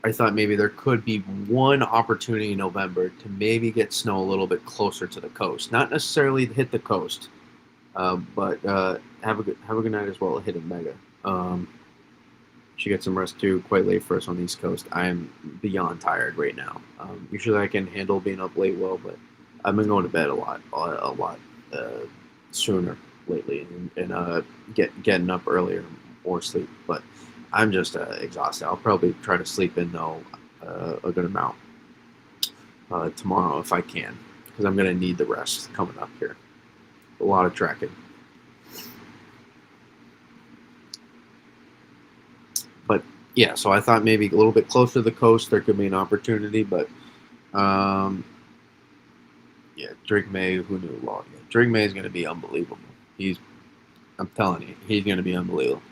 there could be one opportunity in November to maybe get snow a little bit closer to the coast. Not necessarily hit the coast, but have a good night as well. Hitting Mega. Should get some rest too. Quite late for us on the East Coast. I am beyond tired right now. Usually I can handle being up late well, but I've been going to bed a lot sooner lately, and getting up earlier, more sleep. But I'm just exhausted. I'll probably try to sleep in though a good amount tomorrow if I can, because I'm gonna need the rest coming up here. A lot of tracking. But yeah, so I thought maybe a little bit closer to the coast there could be an opportunity, but um, yeah, Drake May, who knew law? Yeah, Drake May is going to be unbelievable. I'm telling you, he's going to be unbelievable.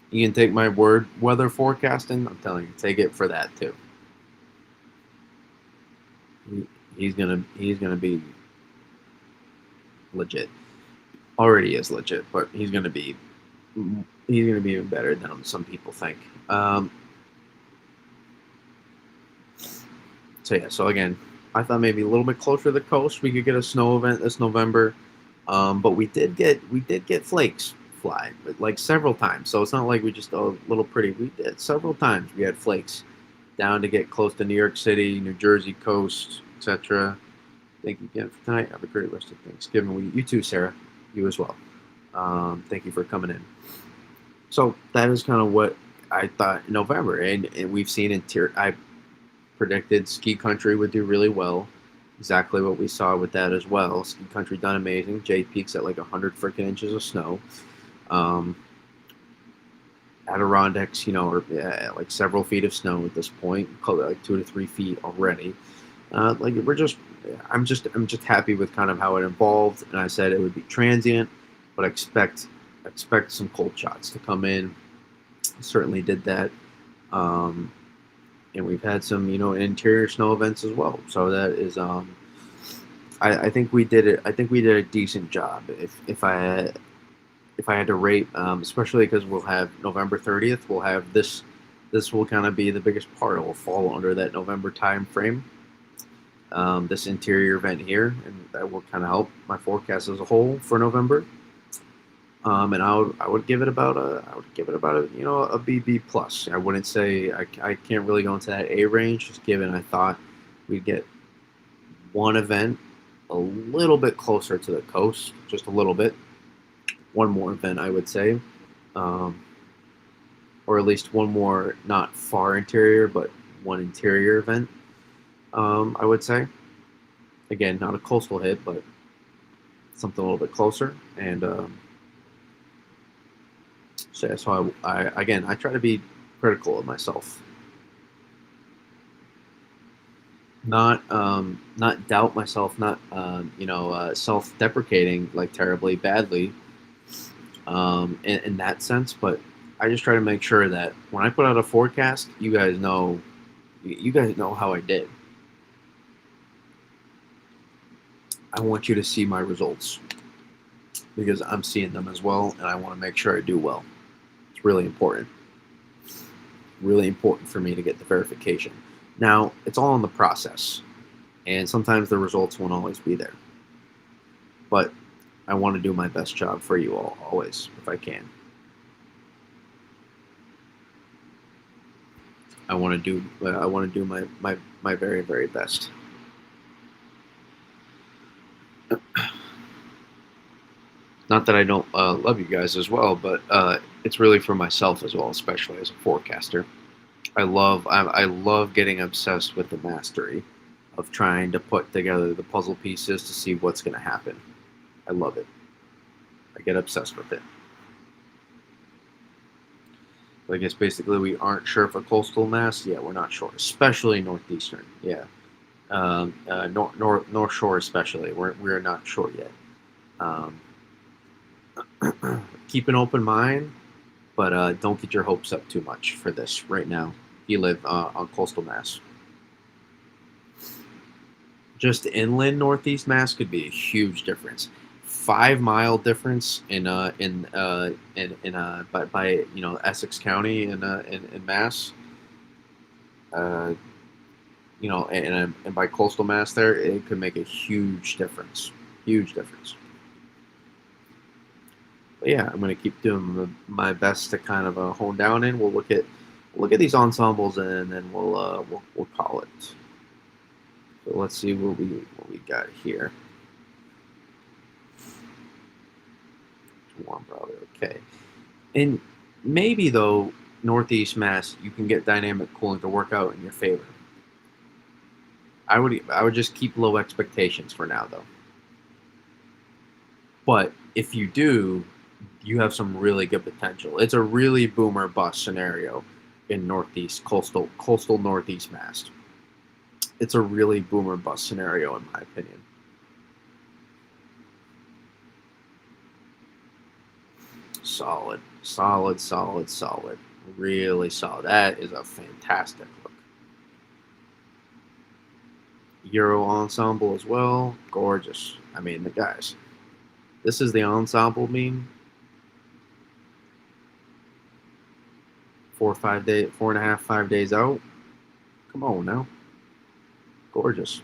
You can take my word, weather forecasting. I'm telling you, take it for that too. He's gonna be legit. Already is legit, but he's gonna be even better than some people think. So yeah, so again, I thought maybe a little bit closer to the coast we could get a snow event this November, but we did get flakes fly, but like several times. So it's not like we just a little pretty. We did several times. We had flakes down to get close to New York City, New Jersey coast, etc. Thank you again for tonight. Have a great rest of Thanksgiving. You too, Sarah. You as well. Thank you for coming in. So that is kind of what I thought in November, and we've seen I predicted ski country would do really well. Exactly what we saw with that as well. Ski country done amazing. Jay peaks at like 100 freaking inches of snow. Um, Adirondacks, are like several feet of snow at this point, like 2 to 3 feet already. Like we're just, I'm just happy with kind of how it evolved. And I said it would be transient, but expect some cold shots to come in. Certainly did that. And we've had some, interior snow events as well. So that is, I think we did it. I think we did a decent job. If I had to rate, especially because we'll have November 30th, we'll have this. This will kind of be the biggest part. It will fall under that November time frame. This interior event here, and that will kind of help my forecast as a whole for November. And I would give it about a BB plus. I wouldn't say I can't really go into that A range, just given I thought we'd get one event a little bit closer to the coast, just a little bit. One more event, I would say, um, or at least one more not far interior, but one interior event. I would say again, not a coastal hit, but something a little bit closer. And so I try to be critical of myself, not doubt myself, not self-deprecating like terribly badly in that sense. But I just try to make sure that when I put out a forecast, you guys know how I did. I want you to see my results because I'm seeing them as well, and I want to make sure I do well. It's really important. Really important for me to get the verification. Now, it's all in the process, and sometimes the results won't always be there. But I want to do my best job for you all, always, if I can. I want to do my very, very best. Not that I don't love you guys as well, but it's really for myself as well, especially as a forecaster. I love getting obsessed with the mastery of trying to put together the puzzle pieces to see what's going to happen. I love it. I get obsessed with it. But I guess basically we aren't sure for coastal mass. Yeah, we're not sure, especially northeastern. Yeah, North Shore especially. We're not sure yet. Um, Keep an open mind, but don't get your hopes up too much for this right now. If you live on coastal Mass, just inland Northeast Mass could be a huge difference. 5 mile difference in by Essex County in Mass, uh, and by coastal Mass there, it could make a huge difference. Huge difference. But yeah, I'm going to keep doing my best to kind of hone down in. We'll look at these ensembles and then we'll call it. So let's see what we got here. Warm, probably. Okay. And maybe, though, Northeast Mass, you can get dynamic cooling to work out in your favor. I would just keep low expectations for now, though. But if you do, you have some really good potential. It's a really boomer bust scenario in Northeast coastal Northeast Mass. It's a really boomer bust scenario in my opinion. Solid, solid, solid, solid. Really solid. That is a fantastic look. Euro ensemble as well. Gorgeous. I mean, the guys. This is the ensemble meme. 4 or 5 days, 4.5, 5 days out. Come on now. Gorgeous.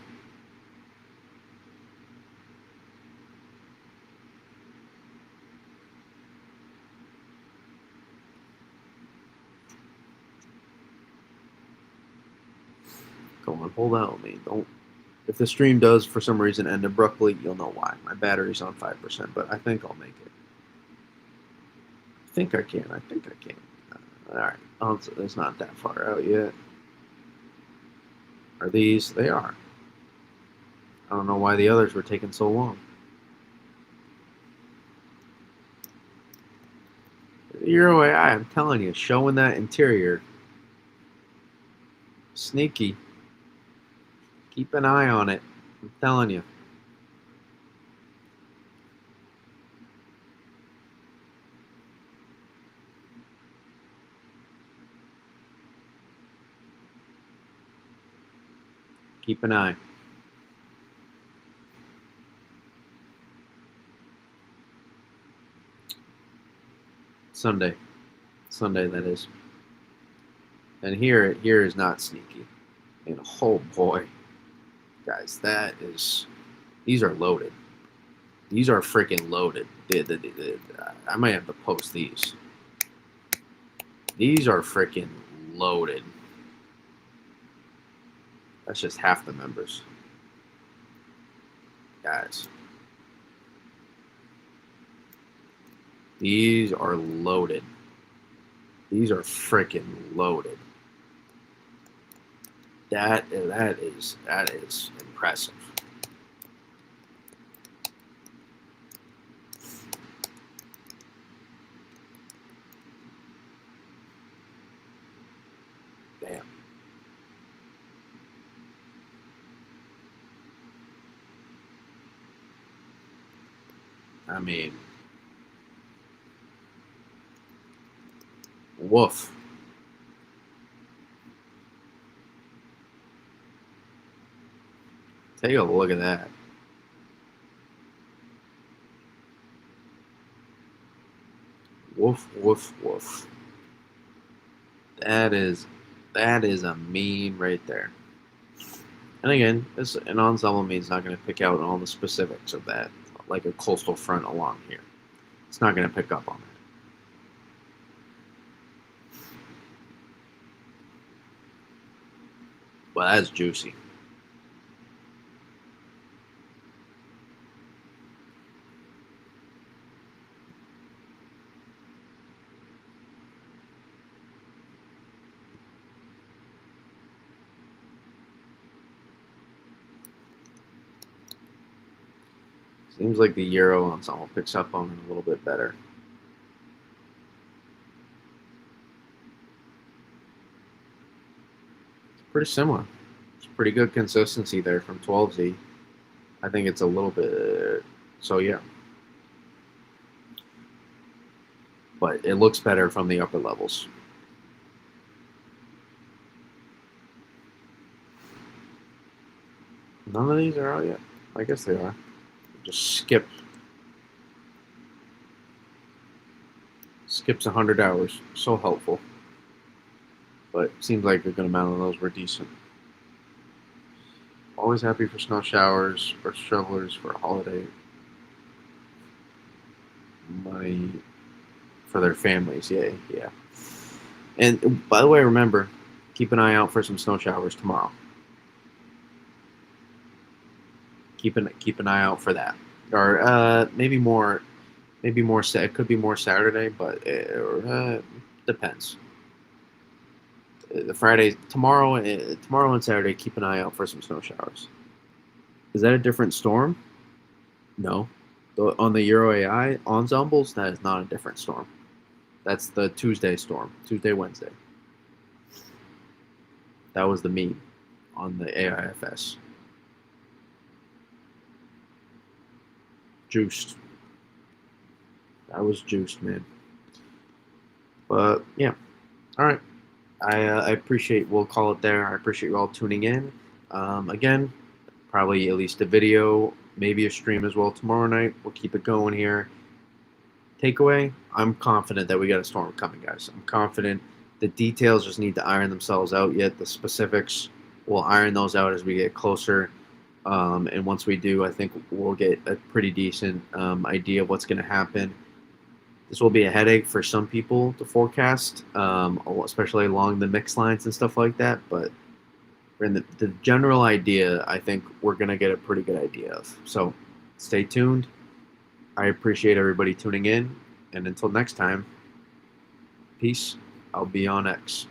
Go on, hold out on me. Don't. If the stream does for some reason end abruptly, you'll know why. My battery's on 5%, but I think I'll make it. I think I can. I think I can. All right. Oh, it's not that far out yet. Are these? They are. I don't know why the others were taking so long. Euro AI, I'm telling you, showing that interior. Sneaky. Keep an eye on it. I'm telling you. Keep an eye. Sunday. Sunday, that is. And here is not sneaky. And oh boy. Guys, that is. These are loaded. These are freaking loaded. I might have to post these. These are freaking loaded. That's just half the members. Guys. These are loaded. These are freaking loaded. That is impressive. Damn. I mean, woof. Take a look at that. Woof, woof, woof. That is a meme right there. And again, an ensemble means not going to pick out all the specifics of that, like a coastal front along here. It's not going to pick up on that. Well, that's juicy. Seems like the Euro ensemble picks up on it a little bit better. It's pretty similar. It's pretty good consistency there from 12Z. I think it's a little bit. So yeah. But it looks better from the upper levels. None of these are out yet. I guess they are. Just skips 100 hours. So helpful. But it seems like a good amount of those were decent. Always happy for snow showers or shovelers for a holiday. Money for their families. Yeah. And by the way, remember, keep an eye out for some snow showers tomorrow. Keep an eye out for that. Or maybe more Maybe more. It could be more Saturday, but depends. The Friday tomorrow and Saturday, keep an eye out for some snow showers. Is that a different storm? No. On the Euro AI ensembles, that is not a different storm. That's the Tuesday storm. Tuesday, Wednesday. That was the meme on the AIFS. Juiced. That was juiced, man. But yeah. All right. I appreciate. We'll call it there. I appreciate you all tuning in. Again, probably at least a video, maybe a stream as well tomorrow night. We'll keep it going here. Takeaway: I'm confident that we got a storm coming, guys. I'm confident. The details just need to iron themselves out yet. The specifics, we'll iron those out as we get closer. And once we do, I think we'll get a pretty decent idea of what's going to happen. This will be a headache for some people to forecast, especially along the mix lines and stuff like that. But in the general idea, I think we're going to get a pretty good idea of. So stay tuned. I appreciate everybody tuning in. And until next time, peace. I'll be on X.